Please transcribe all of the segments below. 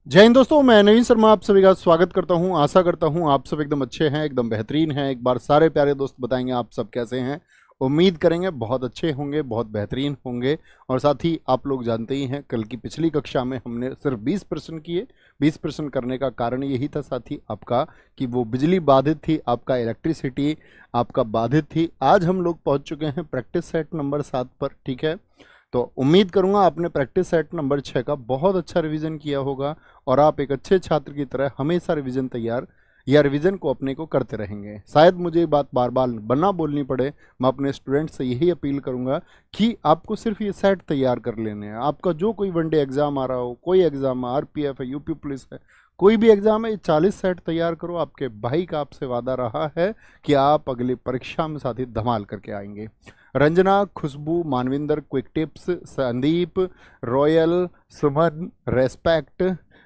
जय हिंद दोस्तों, मैं नवीन शर्मा आप सभी का स्वागत करता हूं। आशा करता हूं आप सब एकदम अच्छे हैं, एकदम बेहतरीन हैं। एक बार सारे प्यारे दोस्त बताएंगे आप सब कैसे हैं। उम्मीद करेंगे बहुत अच्छे होंगे, बहुत बेहतरीन होंगे। और साथ ही आप लोग जानते ही हैं, कल की पिछली कक्षा में हमने सिर्फ 20 प्रश्न किए। 20 प्रश्न करने का कारण यही था साथी आपका कि वो बिजली बाधित थी, आपका इलेक्ट्रिसिटी आपका बाधित थी। आज हम लोग पहुंच चुके हैं प्रैक्टिस सेट नंबर 7 पर, ठीक है। तो उम्मीद करूंगा आपने प्रैक्टिस सेट नंबर 6 का बहुत अच्छा रिवीजन किया होगा और आप एक अच्छे छात्र की तरह हमेशा रिवीजन तैयार या रिवीजन को अपने को करते रहेंगे। शायद मुझे ये बात बार बार बना बोलनी पड़े, मैं अपने स्टूडेंट से यही अपील करूंगा कि आपको सिर्फ ये सेट तैयार कर लेने हैं। आपका जो कोई वनडे एग्जाम आ रहा हो, कोई एग्जाम आरपीएफ है, यूपी पुलिस है, कोई भी एग्जाम है, ये 40 सेट तैयार करो। आपके भाई का आपसे वादा रहा है कि आप अगली परीक्षा में साथी धमाल करके आएंगे। Ranjana, Khushboo, Manvinder, quick tips, Sandeep, royal, Suman, respect,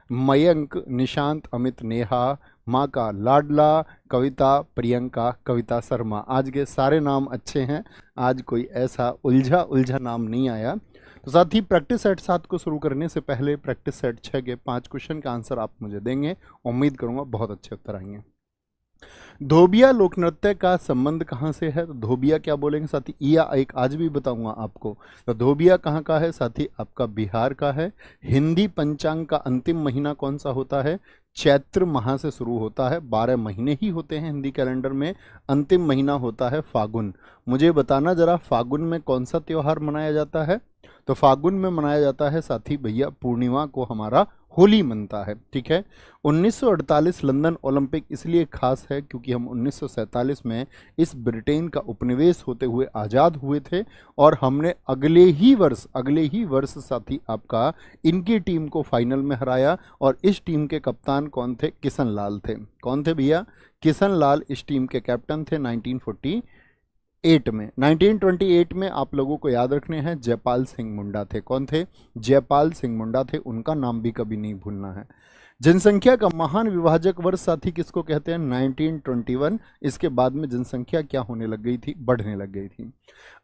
Mayank, Nishant, Amit, Neha, माँ का लाडला, कविता, प्रियंका, कविता शर्मा। आज के सारे नाम अच्छे हैं, आज कोई ऐसा उलझा उलझा नाम नहीं आया। तो साथ ही प्रैक्टिस सेट 7 को शुरू करने से पहले प्रैक्टिस सेट 6 के 5 क्वेश्चन का आंसर आप मुझे देंगे। उम्मीद करूंगा बहुत अच्छे उत्तर आएंगे। धोबिया लोक नृत्य का संबंध कहाँ से है? तो धोबिया क्या बोलेंगे साथी, या एक आज भी बताऊंगा आपको। तो धोबिया कहाँ का है साथी? आपका बिहार का है। हिंदी पंचांग का अंतिम महीना कौन सा होता है? चैत्र माह से शुरू होता है। 12 महीने ही होते हैं हिंदी कैलेंडर में, अंतिम महीना होता है फागुन। मुझे बताना जरा, फागुन में कौन सा त्योहार मनाया जाता है? तो फागुन में मनाया जाता है साथी भैया पूर्णिमा को हमारा होली मनता है, ठीक है। 1948 लंदन ओलंपिक इसलिए खास है क्योंकि हम 1947 में इस ब्रिटेन का उपनिवेश होते हुए आज़ाद हुए थे और हमने अगले ही वर्ष साथी आपका इनकी टीम को फाइनल में हराया। और इस टीम के कप्तान कौन थे? किशन लाल थे। कौन थे भैया? किशन लाल इस टीम के कैप्टन थे 1948 में। 1928 में आप लोगों को याद रखने हैं, जयपाल सिंह मुंडा थे। कौन थे? जयपाल सिंह मुंडा थे। उनका नाम भी कभी नहीं भूलना है। जनसंख्या का महान विभाजक वर्ष साथी किसको कहते हैं? 1921। इसके बाद में जनसंख्या क्या होने लग गई थी? बढ़ने लग गई थी।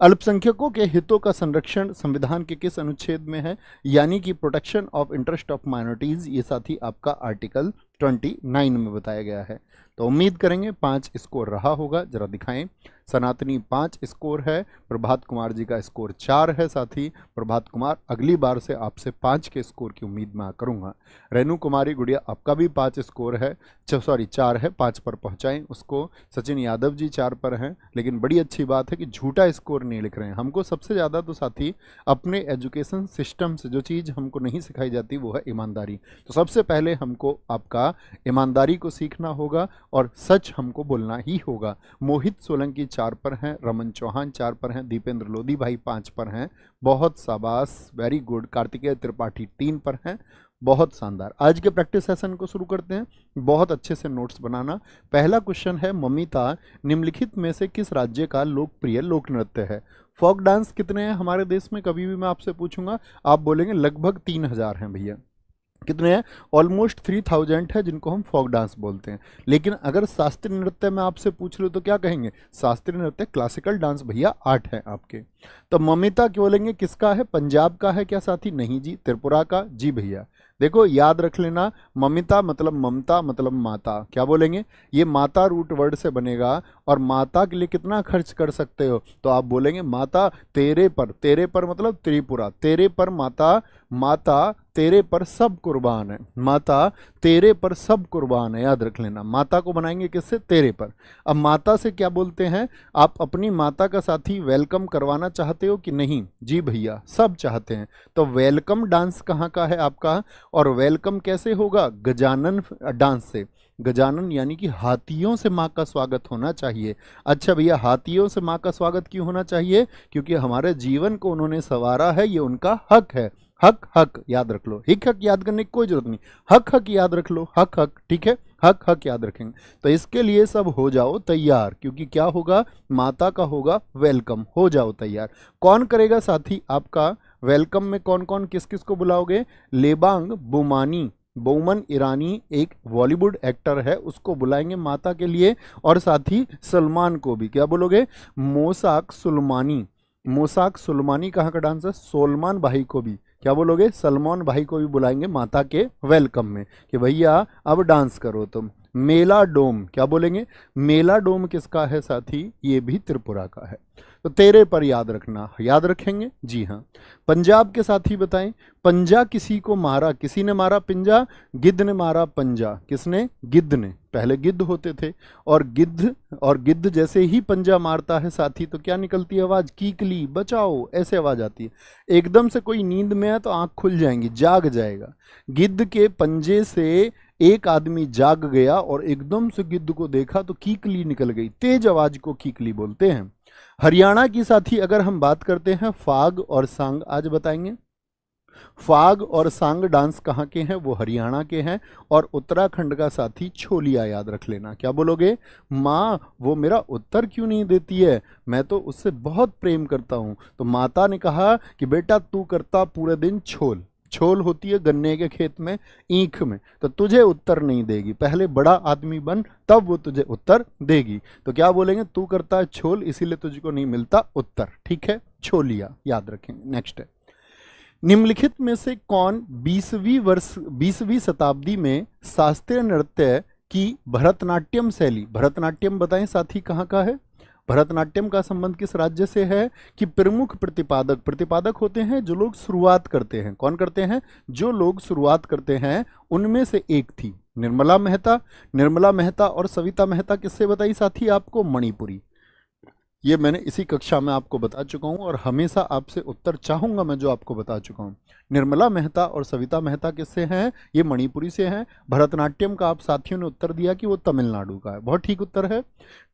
अल्पसंख्यकों के हितों का संरक्षण संविधान के किस अनुच्छेद में है? यानी कि protection of interest of minorities, ये साथी आपका आर्टिकल 29 में बताया गया है। तो उम्मीद करेंगे 5 स्कोर रहा होगा, जरा दिखाएं। सनातनी 5 स्कोर है, प्रभात कुमार जी का स्कोर 4 है। साथी प्रभात कुमार, अगली बार से आपसे 5 के स्कोर की उम्मीद मैं करूंगा। रेणु कुमारी गुड़िया, आपका भी 5 स्कोर है, 4 है, 5 पर पहुंचाएं उसको। सचिन यादव जी 4 पर हैं, लेकिन बड़ी अच्छी बात है कि झूठा स्कोर नहीं लिख रहे हैं। हमको सबसे ज़्यादा तो साथी अपने एजुकेशन सिस्टम से जो चीज़ हमको नहीं सिखाई जाती वो है ईमानदारी। तो सबसे पहले हमको आपका ईमानदारी को सीखना होगा और सच हमको बोलना ही होगा। मोहित सोलंकी 4 पर हैं, रमन चौहान 4 पर हैं, दीपेंद्र लोधी भाई 5 पर हैं। बहुत शाबाश, वेरी गुड। कार्तिकेय त्रिपाठी 3 पर हैं। बहुत शानदार। आज के प्रैक्टिस सेशन को शुरू करते हैं। बहुत अच्छे से नोट्स बनाना। पहला क्वेश्चन है, ममिता निम्नलिखित में से किस राज्य का लोकप्रिय लोक नृत्य है? फोक डांस कितने हैं हमारे देश में? कभी भी मैं आपसे पूछूंगा, आप बोलेंगे लगभग 3000 हैं भैया। कितने हैं? ऑलमोस्ट 3000 है जिनको हम फोक डांस बोलते हैं। लेकिन अगर शास्त्रीय नृत्य में आपसे पूछ लो तो क्या कहेंगे? शास्त्रीय नृत्य क्लासिकल डांस भैया 8 है आपके। तो ममिता क्या बोलेंगे, किसका है? पंजाब का है क्या साथी? नहीं जी। त्रिपुरा का? जी भैया। देखो याद रख लेना, ममिता मतलब ममता मतलब माता। क्या बोलेंगे? ये माता रूट वर्ड से बनेगा और माता के लिए कितना खर्च कर सकते हो? तो आप बोलेंगे माता तेरे पर। तेरे पर मतलब त्रिपुरा। तेरे पर माता, माता तेरे पर सब कुर्बान है। माता तेरे पर सब कुर्बान है, याद रख लेना। माता को बनाएंगे किससे? तेरे पर। अब माता से क्या बोलते हैं? आप अपनी माता का साथी वेलकम करवाना चाहते हो कि नहीं? जी भैया, सब चाहते हैं। तो वेलकम डांस कहाँ का है आपका? और वेलकम कैसे होगा? गजानन डांस से। गजानन यानी कि हाथियों से माँ का स्वागत होना चाहिए। अच्छा भैया, हाथियों से माँ का स्वागत क्यों होना चाहिए? क्योंकि हमारे जीवन को उन्होंने संवारा है, ये उनका हक है। हक हक याद रख लो, हिक हक याद करने की कोई जरूरत नहीं, हक हक याद रख लो। हक हक, ठीक है, हक हक याद रखेंगे। तो इसके लिए सब हो जाओ तैयार, क्योंकि क्या होगा? माता का होगा वेलकम। हो जाओ तैयार। कौन करेगा साथी आपका वेलकम में? कौन कौन किस किस को बुलाओगे? लेबांग बुमानी, बोमन ईरानी एक बॉलीवुड एक्टर है, उसको बुलाएंगे माता के लिए। और साथ ही सलमान को भी। क्या बोलोगे? मोसाक सुलमानी। मोसाक सुलमानी कहाँ का डांस है? सोलमान भाई को भी। क्या बोलोगे? सलमान भाई को भी बुलाएंगे माता के वेलकम में कि भैया अब डांस करो तुम। मेला डोम, क्या बोलेंगे? मेला डोम किसका है साथी? ये भी त्रिपुरा का है। तो तेरे पर याद रखना, याद रखेंगे? जी हाँ। पंजाब के साथी बताएं। पंजा किसी को मारा, किसी ने मारा पिंजा, गिद्ध ने मारा पंजा। किसने? गिद्ध ने। पहले गिद्ध होते थे और गिद्ध जैसे ही पंजा मारता है साथी तो क्या निकलती है आवाज? कीकली, बचाओ, ऐसे आवाज आती है। एकदम से कोई नींद में है तो आंख खुल जाएंगी, जाग जाएगा। गिद्ध के पंजे से एक आदमी जाग गया और एकदम से गिद्ध को देखा तो कीकली निकल गई। तेज आवाज को कीकली बोलते हैं। हरियाणा की साथी अगर हम बात करते हैं फाग और सांग, आज बताएंगे। फाग और सांग डांस कहाँ के हैं? वो हरियाणा के हैं। और उत्तराखंड का साथी छोलिया, याद रख लेना। क्या बोलोगे? माँ वो मेरा उत्तर क्यों नहीं देती है, मैं तो उससे बहुत प्रेम करता हूं। तो माता ने कहा कि बेटा तू करता पूरे दिन छोल, छोल होती है गन्ने के खेत में, ईख में, तो तुझे उत्तर नहीं देगी। पहले बड़ा आदमी बन तब वो तुझे उत्तर देगी। तो क्या बोलेंगे? तू करता है छोल इसीलिए तुझको नहीं मिलता उत्तर। ठीक है, छोलिया याद रखेंगे। नेक्स्ट है, निम्नलिखित में से कौन 20वीं शताब्दी में शास्त्रीय नृत्य की भरतनाट्यम शैली, भरतनाट्यम बताएं साथी कहाँ का है? भरतनाट्यम का संबंध किस राज्य से है? कि प्रमुख प्रतिपादक, प्रतिपादक होते हैं जो लोग शुरुआत करते हैं। कौन करते हैं? जो लोग शुरुआत करते हैं उनमें से एक थी निर्मला मेहता। निर्मला मेहता और सविता मेहता किससे बताई साथी आपको? मणिपुरी। ये मैंने इसी कक्षा में आपको बता चुका हूं और हमेशा आपसे उत्तर चाहूंगा मैं जो आपको बता चुका हूं। निर्मला मेहता और सविता मेहता किससे हैं? ये मणिपुरी से हैं। भरतनाट्यम का आप साथियों ने उत्तर दिया कि वो तमिलनाडु का है, बहुत ठीक उत्तर है।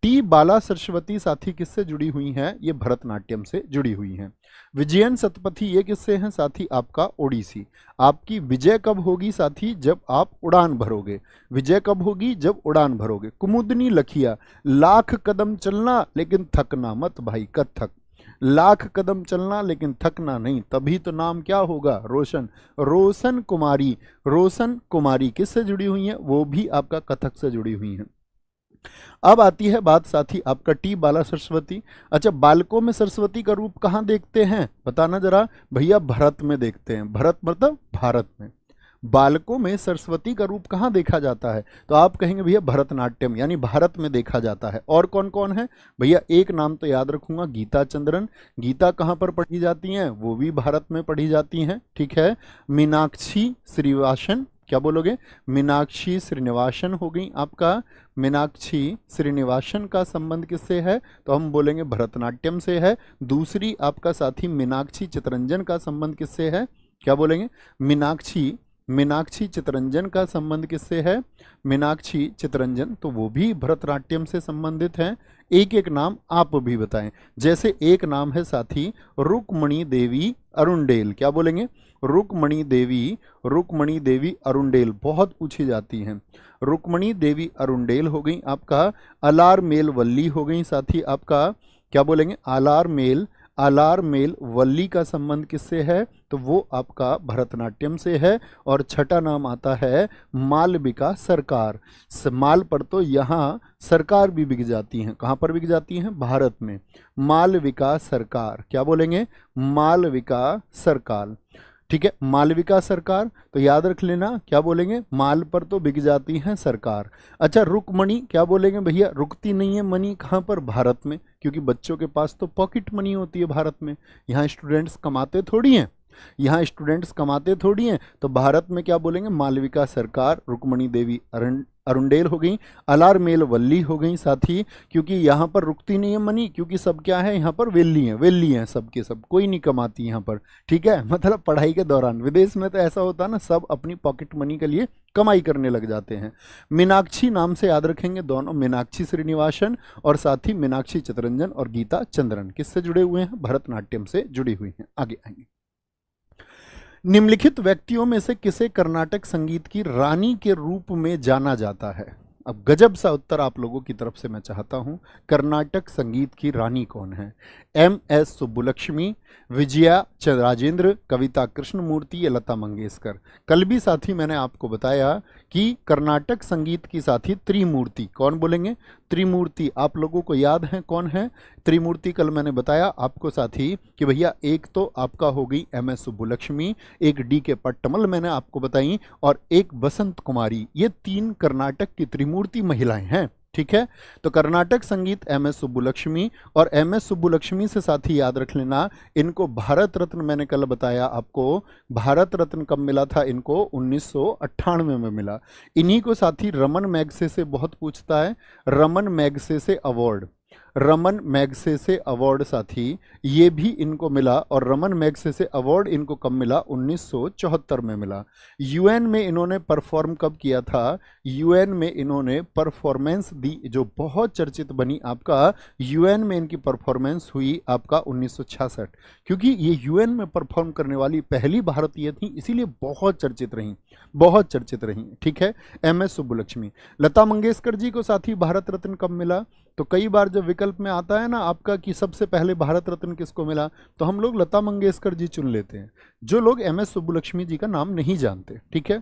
टी बाला सरस्वती साथी किससे जुड़ी हुई हैं? ये भरतनाट्यम से जुड़ी हुई हैं। विजयन सतपथी ये किससे हैं साथी? आपका ओडिसी। आपकी विजय कब होगी साथी? जब आप उड़ान भरोगे। विजय कब होगी? जब उड़ान भरोगे। कुमुदनी लखिया, लाख कदम चलना लेकिन थकना मत भाई, कथक। लाख कदम चलना लेकिन थकना नहीं, तभी तो नाम क्या होगा? रोशन। रोशन कुमारी, रोशन कुमारी किससे जुड़ी हुई है? वो भी आपका कथक से जुड़ी हुई है। अब आती है बात साथी आपका टी बाला सरस्वती। अच्छा, बालकों में सरस्वती का रूप कहाँ देखते हैं बताना जरा? भैया भरत में देखते हैं। भरत मतलब भारत में। बालकों में सरस्वती का रूप कहाँ देखा जाता है? तो आप कहेंगे भैया भरतनाट्यम, यानी भारत में देखा जाता है। और कौन कौन है भैया? एक नाम तो याद रखूंगा, गीता चंद्रन। गीता कहाँ पर पढ़ी जाती हैं? वो भी भारत में पढ़ी जाती हैं। ठीक है। मीनाक्षी श्रीनिवासन, क्या बोलोगे? मीनाक्षी श्रीनिवासन हो गई आपका। मीनाक्षी श्रीनिवासन का संबंध किससे है? तो हम बोलेंगे भरतनाट्यम से है। दूसरी आपका साथी मीनाक्षी चितरंजन का संबंध किससे है? क्या बोलेंगे? मीनाक्षी चितरंजन का संबंध किससे है? मीनाक्षी चितरंजन, तो वो भी भरतनाट्यम से संबंधित हैं। एक एक नाम आप भी बताएं। जैसे एक नाम है साथी रुक्मणी देवी अरुणडेल, क्या बोलेंगे? रुक्मणी देवी अरुणडेल बहुत पूछी जाती हैं। रुक्मणी देवी अरुणडेल हो गई आपका। अलार मेल वल्ली हो गई साथी आपका। क्या बोलेंगे? आलार मेल वल्ली का संबंध किससे है? तो वो आपका भरतनाट्यम से है। और छठा नाम आता है मालविका सरकार। माल पर तो यहाँ सरकार भी बिक जाती हैं। कहाँ पर बिक जाती हैं? भारत में। मालविका सरकार, क्या बोलेंगे? मालविका सरकार। ठीक है, मालविका सरकार, तो याद रख लेना क्या बोलेंगे? माल पर तो बिक जाती हैं सरकार। अच्छा, रुकमणी क्या बोलेंगे भैया? रुकती नहीं है मनी, कहाँ पर? भारत में, क्योंकि बच्चों के पास तो पॉकेट मनी होती है भारत में। यहाँ स्टूडेंट्स कमाते थोड़ी हैं, तो भारत में क्या बोलेंगे? मालविका सरकार। रुक्मणी देवी अरुणडेल हो गई। अलार मेल वल्ली हो गई साथी, क्योंकि यहाँ पर रुकती नहीं है मनी, क्योंकि सब क्या है यहाँ पर? वेल्ली हैं सब के सब, कोई नहीं कमाती यहाँ पर। ठीक है, मतलब पढ़ाई के दौरान। विदेश में तो ऐसा होता है ना, सब अपनी पॉकेट मनी के लिए कमाई करने लग जाते हैं। मीनाक्षी नाम से याद रखेंगे दोनों, मीनाक्षी श्रीनिवासन और साथ ही मीनाक्षी चितरंजन और गीता चंद्रन किससे जुड़े हुए हैं? भरतनाट्यम से जुड़ी हुई हैं। आगे आएंगे। निम्नलिखित व्यक्तियों में से किसे कर्नाटक संगीत की रानी के रूप में जाना जाता है? अब गजब सा उत्तर आप लोगों की तरफ से मैं चाहता हूं। कर्नाटक संगीत की रानी कौन है? MS सुब्बुलक्ष्मी, विजया राजेंद्र, कविता कृष्णमूर्ति या लता मंगेशकर? कल भी साथी मैंने आपको बताया कि कर्नाटक संगीत की साथी त्रिमूर्ति, कौन बोलेंगे? त्रिमूर्ति आप लोगों को याद है कौन है त्रिमूर्ति? कल मैंने बताया आपको साथी कि भैया एक तो आपका हो गई MS सुब्बुलक्ष्मी, एक DK पट्टमल मैंने आपको बताई, और एक बसंत कुमारी। ये 3 कर्नाटक की त्रिमूर्ति महिलाएं हैं, ठीक है। तो कर्नाटक संगीत MS सुब्बुलक्ष्मी, और MS सुब्बुलक्ष्मी से साथी याद रख लेना इनको भारत रत्न, मैंने कल बताया आपको भारत रत्न कब मिला था इनको? 1998 में मिला। इन्हीं को साथी रमन मैग्सेसे से बहुत पूछता है, Raman Magsaysay award, Raman Magsaysay award साथी ये भी इनको मिला, और रमन मैग्सेसे अवार्ड इनको कब मिला? 1974 में मिला। UN में इन्होंने परफॉर्म कब किया था? UN में इन्होंने परफॉर्मेंस दी जो बहुत चर्चित बनी आपका, UN में इनकी परफॉर्मेंस हुई आपका 1966, क्योंकि ये UN में परफॉर्म करने वाली पहली भारतीय थी, इसीलिए बहुत चर्चित रही, बहुत चर्चित रही, ठीक है। MS सुब्बुलक्ष्मी। लता मंगेशकर जी को साथी भारत रत्न कब मिला? तो कई बार जब विकल्प में आता है ना आपका कि सबसे पहले भारत रत्न किसको मिला, तो हम लोग लता मंगेशकर जी चुन लेते हैं, जो लोग MS सुब्बुलक्ष्मी जी का नाम नहीं जानते, ठीक है।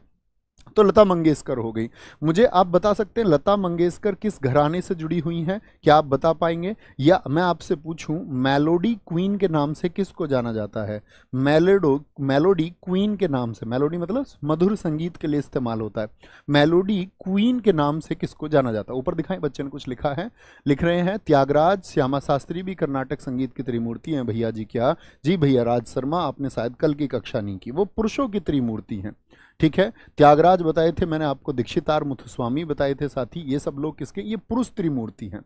तो लता मंगेशकर हो गई। मुझे आप बता सकते हैं लता मंगेशकर किस घराने से जुड़ी हुई हैं? क्या आप बता पाएंगे? या मैं आपसे पूछूं मेलोडी क्वीन के नाम से किसको जाना जाता है? मेलोडी क्वीन के नाम से, मेलोडी मतलब मधुर संगीत के लिए इस्तेमाल होता है, मेलोडी क्वीन के नाम से किसको जाना जाता है? ऊपर दिखाएं, बच्चे ने कुछ लिखा है, लिख रहे हैं त्यागराज, श्यामा शास्त्री भी कर्नाटक संगीत की त्रिमूर्ति हैं भैया जी। क्या जी भैया? राज शर्मा, आपने शायद कल की कक्षा नहीं की, वो पुरुषों की त्रिमूर्ति हैं, ठीक है। त्यागराज बताए थे मैंने आपको, दीक्षितार मुथुस्वामी बताए थे साथी, ये सब लोग किसके? ये पुरुष त्रिमूर्ति हैं।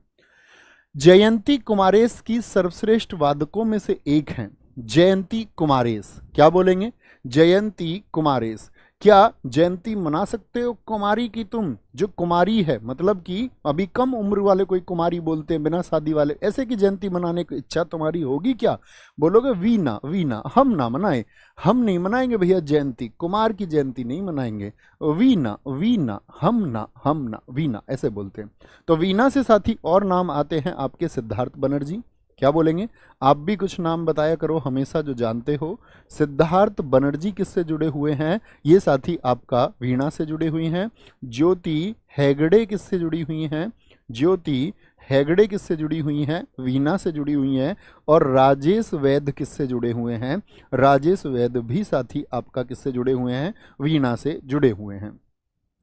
जयंती कुमारेश की सर्वश्रेष्ठ वादकों में से एक हैं जयंती कुमारेश। क्या बोलेंगे? जयंती कुमारेश। क्या जयंती मना सकते हो कुमारी की तुम? जो कुमारी है मतलब कि अभी कम उम्र वाले कोई कुमारी बोलते हैं, बिना शादी वाले, ऐसे की जयंती मनाने की इच्छा तुम्हारी होगी क्या? बोलोगे वीना, वीना हम ना मनाए, हम नहीं मनाएंगे भैया जयंती, कुमार की जयंती नहीं मनाएंगे, वीना वीना हम ना वीना, ऐसे बोलते हैं। तो वीना से साथी और नाम आते हैं आपके सिद्धार्थ बनर्जी। क्या बोलेंगे? आप भी कुछ नाम बताया करो हमेशा जो जानते हो। सिद्धार्थ बनर्जी किससे जुड़े हुए हैं? ये साथी आपका वीणा से जुड़े हुए हैं। ज्योति हेगड़े किससे जुड़ी हुई हैं? ज्योति हेगड़े किससे जुड़ी हुई हैं? वीणा से जुड़ी हुई हैं। और राजेश वैद किससे जुड़े हुए हैं? राजेश वैद भी साथी आपका किससे जुड़े हुए हैं? वीणा से जुड़े हुए हैं।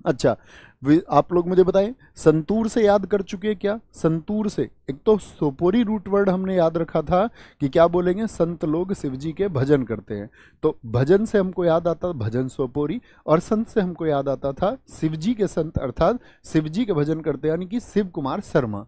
अच्छा, आप लोग मुझे बताएं, संतूर से याद कर चुके हैं क्या? संतूर से एक तो सोपोरी रूट वर्ड हमने याद रखा था कि क्या बोलेंगे? संत लोग शिव जी के भजन करते हैं, तो भजन से हमको याद आता भजन सोपोरी, और संत से हमको याद आता था शिव जी के संत, अर्थात शिव जी के भजन करते हैं, यानी कि शिव कुमार शर्मा।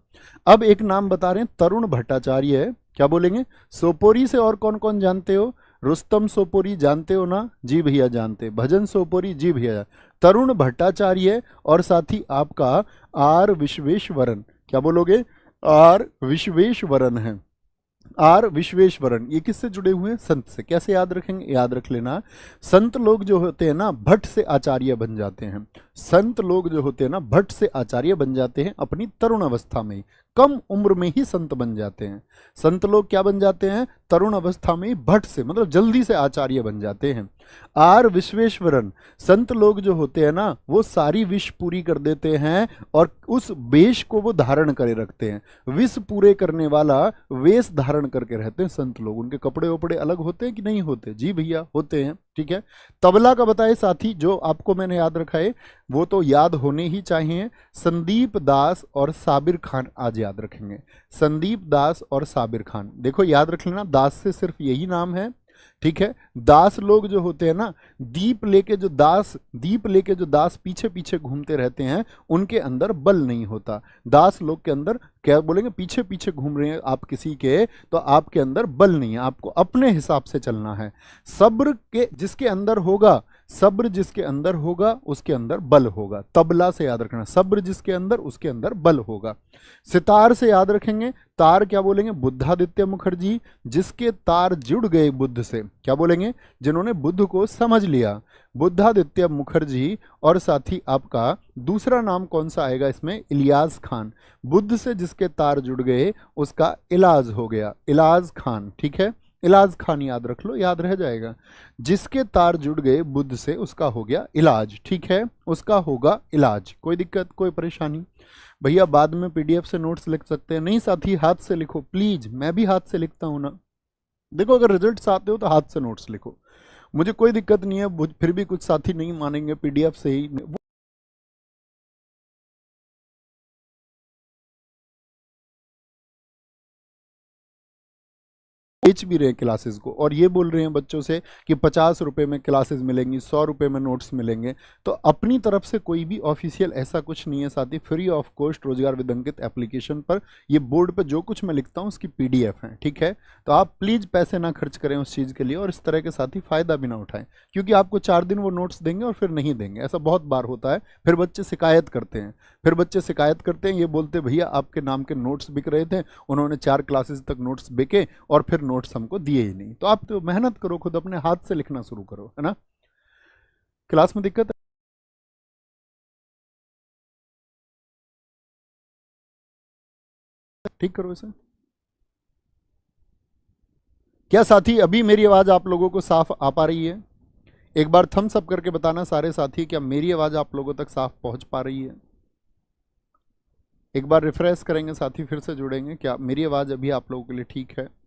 अब एक नाम बता रहे हैं, तरुण भट्टाचार्य है। क्या बोलेंगे? सोपोरी से और कौन कौन जानते हो? रुस्तम सोपोरी जानते हो ना? जी भैया जानते। भजन सोपोरी? जी भैया। तरुण भट्टाचार्य और साथी आपका R विश्वेश्वरन। क्या बोलोगे? R विश्वेश्वरन है, R विश्वेश्वरन। ये किससे जुड़े हुए हैं? संत से। कैसे याद रखेंगे? याद रख लेना, संत लोग जो होते हैं ना भट्ट से आचार्य बन जाते हैं। संत लोग जो होते हैं ना भट्ट से आचार्य बन जाते हैं अपनी तरुण अवस्था में, कम उम्र में ही संत बन जाते हैं। संत लोग क्या बन जाते हैं? तरुण अवस्था में ही भट्ट से, मतलब जल्दी से आचार्य बन जाते हैं। R विश्वेश्वरन, संत लोग जो होते हैं ना वो सारी विश पूरी कर देते हैं और उस वेश को वो धारण करे रखते हैं। विश पूरे करने वाला वेश धारण करके रहते हैं संत लोग। उनके कपड़े वपड़े अलग होते हैं कि नहीं होते? जी भैया होते हैं, ठीक है। तबला का बताए साथी, जो आपको मैंने याद रखा है वो तो याद होने ही चाहिए। संदीप दास और साबिर खान आज याद रखेंगे। संदीप दास और साबिर खान, देखो याद रख लेना, दास से सिर्फ यही नाम है, ठीक है। दास लोग जो होते हैं ना, दीप लेके जो दास पीछे पीछे घूमते रहते हैं, उनके अंदर बल नहीं होता। दास लोग के अंदर क्या बोलेंगे? पीछे पीछे घूम रहे हैं आप किसी के, तो आपके अंदर बल नहीं है, आपको अपने हिसाब से चलना है। सब्र के जिसके अंदर होगा, सब्र जिसके अंदर होगा उसके अंदर बल होगा। तबला से याद रखना, सब्र जिसके अंदर उसके अंदर बल होगा। सितार से याद रखेंगे, तार क्या बोलेंगे? बुद्धादित्य मुखर्जी, जिसके तार जुड़ गए बुद्ध से। क्या बोलेंगे? जिन्होंने बुद्ध को समझ लिया, बुद्धादित्य मुखर्जी। और साथी आपका दूसरा नाम कौन सा आएगा इसमें? इलियास खान। बुद्ध से जिसके तार जुड़ गए उसका इलाज हो गया, इलाज खान, ठीक है। इलाज खान याद रख लो, याद रह जाएगा। जिसके तार जुड़ गए बुद्ध से उसका हो गया इलाज, ठीक है, उसका होगा इलाज। कोई दिक्कत, कोई परेशानी? भैया बाद में पीडीएफ से नोट्स लिख सकते हैं, नहीं साथी हाथ से लिखो प्लीज, मैं भी हाथ से लिखता हूं ना। देखो अगर रिजल्ट्स आते हो तो हाथ से नोट्स लिखो, मुझे कोई दिक्कत नहीं है। फिर भी कुछ साथी नहीं मानेंगे, पीडीएफ से ही बेच भी रहे हैं क्लासेस को, और ये बोल रहे हैं बच्चों से कि 50 रुपए में क्लासेस मिलेंगी, 100 रुपए में नोट्स मिलेंगे। तो अपनी तरफ से कोई भी ऑफिशियल ऐसा कुछ नहीं है साथी। फ्री ऑफ कॉस्ट रोजगार विद अंकित एप्लीकेशन पर ये बोर्ड पर जो कुछ मैं लिखता हूँ उसकी पीडीएफ है, ठीक है। तो आप प्लीज पैसे ना खर्च करें उस चीज के लिए, और इस तरह के साथी फायदा भी ना उठाएं, क्योंकि आपको 4 दिन वो नोट्स देंगे और फिर नहीं देंगे। ऐसा बहुत बार होता है, फिर बच्चे शिकायत करते हैं, ये बोलते भैया आपके नाम के नोट्स बिक रहे थे, उन्होंने 4 क्लासेस तक नोट्स बिके और फिर नोट्स हमको दिए ही नहीं। तो आप तो मेहनत करो, खुद अपने हाथ से लिखना शुरू करो, है ना। क्लास में दिक्कत है? ठीक करो इसे। क्या साथी अभी मेरी आवाज आप लोगों को साफ आ पा रही है? एक बार थम्स अप करके बताना सारे साथी, क्या मेरी आवाज आप लोगों तक साफ पहुंच पा रही है? एक बार रिफ्रेश करेंगे साथी, फिर से जुड़ेंगे। क्या मेरी आवाज अभी आप लोगों के लिए ठीक है?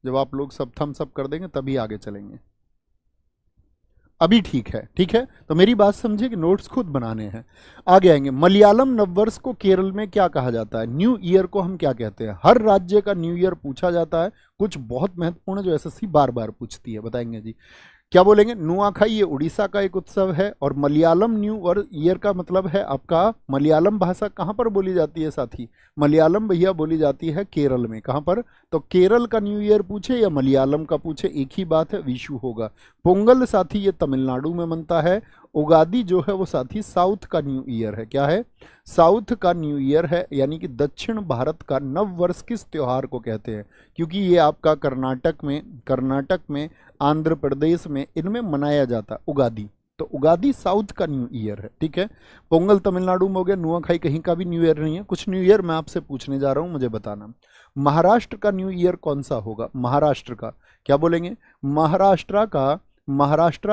जब आप लोग सब थम्स अप कर देंगे तभी आगे चलेंगे। अभी ठीक है, ठीक है। तो मेरी बात समझिए कि नोट्स खुद बनाने हैं। आगे आएंगे। मलयालम नववर्ष को केरल में क्या कहा जाता है? न्यू ईयर को हम क्या कहते हैं? हर राज्य का न्यू ईयर पूछा जाता है, कुछ बहुत महत्वपूर्ण जो एसएससी बार बार पूछती है, बताएंगे जी। क्या बोलेंगे? नुआखाई ये उड़ीसा का एक उत्सव है, और मलयालम न्यू और ईयर का मतलब है आपका, मलयालम भाषा कहाँ पर बोली जाती है साथी? मलयालम भैया बोली जाती है केरल में। कहाँ पर? तो केरल का न्यू ईयर पूछे या मलयालम का पूछे, एक ही बात है, विशु होगा। पोंगल साथी ये तमिलनाडु में मनता है। उगादी जो है वो साथी साउथ का न्यू ईयर है। क्या है? साउथ का न्यू ईयर है, यानी कि दक्षिण भारत का नव वर्ष किस त्योहार को कहते हैं? क्योंकि ये आपका कर्नाटक में आंध्र प्रदेश में इनमें मनाया जाता है उगादी। तो उगादी साउथ का न्यू ईयर है, ठीक है। पोंगल तमिलनाडु में हो गया, नुआखाई कहीं का भी न्यू ईयर नहीं है। कुछ न्यू ईयर मैं आपसे पूछने जा रहा हूं, मुझे बताना। महाराष्ट्र का न्यू ईयर कौन सा होगा? महाराष्ट्र का क्या बोलेंगे? महाराष्ट्र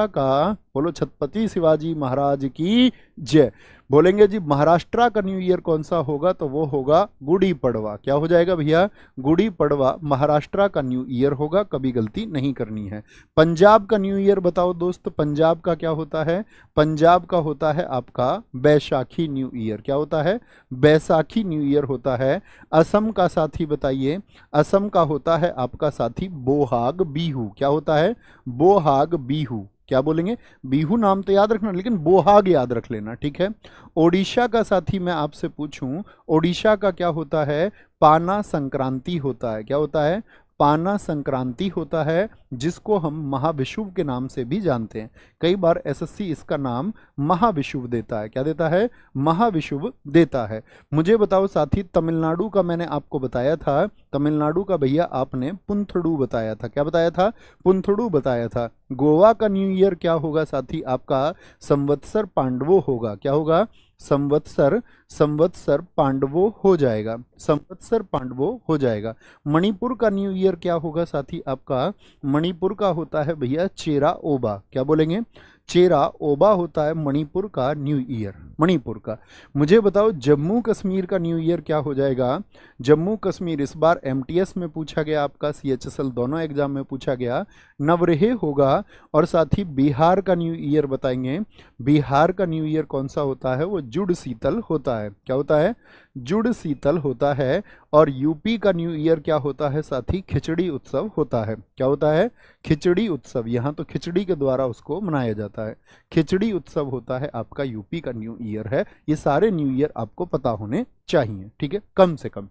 का बोलो छत्रपति शिवाजी महाराज की जय। बोलेंगे जी महाराष्ट्र का न्यू ईयर कौन सा होगा? तो वो होगा गुड़ी पड़वा। क्या हो जाएगा भैया? गुड़ी पड़वा महाराष्ट्र का न्यू ईयर होगा, कभी गलती नहीं करनी है। पंजाब का न्यू ईयर बताओ दोस्त, पंजाब का क्या होता है? पंजाब का होता है आपका बैसाखी न्यू ईयर। क्या होता है? बैसाखी न्यू ईयर होता है। असम का साथी बताइए, असम का होता है आपका साथी बोहाग बीहू। क्या होता है? बोहाग बीहू। क्या बोलेंगे? बीहू नाम तो याद रखना, लेकिन बोहाग याद रख लेना, ठीक है। ओडिशा का साथी मैं आपसे पूछूं, ओडिशा का क्या होता है? पाना संक्रांति होता है। क्या होता है? पाना संक्रांति होता है, जिसको हम महाविषुव के नाम से भी जानते हैं। कई बार एसएससी इसका नाम महाविषुव देता है। क्या देता है? महाविषुव देता है। मुझे बताओ साथी, तमिलनाडु का मैंने आपको बताया था, तमिलनाडु का भैया आपने पुंथडू बताया था। क्या बताया था? पुंथडू बताया था। गोवा का न्यू ईयर क्या होगा साथी? आपका संवत्सर पांडवो होगा। क्या होगा? संवत्सर पांडवो हो जाएगा, संवत्सर पांडवो हो जाएगा। मणिपुर का न्यू ईयर क्या होगा साथी? आपका मणिपुर का होता है भैया चेरा ओबा। क्या बोलेंगे? चेरा ओबा होता है मणिपुर का न्यू ईयर, मणिपुर का। मुझे बताओ जम्मू कश्मीर का न्यू ईयर क्या हो जाएगा? जम्मू कश्मीर इस बार एमटीएस में पूछा गया, आपका सीएचएसएल दोनों एग्जाम में पूछा गया, नवरेह होगा। और साथ ही बिहार का न्यू ईयर बताएंगे। बिहार का न्यू ईयर कौन सा होता है? वो जुड़ शीतल होता है। क्या होता है? जुड़ शीतल होता है। और यूपी का न्यू ईयर क्या होता है साथी? खिचड़ी उत्सव होता है। क्या होता है? खिचड़ी उत्सव। यहाँ तो खिचड़ी के द्वारा उसको मनाया जाता है। खिचड़ी उत्सव होता है आपका यूपी का न्यू ईयर है। ये सारे न्यू ईयर आपको पता होने चाहिए, ठीक है, कम से कम।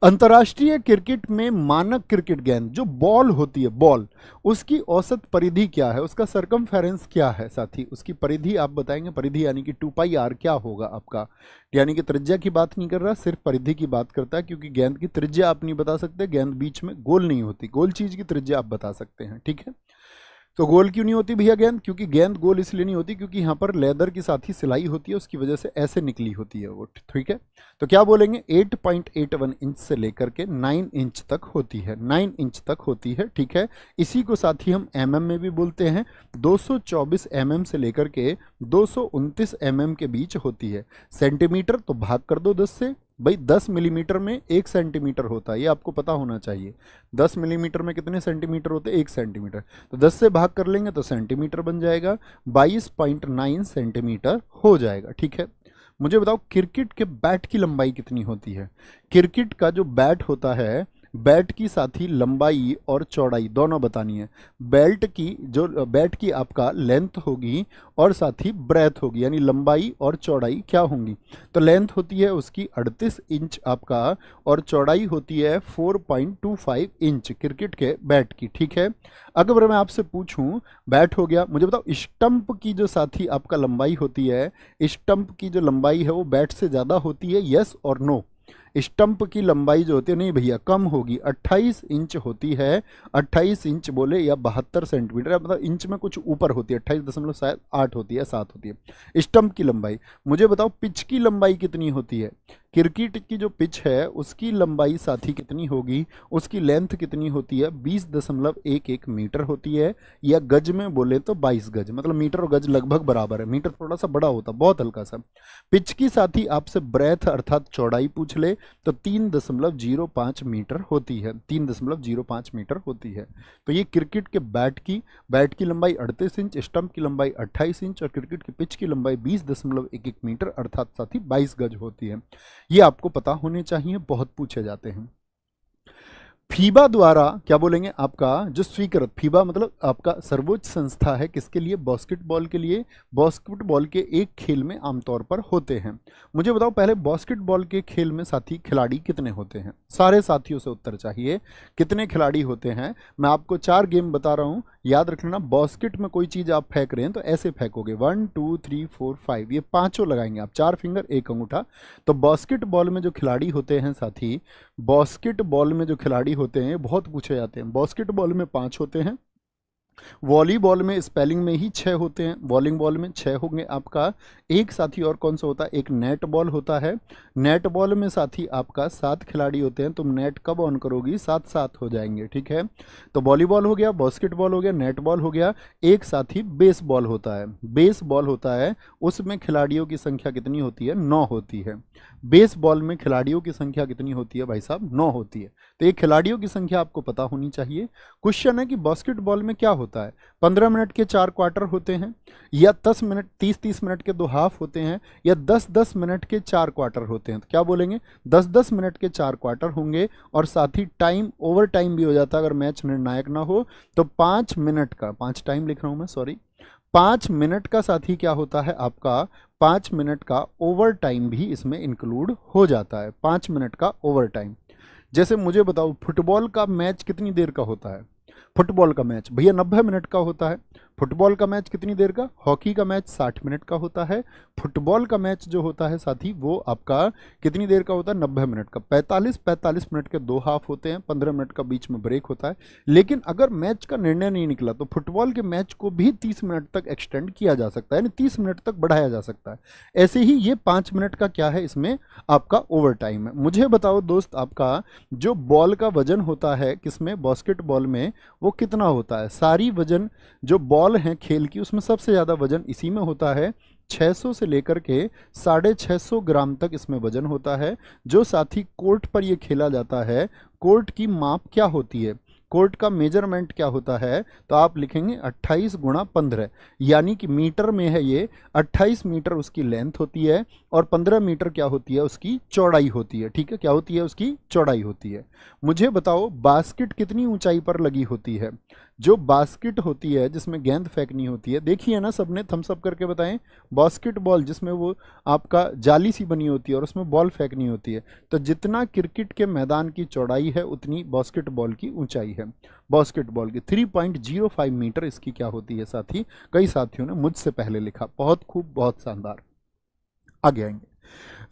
अंतर्राष्ट्रीय क्रिकेट में मानक क्रिकेट गेंद जो बॉल होती है, बॉल, उसकी औसत परिधि क्या है? उसका सरकमफेरेंस क्या है साथी? उसकी परिधि आप बताएंगे। परिधि यानी कि 2πr क्या होगा आपका? यानी कि त्रिज्या की बात नहीं कर रहा, सिर्फ परिधि की बात करता है, क्योंकि गेंद की त्रिज्या आप नहीं बता सकते, गेंद बीच में गोल नहीं होती, गोल चीज की त्रिज्या आप बता सकते हैं, ठीक है। तो गोल क्यों नहीं होती भैया गेंद? क्योंकि गेंद गोल इसलिए नहीं होती क्योंकि यहाँ पर लेदर की साथ ही सिलाई होती है, उसकी वजह से ऐसे निकली होती है वो, ठीक है। तो क्या बोलेंगे, 8.81 इंच से लेकर के 9 इंच तक होती है, 9 इंच तक होती है, ठीक है। इसी को साथ ही हम एमएम में भी बोलते हैं। 224 एमएम से लेकर के 229 एमएम के बीच होती है। सेंटीमीटर तो भाग कर दो 10 से, भाई 10 मिलीमीटर में 1 सेंटीमीटर होता है, ये आपको पता होना चाहिए। 10 मिलीमीटर में कितने सेंटीमीटर होते हैं? 1 सेंटीमीटर। तो 10 से भाग कर लेंगे तो सेंटीमीटर बन जाएगा, 22.9 सेंटीमीटर हो जाएगा, ठीक है। मुझे बताओ क्रिकेट के बैट की लंबाई कितनी होती है? क्रिकेट का जो बैट होता है, बैट की साथ ही लंबाई और चौड़ाई दोनों बतानी है। बेल्ट की जो बैट की आपका लेंथ होगी और साथ ही ब्रेथ होगी, यानी लंबाई और चौड़ाई क्या होंगी? तो लेंथ होती है उसकी 38 इंच आपका, और चौड़ाई होती है 4.25 इंच क्रिकेट के बैट की, ठीक है। अगर मैं आपसे पूछूं, बैट हो गया, मुझे बताओ स्टंप की जो साथी आपका लंबाई होती है, स्टंप की जो लंबाई है वो बैट से ज़्यादा होती है, यस और नो? स्टंप की लंबाई जो होती है, नहीं भैया कम होगी, 28 इंच होती है। 28 इंच बोले या 72 सेंटीमीटर, मतलब इंच में कुछ ऊपर होती है, 28 दशमलव शायद 8 होती है, 7 होती है स्टंप की लंबाई। मुझे बताओ पिच की लंबाई कितनी होती है? क्रिकेट की जो पिच है उसकी लंबाई साथी कितनी होगी, उसकी लेंथ कितनी होती है? 20.11 मीटर होती है, या गज में बोले तो 22 गज, मतलब मीटर और गज लगभग बराबर है, मीटर थोड़ा सा बड़ा होता है, बहुत हल्का सा। पिच की साथी आपसे ब्रेथ अर्थात चौड़ाई पूछ ले तो 3.05 मीटर होती है, 3.05 मीटर होती है। तो ये क्रिकेट के बैट की लंबाई 38 इंच, स्टंप की लंबाई 28 इंच और क्रिकेट की पिच की लंबाई 20.11 मीटर अर्थात साथी 22 गज होती है। ये आपको पता होने चाहिए, बहुत पूछे जाते हैं। फीबा द्वारा क्या बोलेंगे, आपका जो स्वीकृत, फीबा मतलब आपका सर्वोच्च संस्था है किसके लिए? बास्केटबॉल के लिए। बास्केटबॉल के एक खेल में आमतौर पर होते हैं। मुझे बताओ पहले बास्केटबॉल के खेल में साथी खिलाड़ी कितने होते हैं? सारे साथियों से उत्तर चाहिए, कितने खिलाड़ी होते हैं? मैं आपको 4 गेम बता रहा हूं, याद रख लेना। बास्केट में कोई चीज आप फेंक रहे हैं तो ऐसे फेंकोगे, 1 2 3 4 5, ये पांचों लगाएंगे आप, 4 फिंगर 1 अंगूठा। तो बास्केटबॉल में जो खिलाड़ी होते हैं साथी, बास्केटबॉल में जो खिलाड़ी होते हैं बहुत पूछे जाते हैं। बास्केटबॉल में 5 होते हैं, वॉलीबॉल में स्पेलिंग में ही 6 होते हैं, बॉलिंग बॉल में 6 होंगे आपका। एक साथी और कौन सा होता है? एक नेट बॉल होता है। नेट बॉल में साथी आपका 7 खिलाड़ी होते हैं। तुम नेट कब ऑन करोगी? 7-7 हो जाएंगे, ठीक है। तो वॉलीबॉल हो गया, बास्केटबॉल हो गया, नेट बॉल हो गया। एक साथी बेस बॉल होता है, बेस बॉल होता है, उसमें खिलाड़ियों की संख्या कितनी होती है? 9 होती है। बेस बॉल में खिलाड़ियों की संख्या कितनी होती है भाई साहब? 9 होती है। तो ये खिलाड़ियों की संख्या आपको पता होनी चाहिए। क्वेश्चन है कि बास्केटबॉल में क्या होता है, 15 मिनट के 4 क्वार्टर होते हैं, या 10 मिनट 30-30 मिनट के 2 हाफ होते हैं, या 10-10 मिनट के 4 क्वार्टर होते हैं? तो क्या बोलेंगे, 10-10 मिनट के 4 क्वार्टर होंगे। और साथ ही टाइम ओवर टाइम भी हो जाता है अगर मैच निर्णायक ना हो तो। 5 मिनट का, 5 टाइम लिख रहा हूं मैं, सॉरी, 5 मिनट का साथ ही क्या होता है आपका, 5 मिनट का ओवर टाइम भी इसमें इंक्लूड हो जाता है, 5 मिनट का ओवर टाइम। जैसे मुझे बताओ फुटबॉल का मैच कितनी देर का होता है? फुटबॉल का मैच भैया 90 मिनट का होता है। फुटबॉल का मैच कितनी देर का? हॉकी का मैच 60 मिनट का होता है। फुटबॉल का मैच जो होता है साथी वो आपका कितनी देर का होता है? 90 मिनट का। 45 मिनट के 2 हाफ होते हैं, 15 मिनट का बीच में ब्रेक होता है। लेकिन अगर मैच का निर्णय नहीं निकला तो फुटबॉल के मैच को भी 30 मिनट तक एक्सटेंड किया जा सकता है, यानी 30 मिनट तक बढ़ाया जा सकता है। ऐसे ही ये 5 मिनट का क्या है, इसमें आपका ओवर टाइम है। मुझे बताओ दोस्त, आपका जो बॉल का वजन होता है किसमें? बास्केटबॉल में, वो कितना होता है? सारी वजन जो बॉल है खेल की, उसमें सबसे ज़्यादा वजन इसी में होता है। 600 से लेकर के 650 ग्राम तक इसमें वजन होता है। जो साथी कोर्ट पर ये खेला जाता है, कोर्ट की माप क्या होती है, कोर्ट का मेजरमेंट क्या होता है? तो आप लिखेंगे 28 गुणा 15, यानी कि मीटर में है ये। 28 मीटर उसकी लेंथ होती है और 15 मीटर क्या होती है? उसकी चौड़ाई होती है, ठीक है। क्या होती है? उसकी चौड़ाई होती है। मुझे बताओ बास्केट कितनी ऊंचाई पर लगी होती है? जो बास्केट होती है जिसमें गेंद फेंकनी होती है, देखिए ना, सबने थम्स अप करके बताएं। बास्केटबॉल जिसमें वो आपका जाली सी बनी होती है और उसमें बॉल फेंकनी होती है, तो जितना क्रिकेट के मैदान की चौड़ाई है उतनी बास्केटबॉल की ऊंचाई है। बास्केटबॉल की 3.05 मीटर इसकी क्या होती है साथी? कई साथियों ने मुझसे पहले लिखा, बहुत खूब, बहुत शानदार। आगे आएंगे,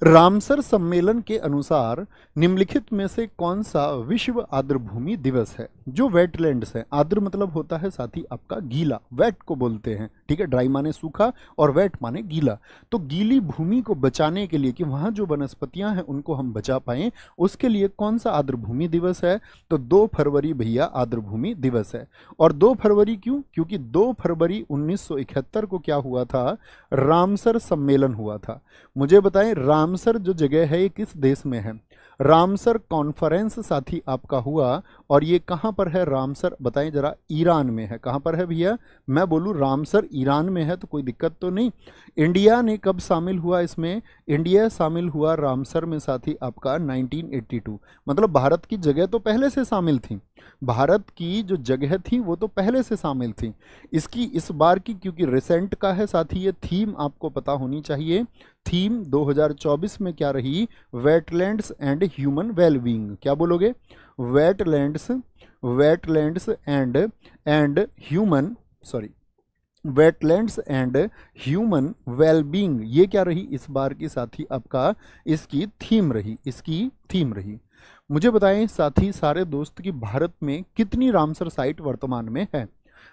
रामसर सम्मेलन के अनुसार निम्नलिखित में से कौन सा विश्व आर्द्रभूमि दिवस है? जो वेटलैंड्स है, आर्द्र मतलब होता है साथी आपका गीला, वेट को बोलते हैं, ठीक है, ड्राई माने सूखा और वेट माने गीला। तो गीली भूमि को बचाने के लिए कि वहां जो वनस्पतियां हैं उनको हम बचा पाएं, उसके लिए कौन सा आर्द्रभूमि दिवस है? तो 2 फरवरी भैया आर्द्रभूमि दिवस है। और 2 फरवरी क्यों? क्योंकि 2 फरवरी 1971 को क्या हुआ था? रामसर सम्मेलन हुआ था। मुझे बताएं रामसर जो जगह है ये किस देश में है? रामसर कॉन्फ्रेंस साथी आपका हुआ और ये कहां पर है? रामसर बताएं जरा। ईरान में है। कहां पर है भैया? मैं बोलूं रामसर ईरान में है तो कोई दिक्कत तो नहीं। इंडिया ने कब शामिल हुआ इसमें? इंडिया शामिल हुआ रामसर में साथी आपका 1982। मतलब भारत की जगह तो पहले से शामिल थी, भारत की जो जगह थी वो तो पहले से शामिल थी। इसकी इस बार की क्योंकि रिसेंट का है साथी, ये थीम आपको पता होनी चाहिए। थीम 2024 में क्या रही? Wetlands and human wellbeing. क्या बोलोगे? Wetlands, wetlands and human, sorry, wetlands and human wellbeing, ये क्या रही इस बार की साथी आपका इसकी थीम रही, इसकी थीम रही। मुझे बताएं साथी सारे दोस्त कि भारत में कितनी रामसर साइट वर्तमान में है?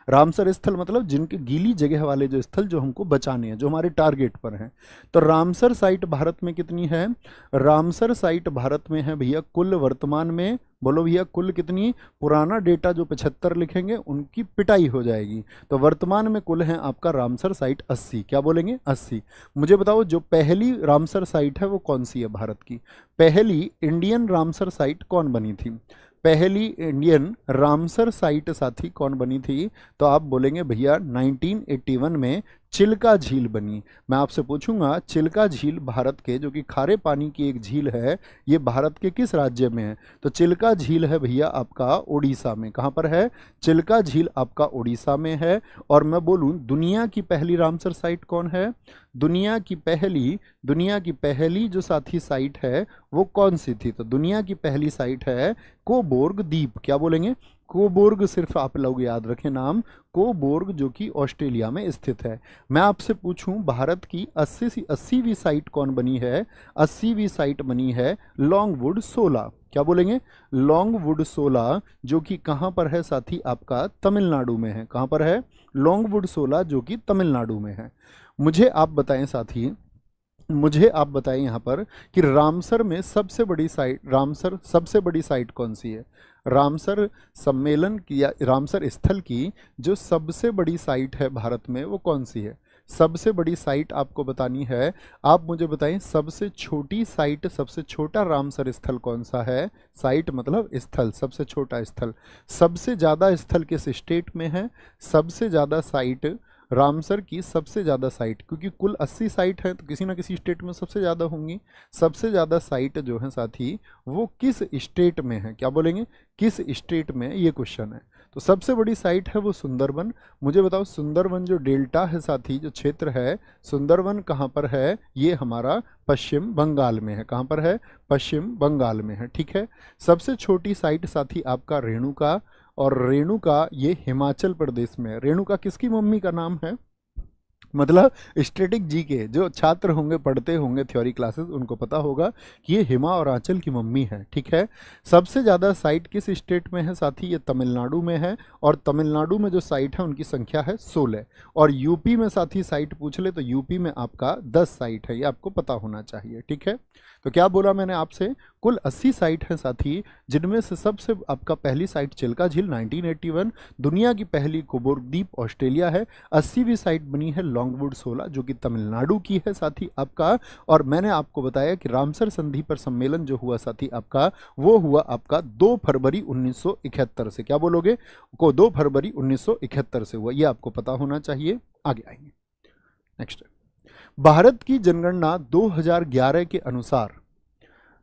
रामसर स्थल मतलब जिनके गीली जगह वाले जो स्थल जो हमको बचाने हैं, जो हमारे टारगेट पर हैं। तो रामसर साइट भारत में कितनी है? रामसर साइट भारत में है भैया कुल वर्तमान में, बोलो भैया कुल कितनी? पुराना डेटा जो 75 लिखेंगे उनकी पिटाई हो जाएगी। तो वर्तमान में कुल है आपका रामसर साइट 80। क्या बोलेंगे? 80। मुझे बताओ जो पहली रामसर साइट है वो कौन सी है भारत की? पहली इंडियन रामसर साइट कौन बनी थी? पहली इंडियन रामसर साइट साथी कौन बनी थी? तो आप बोलेंगे भैया 1981 में चिल्का झील बनी। मैं आपसे पूछूंगा चिल्का झील भारत के, जो कि खारे पानी की एक झील है, ये भारत के किस राज्य में है? तो चिल्का झील है भैया आपका उड़ीसा में। कहाँ पर है? चिल्का झील आपका उड़ीसा में है। और मैं बोलूं दुनिया की पहली रामसर साइट कौन है? दुनिया की पहली जो साथी साइट है वो कौन सी थी? तो दुनिया की पहली साइट है कोबोर्ग द्वीप। क्या बोलेंगे? कोबोर्ग, सिर्फ आप लोग याद रखें नाम, कोबोर्ग जो कि ऑस्ट्रेलिया में स्थित है। मैं आपसे पूछूं भारत की 80वीं साइट कौन बनी है? 80वीं साइट बनी है लॉन्गवुड 16। क्या बोलेंगे? लॉन्गवुड 16 जो कि कहां पर है साथी आपका? तमिलनाडु में है। कहां पर है? लॉन्गवुड 16 जो कि तमिलनाडु में है। मुझे आप बताएं साथी, मुझे आप बताएं यहाँ पर कि रामसर में सबसे बड़ी साइट, रामसर सबसे बड़ी साइट कौन सी है? रामसर सम्मेलन की या रामसर स्थल की जो सबसे बड़ी साइट है भारत में वो कौन सी है? सबसे बड़ी साइट आपको बतानी है। आप मुझे बताएं सबसे छोटी साइट, सबसे छोटा रामसर स्थल कौन सा है? साइट मतलब स्थल, सबसे छोटा स्थल। सबसे ज़्यादा स्थल किस स्टेट में है? सबसे ज़्यादा साइट रामसर की सबसे ज़्यादा साइट, क्योंकि कुल 80 साइट है तो किसी ना किसी स्टेट में सबसे ज़्यादा होंगी। सबसे ज़्यादा साइट जो है साथी वो किस स्टेट में है? क्या बोलेंगे? किस स्टेट में, ये क्वेश्चन है। तो सबसे बड़ी साइट है वो सुंदरबन। मुझे बताओ सुंदरबन जो डेल्टा है साथी, जो क्षेत्र है सुंदरबन कहाँ पर है? ये हमारा पश्चिम बंगाल में है। कहाँ पर है? पश्चिम बंगाल में है। ठीक है। सबसे छोटी साइट साथी आपका रेणुका, और रेणुका ये हिमाचल प्रदेश में है। रेणुका किसकी मम्मी का नाम है? मतलब स्टैटिक जी के जो छात्र होंगे, पढ़ते होंगे थ्योरी क्लासेस, उनको पता होगा कि ये हिमा और आंचल की मम्मी है। ठीक है। सबसे ज़्यादा साइट किस स्टेट में है साथी? ये तमिलनाडु में है। और तमिलनाडु में जो साइट है उनकी संख्या है 16। और यूपी में साथी साइट पूछ ले तो यूपी में आपका 10 साइट है, ये आपको पता होना चाहिए। ठीक है। तो क्या बोला मैंने आपसे? कुल 80 साइट है साथी, जिनमें से सबसे आपका पहली साइट चिल्का झील 1981, दुनिया की पहली कोबोर्ग द्वीप ऑस्ट्रेलिया है। 80वीं साइट बनी है लॉन्गवुड 16 जो कि तमिलनाडु की है साथी आपका। और मैंने आपको बताया कि रामसर संधि पर सम्मेलन जो हुआ साथी आपका, वो हुआ आपका 2 फरवरी 1971 से। क्या बोलोगे? 2 फरवरी 1971 से हुआ, ये आपको पता होना चाहिए। आगे आएंगे। नेक्स्ट, भारत की जनगणना 2011 के अनुसार,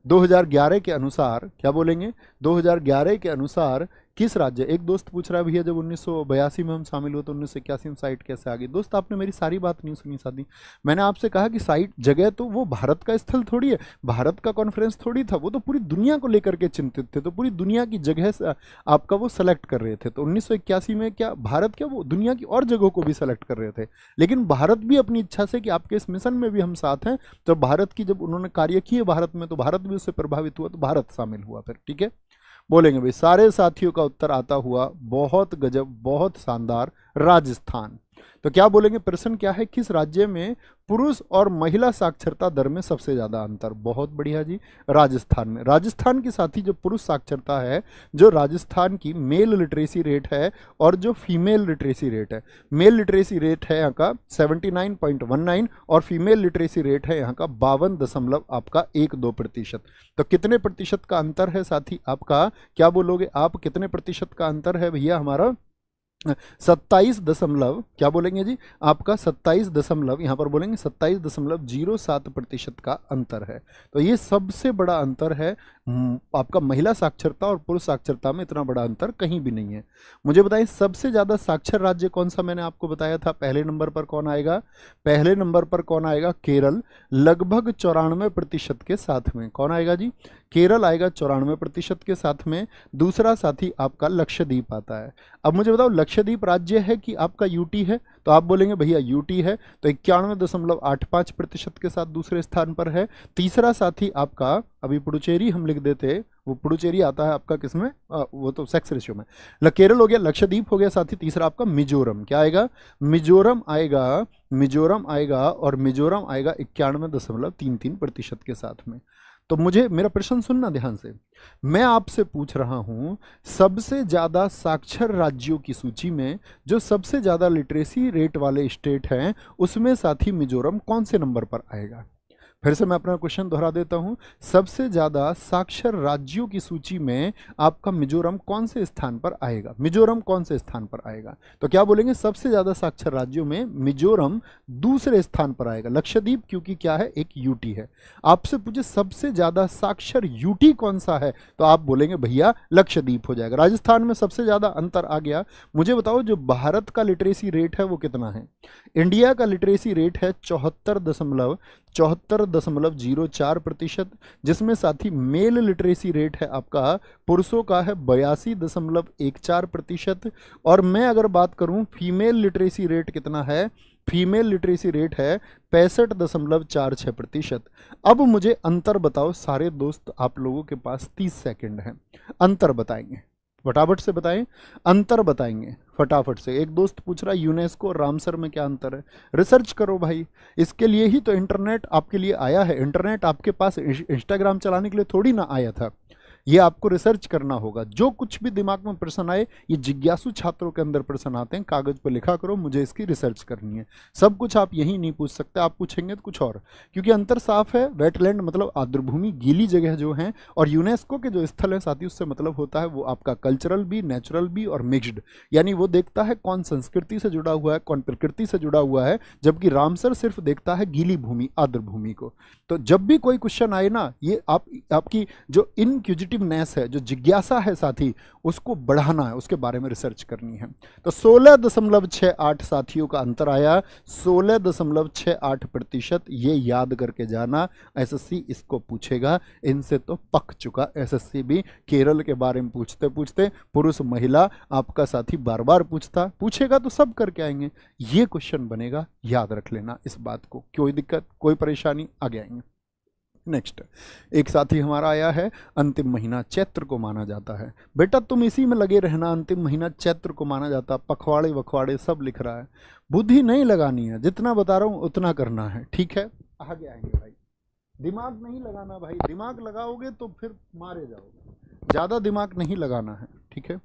2011 के अनुसार क्या बोलेंगे? 2011 के अनुसार किस राज्य, एक दोस्त पूछ रहा है भैया जब 1982 में हम शामिल हुए तो 1981 में साइट कैसे आ गई। दोस्त आपने मेरी सारी बात नहीं सुनी शादी। मैंने आपसे कहा कि साइट जगह तो वो भारत का स्थल थोड़ी है, भारत का कॉन्फ्रेंस थोड़ी था, वो तो पूरी दुनिया को लेकर के चिंतित थे, तो पूरी दुनिया की जगह से आपका वो सेलेक्ट कर रहे थे। तो 1981 में क्या भारत, क्या वो दुनिया की और जगहों को भी सेलेक्ट कर रहे थे, लेकिन भारत भी अपनी इच्छा से कि आपके इस मिशन में भी हम साथ हैं, तो भारत की जब उन्होंने कार्य किए भारत में तो भारत भी उससे प्रभावित हुआ, तो भारत शामिल हुआ फिर। ठीक है, बोलेंगे भाई सारे साथियों का उत्तर आता हुआ बहुत गजब, बहुत शानदार, राजस्थान। तो क्या बोलेंगे, प्रश्न क्या है, किस राज्य में पुरुष और महिला साक्षरता दर में सबसे ज्यादा अंतर। बहुत बढ़िया जी, राजस्थान में। राजस्थान के साथ ही जो पुरुष साक्षरता है, जो राजस्थान की मेल लिटरेसी रेट है और जो फीमेल लिटरेसी रेट है, मेल लिटरेसी रेट है यहाँ का 79.19 और फीमेल लिटरेसी रेट है यहाँ का 52 दशमलव आपका 12%। तो कितने प्रतिशत का अंतर है साथी आपका, क्या बोलोगे आप, कितने प्रतिशत का अंतर है भैया हमारा, 27 दशमलव, क्या बोलेंगे जी आपका 27 दशमलव, यहां पर बोलेंगे 27.07% का अंतर है। तो ये सबसे बड़ा अंतर है आपका महिला साक्षरता और पुरुष साक्षरता में, इतना बड़ा अंतर कहीं भी नहीं है। मुझे बताएं सबसे ज्यादा साक्षर राज्य कौन सा, मैंने आपको बताया था पहले नंबर पर कौन आएगा, पहले नंबर पर कौन आएगा, केरल, लगभग 94% के साथ में। कौन आएगा जी, केरल आएगा 94% के साथ में। दूसरा साथी आपका लक्षद्वीप आता है। अब मुझे बताओ लक्षद्वीप राज्य है कि आपका यूटी है, तो आप बोलेंगे भैया यूटी है, तो 91.85% के साथ दूसरे स्थान पर है। तीसरा साथी आपका, अभी पुडुचेरी हम लिख देते, वो पुडुचेरी आता है आपका किसमें, वो तो सेक्स रेशियो में। केरल हो गया, लक्षद्वीप हो गया साथी, तीसरा आपका मिजोरम, क्या आएगा, मिजोरम आएगा, मिजोरम आएगा, और मिजोरम आएगा 91.33% के साथ में। तो मुझे मेरा प्रश्न सुनना ध्यान से, मैं आपसे पूछ रहा हूं सबसे ज्यादा साक्षर राज्यों की सूची में जो सबसे ज्यादा लिटरेसी रेट वाले स्टेट हैं उसमें साथी मिजोरम कौन से नंबर पर आएगा। फिर से मैं अपना क्वेश्चन दोहरा देता हूं, सबसे ज्यादा साक्षर राज्यों की सूची में आपका मिजोरम कौन से स्थान पर आएगा, मिजोरम कौन से स्थान पर आएगा। तो क्या बोलेंगे, सबसे ज्यादा साक्षर राज्यों में मिजोरम दूसरे स्थान पर आएगा। लक्षद्वीप क्योंकि क्या है, एक यूटी है। आपसे पूछे सबसे ज्यादा साक्षर यूटी कौन सा है, तो आप बोलेंगे भैया लक्षद्वीप हो जाएगा। राजस्थान में सबसे ज्यादा अंतर आ गया। मुझे बताओ जो भारत का लिटरेसी रेट है वो कितना है, इंडिया का लिटरेसी रेट है 74.04%, जिसमें साथी मेल लिटरेसी रेट है आपका पुरुषों का है 82.14%। और मैं अगर बात करूं फीमेल लिटरेसी रेट कितना है, फीमेल लिटरेसी रेट है 65.46%। अब मुझे अंतर बताओ सारे दोस्त, आप लोगों के पास 30 सेकंड है, अंतर बताएंगे, फटाफट से बताएं, अंतर बताएंगे फटाफट से। एक दोस्त पूछ रहा है यूनेस्को और रामसर में क्या अंतर है, रिसर्च करो भाई, इसके लिए ही तो इंटरनेट आपके लिए आया है। इंटरनेट आपके पास इंस्टाग्राम चलाने के लिए थोड़ी ना आया था, ये आपको रिसर्च करना होगा। जो कुछ भी दिमाग में प्रश्न आए, ये जिज्ञासु छात्रों के अंदर प्रश्न आते हैं, कागज पर लिखा करो मुझे इसकी रिसर्च करनी है। सब कुछ आप यही नहीं पूछ सकते, आप पूछेंगे तो कुछ और, क्योंकि अंतर साफ है। वेटलैंड मतलब आर्द्रभूमि, गीली जगह जो है, और यूनेस्को के जो स्थल है साथी उससे मतलब होता है वो आपका कल्चरल भी, नेचुरल भी और मिक्स्ड, यानी वो देखता है कौन संस्कृति से जुड़ा हुआ है, कौन प्रकृति से जुड़ा हुआ है, जबकि रामसर सिर्फ देखता है गीली भूमि, आर्द्रभूमि को। तो जब भी कोई क्वेश्चन आए ना, ये आपकी जो इनक्यूजिटिवनेस है, जो जिज्ञासा है साथी, उसको बढ़ाना है, उसके बारे में रिसर्च करनी है। तो 16.68 साथियों का अंतर आया, 16.68%, ये याद करके जाना, एसएससी इसको पूछेगा, इनसे तो पक चुका एसएससी भी। केरल के बारे में पूछते पूछते पुरुष महिला आपका साथी बार बार पूछेगा तो सब करके आएंगे, ये क्वेश्चन बनेगा, याद रख लेना इस बात को। कोई दिक्कत, कोई परेशानी, आगे आएंगे। नेक्स्ट एक साथी हमारा आया है, अंतिम महीना चैत्र को माना जाता है। बेटा तुम इसी में लगे रहना, अंतिम महीना चैत्र को माना जाता, पखवाड़े वखवाड़े सब लिख रहा है, बुद्धि नहीं लगानी है, जितना बता रहा हूं उतना करना है, ठीक है। आगे आएंगे भाई, दिमाग नहीं लगाना भाई, दिमाग लगाओगे तो फिर मारे जाओगे, ज्यादा दिमाग नहीं लगाना है, ठीक है।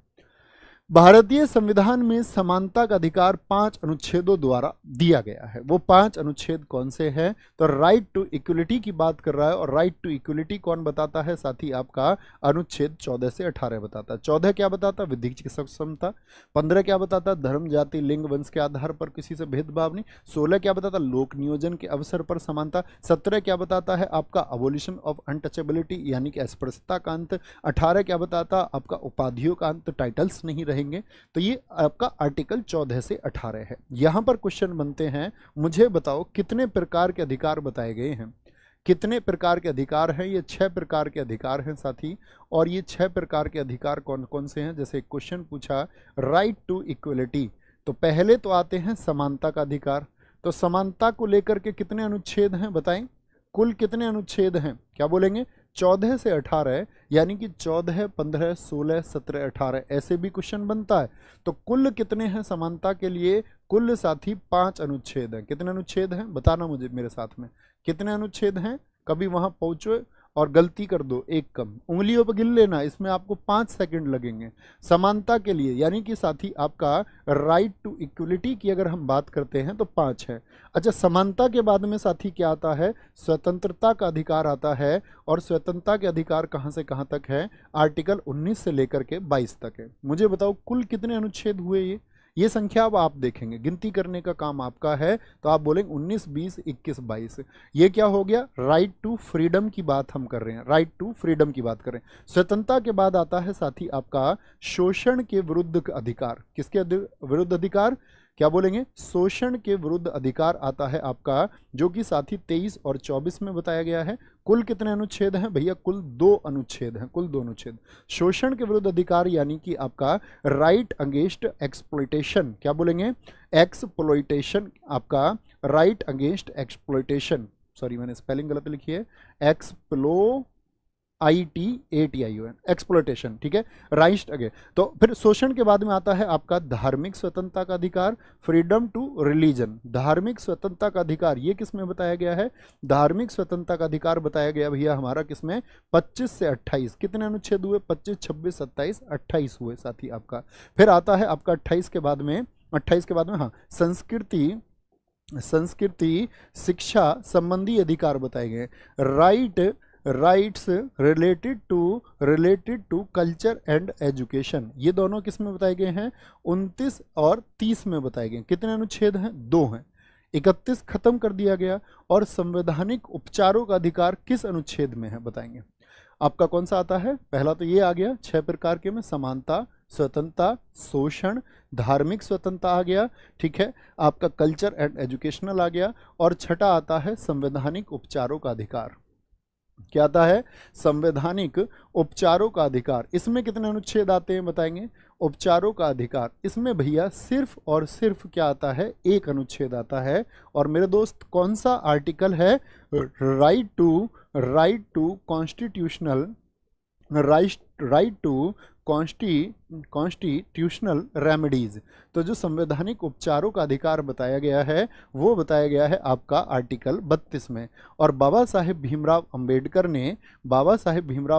भारतीय संविधान में समानता का अधिकार 5 अनुच्छेदों द्वारा दिया गया है। वो 5 अनुच्छेद कौन से हैं? तो राइट टू इक्वलिटी की बात कर रहा है, और राइट टू इक्वलिटी कौन बताता है? साथ ही आपका अनुच्छेद 14 से 18 बताता है। 14 क्या बताता? विधिक समता। 15 क्या बताता? धर्म, जाति, लिंग, वंश के आधार पर किसी से भेदभाव नहीं। 16 क्या बताता? लोक नियोजन के अवसर पर समानता। 17 क्या बताता है? आपका अबोलिशन ऑफ अनटचेबिलिटी यानी कि अस्पृश्यता का अंत। 18 क्या बताता? आपका उपाधियों का अंत, टाइटल्स नहीं रहेंगे। तो ये आपका आर्टिकल 14 से 18 है। यहां पर क्वेश्चन बनते हैं, मुझे बताओ कितने प्रकार के अधिकार बताए गए हैं? कितने प्रकार के अधिकार हैं? ये 6 प्रकार के अधिकार हैं साथी। और ये 6 प्रकार के अधिकार कौन कौन से हैं? जैसे क्वेश्चन पूछा राइट टू इक्वलिटी, तो पहले तो आते हैं समानता का अधिकार। तो समानता को लेकर के कितने अनुच्छेद हैं बताएं? कुल कितने अनुच्छेद हैं? क्या बोलेंगे? 14 से 18, यानी कि 14, 15, 16, 17, 18 ऐसे भी क्वेश्चन बनता है। तो कुल कितने हैं समानता के लिए? कुल साथी 5 अनुच्छेद हैं। कितने अनुच्छेद हैं बताना मुझे मेरे साथ में, कितने अनुच्छेद हैं? कभी वहां पहुंचो और गलती कर दो एक कम, उंगलियों पर गिन लेना, इसमें आपको 5 सेकंड लगेंगे समानता के लिए। यानी कि साथी आपका राइट टू इक्वलिटी की अगर हम बात करते हैं तो 5 है। अच्छा, समानता के बाद में साथी क्या आता है? स्वतंत्रता का अधिकार आता है। और स्वतंत्रता के अधिकार कहां से कहां तक है? आर्टिकल 19 से लेकर के 22 तक है। मुझे बताओ कुल कितने अनुच्छेद हुए? ये संख्या अब आप देखेंगे, गिनती करने का काम आपका है। तो आप बोलेंगे 19, 20, 21, 22। ये क्या हो गया? राइट टू फ्रीडम की बात हम कर रहे हैं, राइट टू फ्रीडम की बात कर रहे हैं। स्वतंत्रता के बाद आता है साथी आपका शोषण के विरुद्ध अधिकार। किसके विरुद्ध अधिकार? क्या बोलेंगे? शोषण के विरुद्ध अधिकार आता है आपका, जो कि साथी 23 और 24 में बताया गया है। कुल कितने अनुच्छेद हैं भैया? कुल 2 अनुच्छेद हैं, कुल 2 अनुच्छेद। शोषण के विरुद्ध अधिकार यानी कि आपका राइट अगेंस्ट एक्सप्लॉइटेशन। क्या बोलेंगे? एक्सप्लॉइटेशन, आपका राइट अगेंस्ट एक्सप्लॉइटेशन, सॉरी मैंने स्पेलिंग गलत लिखी है, ITATION, एक्सप्लॉइटेशन, ठीक है, राइट अगे। तो फिर शोषण के बाद में आता है आपका धार्मिक स्वतंत्रता का अधिकार, फ्रीडम टू रिलीजन। धार्मिक स्वतंत्रता का अधिकार ये किस में बताया गया है? धार्मिक स्वतंत्रता का अधिकार बताया गया भैया हमारा किसमें? 25 से 28। कितने अनुच्छेद हुए? 25, 26, 27, 28 हुए साथी आपका। फिर आता है आपका 28 के बाद में, 28 के बाद में हाँ, संस्कृति शिक्षा संबंधी अधिकार बताए गए। Rights related to culture and education, ये दोनों किस में बताए गए हैं? 29 और 30 में बताए गए। कितने अनुच्छेद हैं? 2 हैं। 31 खत्म कर दिया गया। और संवैधानिक उपचारों का अधिकार किस अनुच्छेद में है बताएंगे? आपका कौन सा आता है? पहला तो ये आ गया 6 प्रकार के में, समानता, स्वतंत्रता, शोषण, धार्मिक स्वतंत्रता आ गया, ठीक है, आपका कल्चर एंड एजुकेशनल आ गया। और छठा आता है संवैधानिक उपचारों का अधिकार। क्या आता है? संवैधानिक उपचारों का अधिकार। इसमें कितने अनुच्छेद आते हैं बताएंगे? उपचारों का अधिकार, इसमें भैया सिर्फ और सिर्फ क्या आता है? 1 अनुच्छेद आता है। और मेरे दोस्त कौन सा आर्टिकल है? Right to constitutional, right to constitutional remedies. तो जो संवैधानिक उपचारों का अधिकार बताया गया है वो बताया गया है आपका आर्टिकल 32 में। और बाबा साहेब भीमराव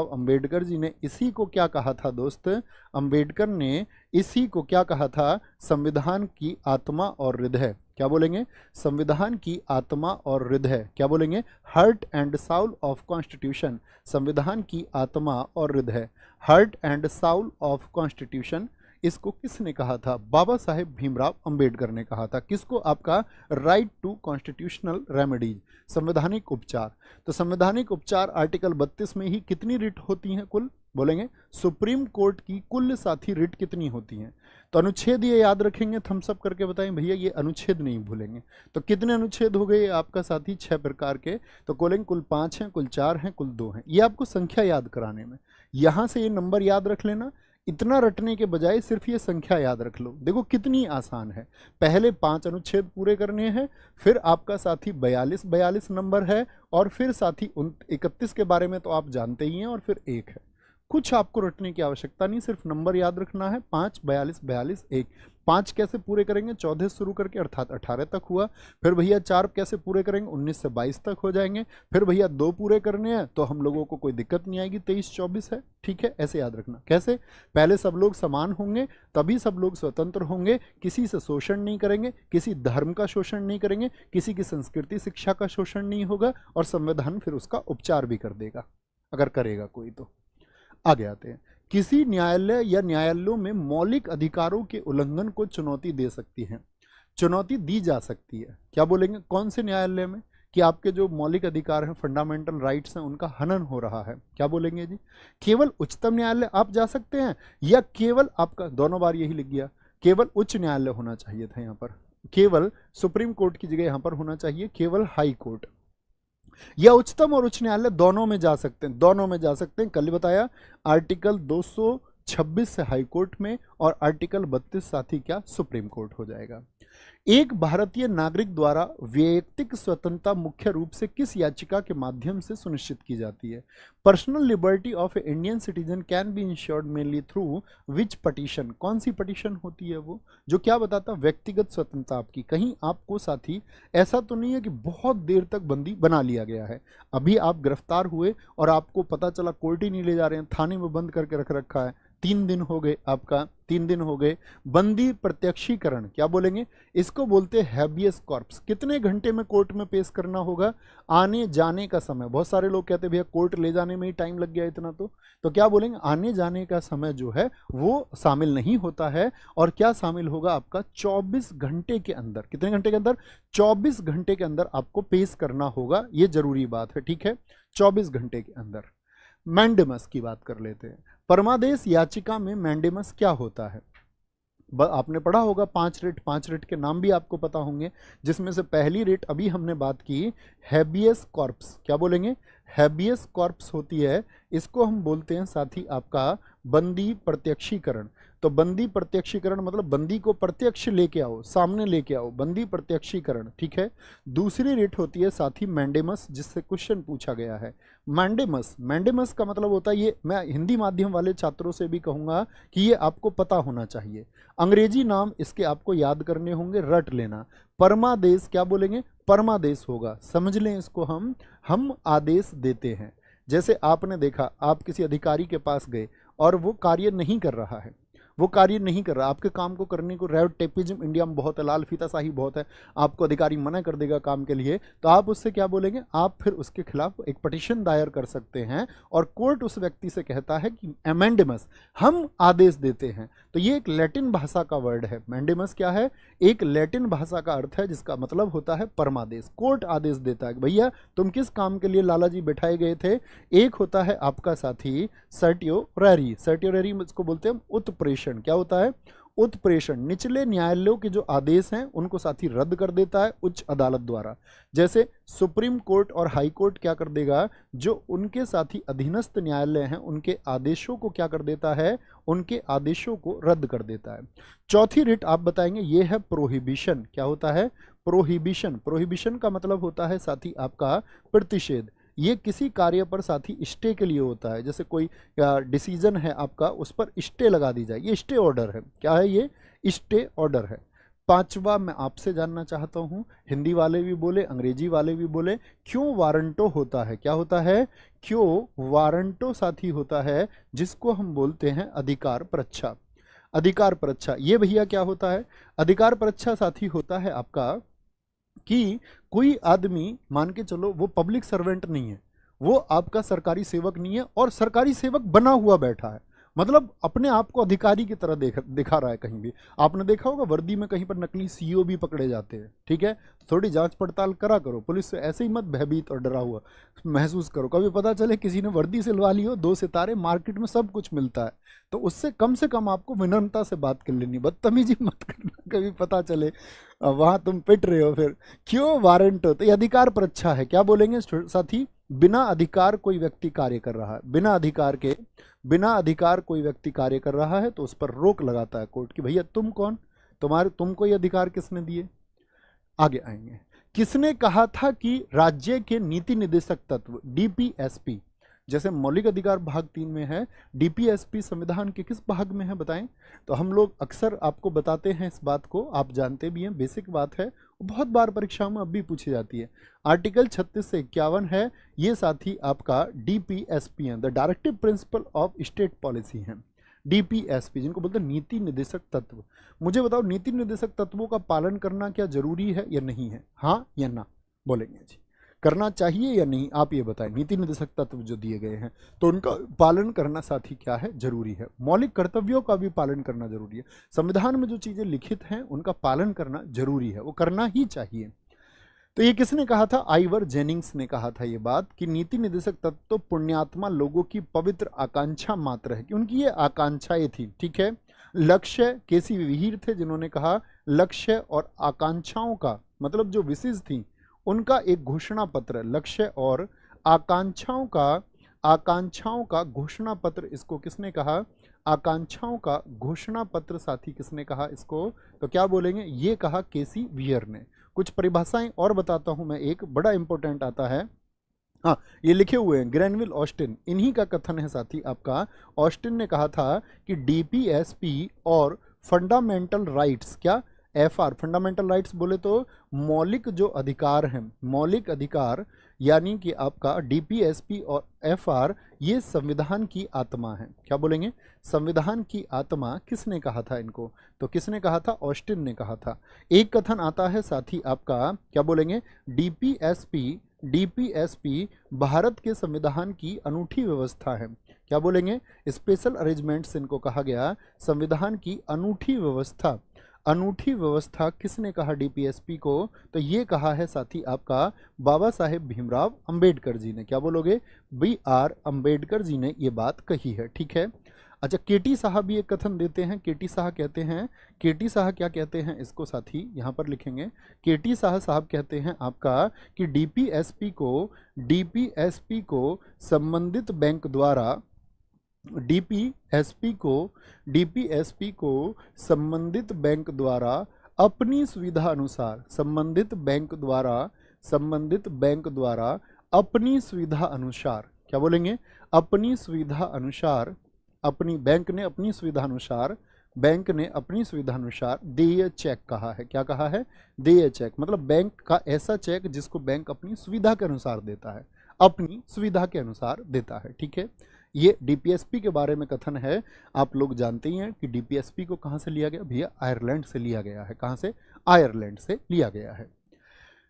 अंबेडकर जी ने इसी को क्या कहा था दोस्त? अंबेडकर ने इसी को क्या कहा था? संविधान की आत्मा और हृदय। क्या बोलेंगे? संविधान की आत्मा और हृदय। क्या बोलेंगे? Heart and Saul of constitution. संविधान की आत्मा और हृदय, heart and Saul of constitution. इसको किसने कहा था? बाबा साहेब भीमराव अंबेडकर ने कहा था। किसको? आपका राइट टू कॉन्स्टिट्यूशनल रेमेडीज, संवैधानिक उपचार। तो संवैधानिक उपचार आर्टिकल 32 में ही कितनी रिट होती हैं कुल? बोलेंगे सुप्रीम कोर्ट की कुल साथी रिट कितनी होती हैं? तो अनुच्छेद ये याद रखेंगे, थम्सअप करके बताएं भैया, ये अनुच्छेद नहीं भूलेंगे। तो कितने अनुच्छेद हो गए आपका साथी? 6 प्रकार के। तो बोलेंगे कुल 5 हैं, कुल 4 हैं, कुल 2 हैं। ये आपको संख्या याद कराने में, यहां से ये नंबर याद रख लेना, इतना रटने के बजाय सिर्फ ये संख्या याद रख लो। देखो कितनी आसान है। पहले 5 अनुच्छेद पूरे करने हैं, फिर आपका साथी 42 नंबर है, और फिर साथी 31 के बारे में तो आप जानते ही हैं, और फिर 1 है। कुछ आपको रटने की आवश्यकता नहीं, सिर्फ नंबर याद रखना है 5, 42, 42, 1। 5 कैसे पूरे करेंगे, 14 शुरू करके अर्थात 18 तक हुआ। फिर भैया 4 कैसे पूरे करेंगे, 19 से 22 तक हो जाएंगे। फिर भैया 2 पूरे करने हैं तो हम लोगों को कोई दिक्कत नहीं आएगी, 23, 24 है। ठीक है, ऐसे याद रखना। कैसे, पहले सब लोग समान होंगे, तभी सब लोग स्वतंत्र होंगे, किसी से शोषण नहीं करेंगे, किसी धर्म का शोषण नहीं करेंगे, किसी की संस्कृति शिक्षा का शोषण नहीं होगा, और संविधान फिर उसका उपचार भी कर देगा अगर करेगा कोई तो। आगे आते हैं, किसी न्यायालय या न्यायालयों में मौलिक अधिकारों के उल्लंघन को चुनौती दे सकती है, चुनौती दी जा सकती है। क्या बोलेंगे, कौन से न्यायालय में कि आपके जो मौलिक अधिकार हैं, फंडामेंटल राइट्स हैं, उनका हनन हो रहा है। क्या बोलेंगे जी, केवल उच्चतम न्यायालय आप जा सकते हैं, या केवल आपका, दोनों बार यही लिख गया, केवल उच्च न्यायालय होना चाहिए था यहाँ पर, केवल सुप्रीम कोर्ट की जगह यहाँ पर होना चाहिए केवल हाई कोर्ट, या उच्चतम और उच्च न्यायालय दोनों में जा सकते हैं, दोनों में जा सकते हैं। कल ही बताया, आर्टिकल 226 से हाई कोर्ट में, और आर्टिकल 32 साथ ही क्या, सुप्रीम कोर्ट हो जाएगा। एक भारतीय नागरिक द्वारा वैयक्तिक स्वतंत्रता मुख्य रूप से किस याचिका के माध्यम से सुनिश्चित की जाती है? Personal liberty of A Indian citizen can be insured mainly through which petition, कौन सी पटिशन होती है वो, जो क्या बताता, व्यक्तिगत स्वतंत्रता आपकी। कहीं आपको साथी ऐसा तो नहीं है कि बहुत देर तक बंदी बना लिया गया है, अभी आप गिरफ्तार हुए और आपको पता चला कोर्ट ही नहीं ले जा रहे हैं, थाने में बंद करके रख रखा है, 3 दिन हो गए, आपका 3 दिन हो गए, बंदी प्रत्यक्षीकरण, क्या बोलेंगे, इसको बोलते हैं हैबियस कॉर्पस। कितने घंटे में कोर्ट में पेश करना होगा, आने जाने का समय, बहुत सारे लोग कहते हैं भैया कोर्ट ले जाने में ही टाइम लग गया इतना, तो क्या बोलेंगे, आने जाने का समय जो है वो शामिल नहीं होता है, और क्या शामिल होगा आपका, 24 घंटे के अंदर। कितने घंटे के अंदर, 24 घंटे के अंदर आपको पेश करना होगा, ये जरूरी बात है। ठीक है, 24 घंटे के अंदर। मैंडेमस की बात कर लेते हैं। परमादेश याचिका में मैंडेमस क्या होता है, आपने पढ़ा होगा, 5 रेट, 5 रेट के नाम भी आपको पता होंगे, जिसमें से पहली रेट अभी हमने बात की, हैबियस कॉर्पस। क्या बोलेंगे, हैबियस कॉर्पस होती है, इसको हम बोलते हैं साथ ही आपका बंदी प्रत्यक्षीकरण। तो बंदी प्रत्यक्षीकरण मतलब बंदी को प्रत्यक्ष लेके आओ, सामने लेके आओ, बंदी प्रत्यक्षीकरण। ठीक है, दूसरी रेट होती है साथ ही मैंडेमस, जिससे क्वेश्चन पूछा गया है। मैंडेमस, मैंडेमस का मतलब होता है, ये मैं हिंदी माध्यम वाले छात्रों से भी कहूंगा कि ये आपको पता होना चाहिए, अंग्रेजी नाम इसके आपको याद करने होंगे, रट लेना। परमादेश, क्या बोलेंगे, परमादेश होगा, समझ लें इसको, हम आदेश देते हैं। जैसे आपने देखा, आप किसी अधिकारी के पास गए और वो कार्य नहीं कर रहा है, वो कार्य नहीं कर रहा, आपके काम को करने को, रेड टेपिज्म इंडिया में बहुत है, लाल फीताशाही बहुत है, आपको अधिकारी मना कर देगा काम के लिए, तो आप उससे क्या बोलेंगे, आप फिर उसके खिलाफ एक पटिशन दायर कर सकते हैं, और कोर्ट उस व्यक्ति से कहता है कि अमेंडेमस, हम आदेश देते हैं। तो ये एक लैटिन भाषा का वर्ड है, मैंडेमस क्या है, एक लैटिन भाषा का अर्थ है, जिसका मतलब होता है परमादेश। कोर्ट आदेश देता है भैया तुम किस काम के लिए लाला जी बैठाए गए थे। एक होता है आपका साथी सर्टियोररी, सर्टियोररी इसको बोलते हैं उत्प्रेषण। क्या होता है, उत्प्रेषण। निचले न्यायालयों के जो आदेश हैं उनको साथी रद्द कर देता है उच्च अदालत द्वारा। जैसे सुप्रीम कोर्ट और हाई कोर्ट क्या कर देगा, जो उनके साथी अधीनस्थ न्यायालय हैं उनके आदेशों को क्या कर देता है, उनके आदेशों को रद्द कर देता है। चौथी रिट आप बताएंगे, ये है प्रोहिबिशन। क्या होता है, प्रोहिबिशन। प्रोहिबिशन का मतलब होता है साथी आपका प्रतिषेध। ये किसी कार्य पर साथी स्टे के लिए होता है, जैसे कोई डिसीजन है आपका, उस पर स्टे लगा दी जाए, ये स्टे ऑर्डर है। क्या है ये, स्टे ऑर्डर है। पांचवा मैं आपसे जानना चाहता हूं, हिंदी वाले भी बोले, अंग्रेजी वाले भी बोले, क्यों वारंटो होता है, क्या होता है, क्यों वारंटो साथी होता है, जिसको हम बोलते हैं अधिकार परीक्षा। अधिकार परीक्षा, ये भैया क्या होता है, अधिकार परीक्षा साथी होता है आपका कि कोई आदमी मान के चलो वो पब्लिक सर्वेंट नहीं है, वो आपका सरकारी सेवक नहीं है, और सरकारी सेवक बना हुआ बैठा है, मतलब अपने आप को अधिकारी की तरह दिखा रहा है। कहीं भी आपने देखा होगा वर्दी में कहीं पर नकली सीईओ भी पकड़े जाते हैं। ठीक है, थोड़ी जांच पड़ताल करा करो, पुलिस से ऐसे ही मत भयभीत और डरा हुआ महसूस करो। कभी पता चले किसी ने वर्दी सिलवा ली हो, 2 सितारे, मार्केट में सब कुछ मिलता है, तो उससे कम आपको विनम्रता से बात कर लेनी, बदतमीजी मत करना, कभी पता चले वहां तुम पिट रहे हो फिर। क्यों वारंट हो, तो ये अधिकार परीक्षा है। क्या बोलेंगे साथी, बिना अधिकार कोई व्यक्ति कार्य कर रहा है, बिना अधिकार कोई व्यक्ति कार्य कर रहा है तो उस पर रोक लगाता है कोर्ट कि भैया तुम कौन, तुमको ये अधिकार किसने दिए। आगे आएंगे, किसने कहा था कि राज्य के नीति निदेशक तत्व डीपीएसपी, जैसे मौलिक अधिकार भाग 3 में है, डीपीएसपी संविधान के किस भाग में है बताएं। तो हम लोग अक्सर आपको बताते हैं इस बात को, आप जानते भी हैं, बेसिक बात है, बहुत बार परीक्षाओं में अब भी पूछी जाती है। आर्टिकल 36 से 51 है, ये साथी आपका डीपीएसपी है, the directive principle of state policy है। डीपीएसपी जिनको बोलते हैं नीति निर्देशक तत्व। मुझे बताओ नीति निर्देशक तत्वों का पालन करना क्या जरूरी है या नहीं है, हाँ या ना बोलेंगे जी, करना चाहिए या नहीं, आप ये बताएं। नीति निर्देशक तत्व जो दिए गए हैं तो उनका पालन करना साथी क्या है, जरूरी है। मौलिक कर्तव्यों का भी पालन करना जरूरी है। संविधान में जो चीजें लिखित हैं उनका पालन करना जरूरी है, वो करना ही चाहिए। तो ये किसने कहा था, आइवर जेनिंग्स ने कहा था ये बात कि नीति निर्देशक तत्व तो पुण्यात्मा लोगों की पवित्र आकांक्षा मात्र है, कि उनकी ये आकांक्षाएं थी, ठीक है। लक्ष्य केसी विहीर थे जिन्होंने कहा लक्ष्य और आकांक्षाओं का मतलब जो विशेष थी उनका एक घोषणा पत्र, लक्ष्य और आकांक्षाओं का घोषणा पत्र, इसको किसने कहा, आकांक्षाओं का घोषणा पत्र साथी किसने कहा इसको, तो क्या बोलेंगे, ये कहा केसी वियर ने। कुछ परिभाषाएं और बताता हूं मैं, एक बड़ा इंपॉर्टेंट आता है, हाँ ये लिखे हुए हैं, ग्रैनविल ऑस्टिन, इन्हीं का कथन है साथी आपका। ऑस्टिन ने कहा था कि डीपीएसपी और फंडामेंटल राइट्स, क्या एफआर, फंडामेंटल राइट्स बोले तो मौलिक जो अधिकार हैं, मौलिक अधिकार यानी कि आपका डीपीएसपी और एफआर ये संविधान की आत्मा है। क्या बोलेंगे, संविधान की आत्मा। किसने कहा था इनको, तो किसने कहा था, ऑस्टिन ने कहा था। एक कथन आता है साथी आपका, क्या बोलेंगे, डीपीएसपी भारत के संविधान की अनूठी व्यवस्था है। क्या बोलेंगे, स्पेशल अरेंजमेंट्स इनको कहा गया, संविधान की अनूठी व्यवस्था। अनूठी व्यवस्था किसने कहा डीपीएसपी को, तो ये कहा है साथी आपका बाबा साहेब भीमराव अंबेडकर जी ने। क्या बोलोगे, BR अंबेडकर जी ने ये बात कही है, ठीक है। अच्छा केटी साहब भी एक कथन देते हैं, केटी साहब कहते हैं, केटी साहब क्या कहते हैं इसको साथी यहाँ पर लिखेंगे, केटी साहब कहते हैं आपका कि डीपीएसपी को संबंधित बैंक द्वारा, डीपीएसपी को संबंधित बैंक द्वारा अपनी सुविधा अनुसार, संबंधित बैंक द्वारा अपनी सुविधा अनुसार, क्या बोलेंगे, अपनी सुविधा अनुसार, अपनी बैंक ने अपनी सुविधा अनुसार देय चेक कहा है। क्या कहा है, देय चेक, मतलब बैंक का ऐसा चेक जिसको बैंक अपनी सुविधा के अनुसार देता है, अपनी सुविधा के अनुसार देता है, ठीक है। ये डीपीएसपी के बारे में कथन है। आप लोग जानते ही हैं कि डीपीएसपी को कहां से लिया गया भैया, आयरलैंड से लिया गया है। कहां से, आयरलैंड से लिया गया है।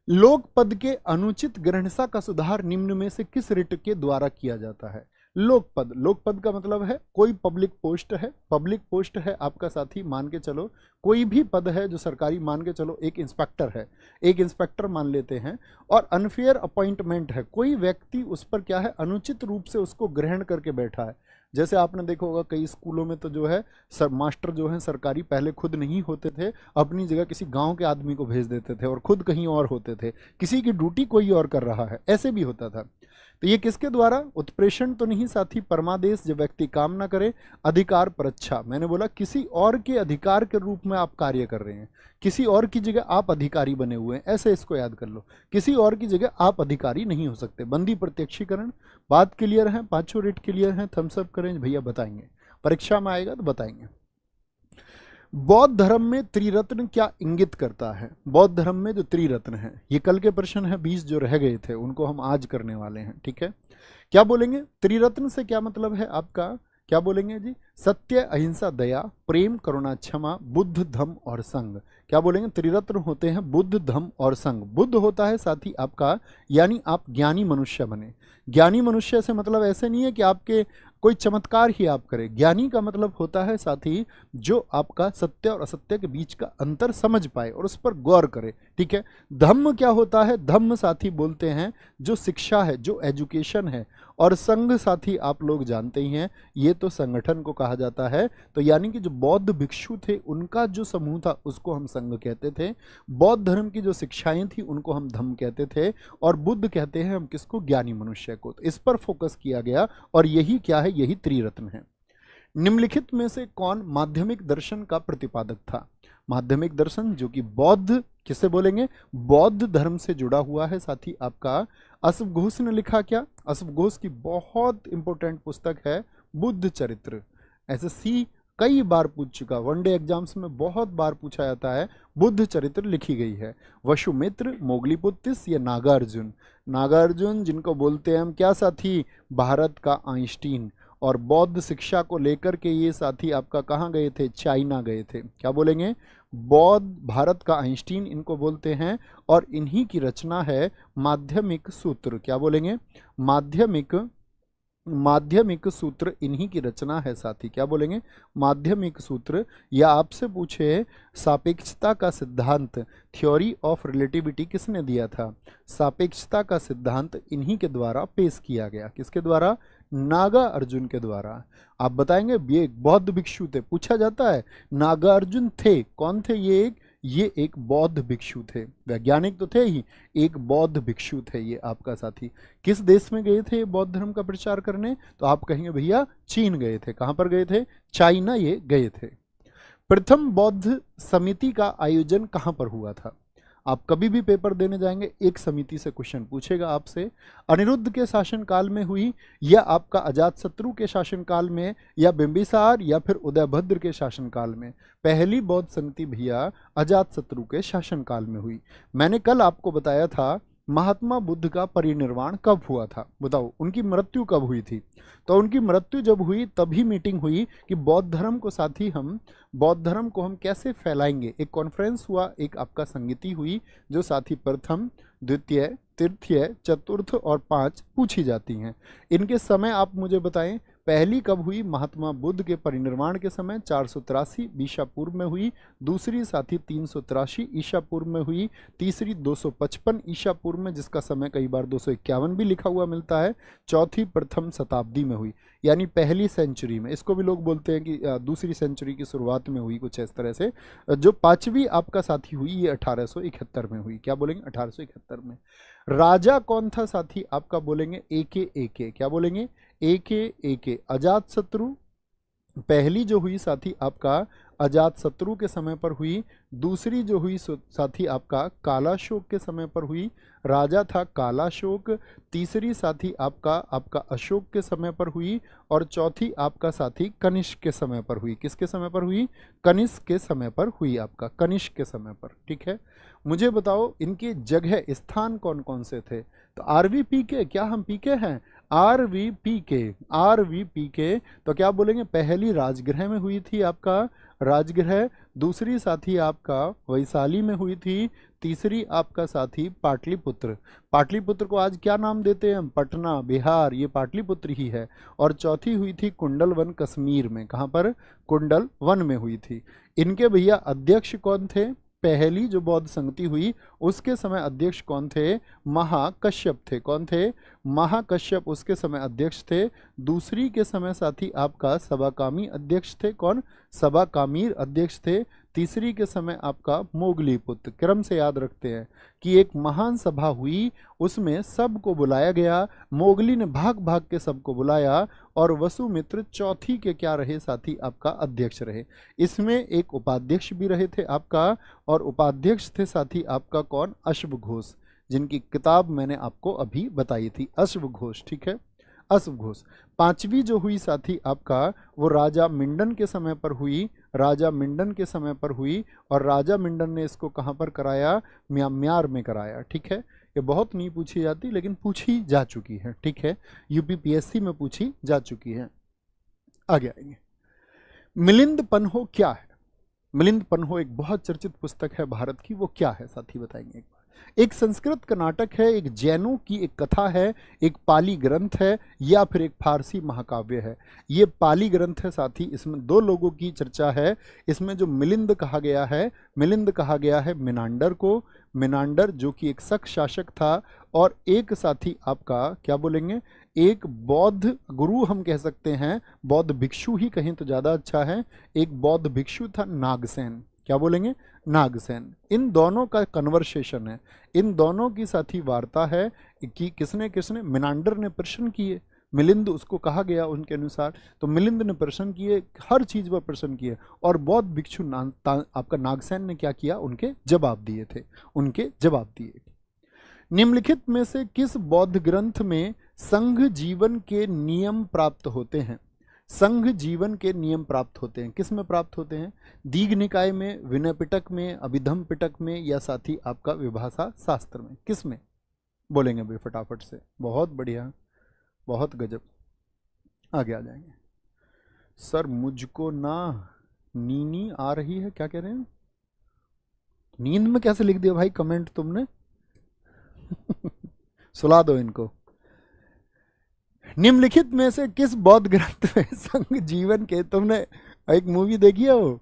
लोक पद के अनुचित ग्रहणसा का सुधार निम्न में से किस रिट के द्वारा किया जाता है। लोकपद, लोकपद का मतलब है कोई पब्लिक पोस्ट है, पब्लिक पोस्ट है आपका साथी, मान के चलो कोई भी पद है जो सरकारी, मान के चलो एक इंस्पेक्टर है, एक इंस्पेक्टर मान लेते हैं, और अनफेयर अपॉइंटमेंट है, कोई व्यक्ति उस पर क्या है, अनुचित रूप से उसको ग्रहण करके बैठा है। जैसे आपने देखा होगा कई स्कूलों में तो जो है मास्टर जो है सरकारी पहले खुद नहीं होते थे, अपनी जगह किसी गांव के आदमी को भेज देते थे और खुद कहीं और होते थे, किसी की ड्यूटी कोई और कर रहा है, ऐसे भी होता था। तो ये किसके द्वारा, उत्प्रेषण तो नहीं साथी, परमादेश, जब व्यक्ति काम ना करे, अधिकार पर अच्छा, मैंने बोला किसी और के अधिकार के रूप में आप कार्य कर रहे हैं, किसी और की जगह आप अधिकारी बने हुए हैं, ऐसे इसको याद कर लो, किसी और की जगह आप अधिकारी नहीं हो सकते। बंदी प्रत्यक्षीकरण, बात क्लियर है, पांचों रेट क्लियर है, थम्स अप करें भैया, बताएंगे परीक्षा में आएगा तो बताएंगे। बौद्ध धर्म में त्रिरत्न क्या इंगित करता है, बौद्ध धर्म में जो त्रिरत्न है, ये कल के प्रश्न है 20 जो रह गए थे उनको हम आज करने वाले हैं, ठीक है। क्या बोलेंगे, त्रिरत्न से क्या मतलब है आपका, क्या बोलेंगे जी, सत्य, अहिंसा, दया, प्रेम, करुणा, क्षमा, बुद्ध, धम्म और संघ। क्या बोलेंगे, त्रिरत्न होते हैं बुद्ध, धम्म और संघ। बुद्ध होता है साथी आपका, यानी आप ज्ञानी मनुष्य बने। ज्ञानी मनुष्य से मतलब ऐसे नहीं है कि आपके कोई चमत्कार ही आप करें, ज्ञानी का मतलब होता है साथी जो आपका सत्य और असत्य के बीच का अंतर समझ पाए और उस पर गौर करे, ठीक है। धम्म क्या होता है, धम्म साथी बोलते हैं जो शिक्षा है, जो एजुकेशन है, और संघ साथी आप लोग जानते ही हैं, ये तो संगठन को कहा जाता है। तो यानी कि जो बौद्ध भिक्षु थे उनका जो समूह था उसको हम संघ कहते थे, बौद्ध धर्म की जो शिक्षाएं थी उनको हम धम्म कहते थे, और बुद्ध कहते हैं हम किसको, ज्ञानी मनुष्य को। तो इस पर फोकस किया गया और यही क्या है, यही त्रिरत्न है। निम्नलिखित में से कौन माध्यमिक दर्शन का प्रतिपादक था। माध्यमिक दर्शन जो कि बौद्ध किससे बोलेंगे? बौद्ध धर्म से जुड़ा हुआ है। साथ ही आपका अश्व घोष ने लिखा क्या? अश्व घोष की बहुत इंपॉर्टेंट पुस्तक है बुद्ध चरित्र। एसएससी कई बार पूछ चुका, वनडे एग्जाम्स में बहुत बार पूछा जाता है। बुद्ध चरित्र लिखी गई है। वसुमित्र, मोगलीपुत्तिस या नागार्जुन? नागार्जुन जिनको बोलते हैं हम क्या साथी? भारत का आइंस्टीन। और बौद्ध शिक्षा को लेकर के ये साथी आपका कहाँ गए थे? चाइना गए थे। क्या बोलेंगे? बौद्ध भारत का आइंस्टीन इनको बोलते हैं। और इन्हीं की रचना है माध्यमिक सूत्र। क्या बोलेंगे? माध्यमिक सूत्र इन्हीं की रचना है साथी। क्या बोलेंगे? माध्यमिक सूत्र। या आपसे पूछे सापेक्षता का सिद्धांत, थ्योरी ऑफ रिलेटिविटी किसने दिया था? सापेक्षता का सिद्धांत इन्हीं के द्वारा पेश किया गया। किसके द्वारा? नागार्जुन के द्वारा। आप बताएंगे ये एक बौद्ध भिक्षु थे, पूछा जाता है। नागार्जुन थे, कौन थे ये एक बौद्ध भिक्षु थे। वैज्ञानिक तो थे ही, एक बौद्ध भिक्षु थे ये आपका साथी। किस देश में गए थे बौद्ध धर्म का प्रचार करने? तो आप कहेंगे भैया चीन गए थे। कहां पर गए थे? चाइना ये गए थे। प्रथम बौद्ध समिति का आयोजन कहां पर हुआ था? आप कभी भी पेपर देने जाएंगे एक समिति से क्वेश्चन पूछेगा आपसे। अनिरुद्ध के शासनकाल में हुई, या आपका अजातशत्रु के शासनकाल में, या बिंबिसार, या फिर उदयभद्र के शासनकाल में? पहली बौद्ध समिति भैया अजातशत्रु के शासनकाल में हुई। मैंने कल आपको बताया था महात्मा बुद्ध का परिनिर्वाण कब हुआ था? बताओ, उनकी मृत्यु कब हुई थी? तो उनकी मृत्यु जब हुई तभी मीटिंग हुई कि बौद्ध धर्म को साथी हम बौद्ध धर्म को हम कैसे फैलाएंगे। एक कॉन्फ्रेंस हुआ, एक आपका संगति हुई, जो साथी प्रथम, द्वितीय, तृतीय, चतुर्थ और 5 पूछी जाती हैं। इनके समय आप मुझे बताएं, पहली कब हुई? महात्मा बुद्ध के परिनिर्वाण के समय 483 ईसा पूर्व में हुई। दूसरी साथी 383 ईसा पूर्व में हुई। तीसरी 255 ईसा पूर्व में, जिसका समय कई बार 251 भी लिखा हुआ मिलता है। चौथी प्रथम शताब्दी में हुई, यानी पहली सेंचुरी में। इसको भी लोग बोलते हैं कि दूसरी सेंचुरी की शुरुआत में हुई, कुछ इस तरह से। जो पांचवी आपका साथी हुई ये 1871 में हुई। क्या बोलेंगे? 1871 में। राजा कौन था साथी? आपका बोलेंगे एके। क्या बोलेंगे? एके। अजातशत्रु पहली जो हुई साथी आपका अजातशत्रु के समय पर हुई। दूसरी जो हुई साथी आपका कालाशोक के समय पर हुई, राजा था कालाशोक। तीसरी साथी आपका अशोक के समय पर हुई। और चौथी आपका साथी कनिष्क के समय पर हुई। किसके समय पर हुई? कनिष्क के समय पर हुई, आपका कनिष्क के समय पर। ठीक है, मुझे बताओ इनके जगह स्थान कौन कौन से थे? तो आरवीपी के, क्या हम पीके हैं? आरवीपी के। तो क्या बोलेंगे? पहली राजगृह में हुई थी आपका राजगृह। दूसरी साथी आपका वैशाली में हुई थी। तीसरी आपका साथी पाटलिपुत्र को आज क्या नाम देते हैं हम? पटना, बिहार, ये पाटलिपुत्र ही है। और चौथी हुई थी कुंडलवन, कश्मीर में। कहाँ पर? कुंडलवन में हुई थी। इनके भैया अध्यक्ष कौन थे? पहली जो बौद्ध संगति हुई उसके समय अध्यक्ष कौन थे? महाकश्यप थे। कौन थे? महाकश्यप उसके समय अध्यक्ष थे। दूसरी के समय साथी आपका सभाकामी अध्यक्ष थे। कौन? सभाकामीर अध्यक्ष थे। तीसरी के समय आपका मोगलीपुत्र। क्रम से याद रखते हैं कि एक महान सभा हुई, उसमें सबको बुलाया गया। मोगली ने भाग भाग के सबको बुलाया, और वसुमित्र चौथी के क्या रहे साथी? आपका अध्यक्ष रहे। इसमें एक उपाध्यक्ष भी रहे थे आपका, और उपाध्यक्ष थे साथी आपका कौन? अश्व घोष, जिनकी किताब मैंने आपको अभी बताई थी, अश्व घोष। ठीक है, अश्व घोष। पांचवी जो हुई साथी आपका वो राजा मिंडन के समय पर हुई। राजा मिंडन के समय पर हुई, और राजा मिंडन ने इसको कहाँ पर कराया? म्यांमार में कराया। ठीक है, ये बहुत नहीं पूछी जाती लेकिन पूछी जा चुकी है। ठीक है, यूपीपीएससी में पूछी जा चुकी है। आगे आएंगे। मिलिंद पन्हो क्या है? मिलिंद पन्हो एक बहुत चर्चित पुस्तक है भारत की, वो क्या है साथी बताएंगे एक बार। एक संस्कृत का नाटक है, एक जैनों की एक कथा है, एक पाली ग्रंथ है, या फिर एक फारसी महाकाव्य है। ये पाली ग्रंथ है साथी। इसमें 2 लोगों की चर्चा है। इसमें जो मिलिंद कहा गया है, मिलिंद कहा गया है मिनांडर को। मिनांडर जो कि एक शक शासक था, और एक साथी आपका क्या बोलेंगे? एक बौद्ध गुरु हम कह सकते हैं, बौद्ध भिक्षु ही कहें तो ज़्यादा अच्छा है। एक बौद्ध भिक्षु था नागसेन। क्या बोलेंगे? नागसेन। इन दोनों का कन्वर्सेशन है, इन दोनों की साथी वार्ता है कि किसने किसने मिनांडर ने प्रश्न किए, मिलिंद उसको कहा गया उनके अनुसार, तो मिलिंद ने प्रश्न किए, हर चीज पर प्रश्न किए, और बौद्ध भिक्षु आपका नागसेन ने क्या किया, उनके जवाब दिए थे, उनके जवाब दिए। निम्नलिखित में से किस बौद्ध ग्रंथ में संघ जीवन के नियम प्राप्त होते हैं? संघ जीवन के नियम प्राप्त होते हैं, किस में प्राप्त होते हैं? दीघ निकाय में, विनय पिटक में, अभिधम पिटक में, या साथ ही आपका विभाषा शास्त्र में? किस में बोलेंगे भाई फटाफट से? बहुत बढ़िया, बहुत गजब, आगे आ जाएंगे। सर मुझको ना नीनी आ रही है, क्या कह रहे हैं? नींद में कैसे लिख दिया भाई कमेंट तुमने? सुला दो इनको। निम्नलिखित में से किस बौद्ध ग्रंथ में संघ जीवन के, तुमने एक मूवी देखी है वो,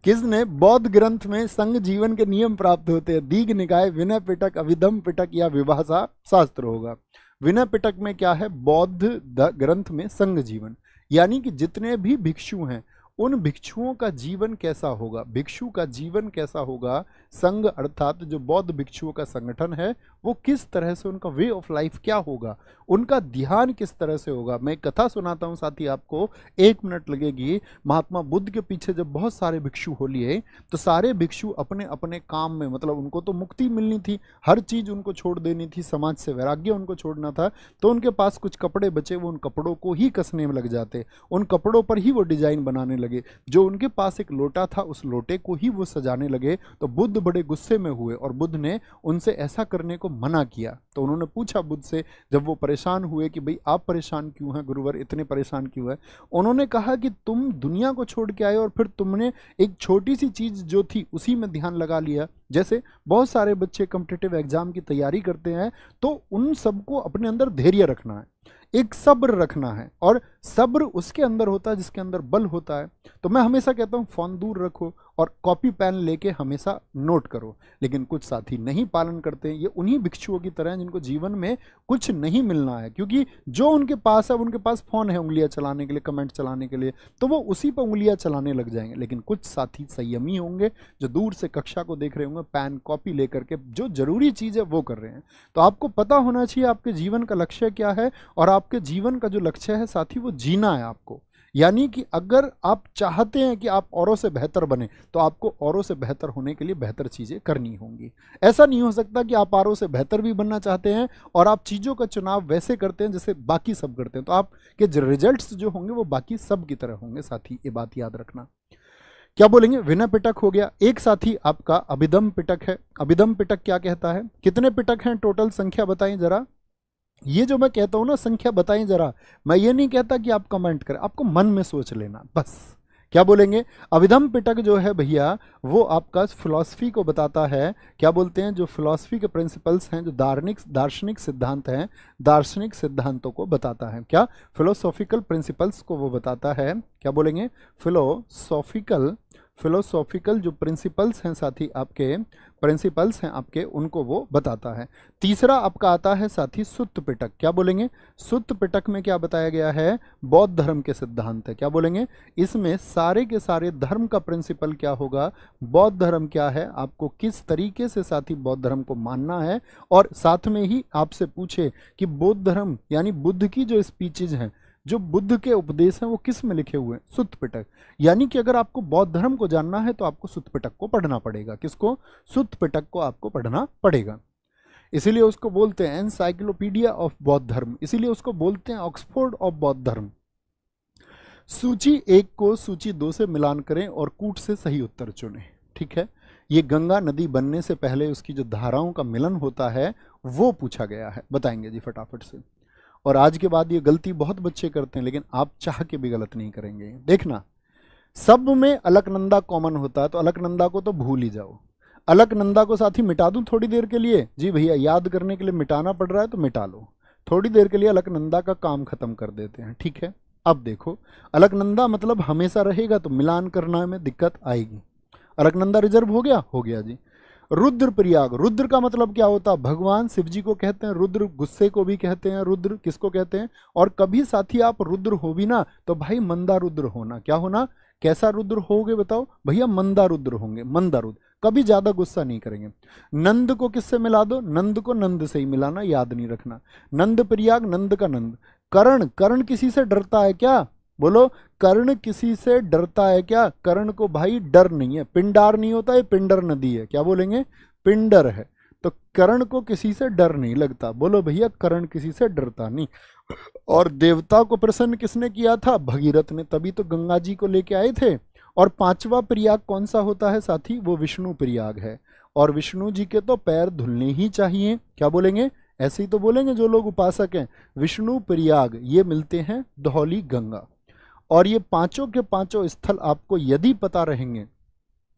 किसने बौद्ध ग्रंथ में संघ जीवन के नियम प्राप्त होते हैं? दीघ निकाय, विनय पिटक, अभिधम पिटक, या विभाषा शास्त्र होगा। विनय पिटक में क्या है? बौद्ध ग्रंथ में संघ जीवन, यानी कि जितने भी भिक्षु हैं उन भिक्षुओं का जीवन कैसा होगा, भिक्षु का जीवन कैसा होगा, संघ अर्थात जो बौद्ध भिक्षुओं का संगठन है वो किस तरह से, उनका वे ऑफ लाइफ क्या होगा, उनका ध्यान किस तरह से होगा। मैं कथा सुनाता हूं साथी, आपको 1 मिनट लगेगी। महात्मा बुद्ध के पीछे जब बहुत सारे भिक्षु हो लिए तो सारे भिक्षु अपने अपने काम में, मतलब उनको तो मुक्ति मिलनी थी, हर चीज उनको छोड़ देनी थी, समाज से वैराग्य उनको छोड़ना था, तो उनके पास कुछ कपड़े बचे, वो उन कपड़ों को ही कसने में लग जाते, उन कपड़ों पर ही वो डिजाइन बनाने लगे। जो उनके पास एक लोटा था उस लोटे को ही वो सजाने लगे। तो बुद्ध बड़े गुस्से में हुए और बुद्ध ने उनसे ऐसा करने को मना किया। तो उन्होंने पूछा बुद्ध से, जब वो परेशान हुए कि भाई आप परेशान क्यों हैं गुरुवर, इतने परेशान क्यों है? उन्होंने कहा कि तुम दुनिया को छोड़ के आए और फिर तुमने एक छोटी सी चीज जो थी उसी में ध्यान लगा लिया। जैसे बहुत सारे बच्चे कॉम्पिटिटिव एग्जाम की तैयारी करते हैं, तो उन सबको अपने अंदर धैर्य रखना है, एक सब्र रखना है, और सब्र उसके अंदर होता है जिसके अंदर बल होता है। तो मैं हमेशा कहता हूं फोन दूर रखो और कॉपी पेन लेके हमेशा नोट करो। लेकिन कुछ साथी नहीं पालन करते हैं, ये उन्हीं भिक्षुओं की तरह हैं जिनको जीवन में कुछ नहीं मिलना है, क्योंकि जो उनके पास है, उनके पास फोन है उंगलियां चलाने के लिए, कमेंट चलाने के लिए, तो वो उसी पर उंगलियां चलाने लग जाएंगे। लेकिन कुछ साथी संयमी होंगे जो दूर से कक्षा को देख रहे होंगे, पेन कॉपी लेकर के जो जरूरी चीज है वो कर रहे हैं। तो आपको पता होना चाहिए आपके जीवन का लक्ष्य क्या है, और आपके जीवन का जो लक्ष्य है साथी वो जीना है आपको। यानी कि अगर आप चाहते हैं कि आप औरों से बेहतर बने, तो आपको औरों से बेहतर होने के लिए बेहतर चीजें करनी होंगी। ऐसा नहीं हो सकता कि आप औरों से बेहतर भी बनना चाहते हैं और आप चीजों का चुनाव वैसे करते हैं जैसे बाकी सब करते हैं, तो आपके जो रिजल्ट्स जो होंगे वो बाकी सब की तरह होंगे। साथी ये बात याद रखना। क्या बोलेंगे? विनय पिटक हो गया। एक साथी आपका अभिधम पिटक है। अभिधम पिटक क्या कहता है? कितने पिटक हैं टोटल, संख्या बताएं जरा। ये जो मैं कहता हूं ना संख्या बताएं जरा, मैं ये नहीं कहता कि आप कमेंट करें, आपको मन में सोच लेना बस। क्या बोलेंगे? अभिधम पिटक जो है भैया वो आपका फिलॉसफी को बताता है। क्या बोलते हैं? जो फिलॉसफी के प्रिंसिपल्स हैं, जो दार्शनिक सिद्धांत हैं, दार्शनिक सिद्धांतों को बताता है। क्या? फिलोसॉफिकल प्रिंसिपल्स को वो बताता है। क्या बोलेंगे? फिलोसॉफिकल जो प्रिंसिपल्स हैं साथी, आपके प्रिंसिपल्स हैं आपके, उनको वो बताता है। तीसरा आपका आता है साथी सुत्त पिटक। क्या बोलेंगे? सुत्त पिटक में क्या बताया गया है? बौद्ध धर्म के सिद्धांत है। क्या बोलेंगे? इसमें सारे के सारे धर्म का प्रिंसिपल क्या होगा, बौद्ध धर्म क्या है, आपको किस तरीके से साथी बौद्ध धर्म को मानना है। और साथ में ही आपसे पूछे कि बौद्ध धर्म यानी बुद्ध की जो स्पीचेज हैं, जो बुद्ध के उपदेश हैं, वो किस में लिखे हुए हैं? सुत्त पिटक। यानी कि अगर आपको बौद्ध धर्म को जानना है तो आपको सुत्त पिटक को पढ़ना पड़ेगा। किसको? सुत्त पिटक को आपको पढ़ना पड़ेगा। इसीलिए उसको बोलते हैं एनसाइक्लोपीडिया ऑफ बौद्ध धर्म, इसीलिए उसको बोलते हैं ऑक्सफोर्ड ऑफ बौद्ध धर्म। सूची 1 को सूची 2 से मिलान करें और कूट से सही उत्तर चुनें। ठीक है, ये गंगा नदी बनने से पहले उसकी जो धाराओं का मिलन होता है वो पूछा गया है। बताएंगे जी फटाफट से। और आज के बाद ये गलती बहुत बच्चे करते हैं, लेकिन आप चाह के भी गलत नहीं करेंगे। देखना, सब में अलकनंदा कॉमन होता है, तो अलकनंदा को तो भूल ही जाओ। अलकनंदा को साथ ही मिटा दूं थोड़ी देर के लिए? जी भैया, याद करने के लिए मिटाना पड़ रहा है तो मिटा लो, थोड़ी देर के लिए अलकनंदा का काम खत्म कर देते हैं। ठीक है, अब देखो, अलकनंदा मतलब हमेशा रहेगा तो मिलान करना में दिक्कत आएगी। अलकनंदा रिजर्व हो गया? हो गया जी। रुद्र प्रयाग, रुद्र का मतलब क्या होता है? भगवान शिव जी को कहते हैं रुद्र, गुस्से को भी कहते हैं रुद्र। किसको कहते हैं? और कभी साथी आप रुद्र हो भी ना तो भाई मंदा रुद्र होना। क्या होना? कैसा रुद्र होगे बताओ भैया? मंदा रुद्र होंगे। मंदा रुद्र कभी ज्यादा गुस्सा नहीं करेंगे। नंद को किससे मिला दो, नंद को नंद से ही मिलाना, याद नहीं रखना। नंद प्रयाग, नंद का नंद। कर्ण, कर्ण किसी से डरता है क्या, बोलो, कर्ण किसी से डरता है क्या? कर्ण को भाई डर नहीं है, पिंडार नहीं होता है, पिंडर नदी है, क्या बोलेंगे, पिंडर है। तो कर्ण को किसी से डर नहीं लगता, बोलो भैया कर्ण किसी से डरता नहीं। और देवता को प्रसन्न किसने किया था, भगीरथ ने, तभी तो गंगा जी को लेके आए थे। और पांचवा प्रयाग कौन सा होता है साथी, वो विष्णु प्रयाग है। और विष्णु जी के तो पैर धुलने ही चाहिए, क्या बोलेंगे, ऐसे ही तो बोलेंगे जो लोग उपासक हैं। विष्णु प्रयाग ये मिलते हैं धौली गंगा। और ये पांचों के पांचों स्थल आपको यदि पता रहेंगे,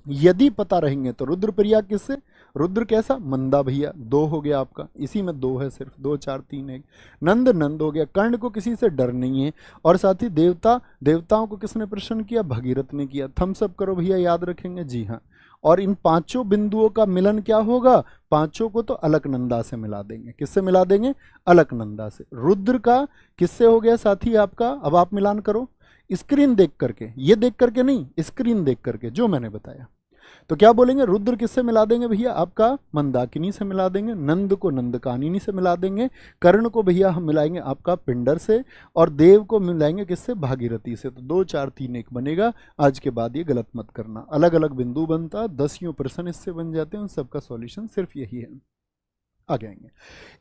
यदि पता रहेंगे तो रुद्र प्रयाग किससे, रुद्र कैसा, मंदा भैया, दो हो गया आपका, इसी में दो है सिर्फ, 2 4 3 1। नंद, नंद हो गया। कर्ण को किसी से डर नहीं है। और साथ ही देवता, देवताओं को किसने प्रश्न किया, भगीरथ ने किया। थम्स अप करो भैया, याद रखेंगे, जी हाँ। और इन पांचों बिंदुओं का मिलन क्या होगा, पांचों को तो अलकनंदा से मिला देंगे। किससे मिला देंगे, अलकनंदा से। रुद्र का किससे हो गया साथी आपका, अब आप मिलान करो स्क्रीन देख करके, ये देख करके नहीं, स्क्रीन देख करके जो मैंने बताया। तो क्या बोलेंगे, रुद्र किससे मिला देंगे भैया, आपका मंदाकिनी से मिला देंगे। नंद को नंदकानिनी से मिला देंगे। कर्ण को भैया हम मिलाएंगे आपका पिंडर से। और देव को मिलाएंगे किससे, भागीरथी से। तो 2 4 3 1 बनेगा। आज के बाद ये गलत मत करना, अलग अलग बिंदु बनता, 10 प्रश्न इससे बन जाते हैं। उन सबका सॉल्यूशन सिर्फ यही है। आगे आएंगे,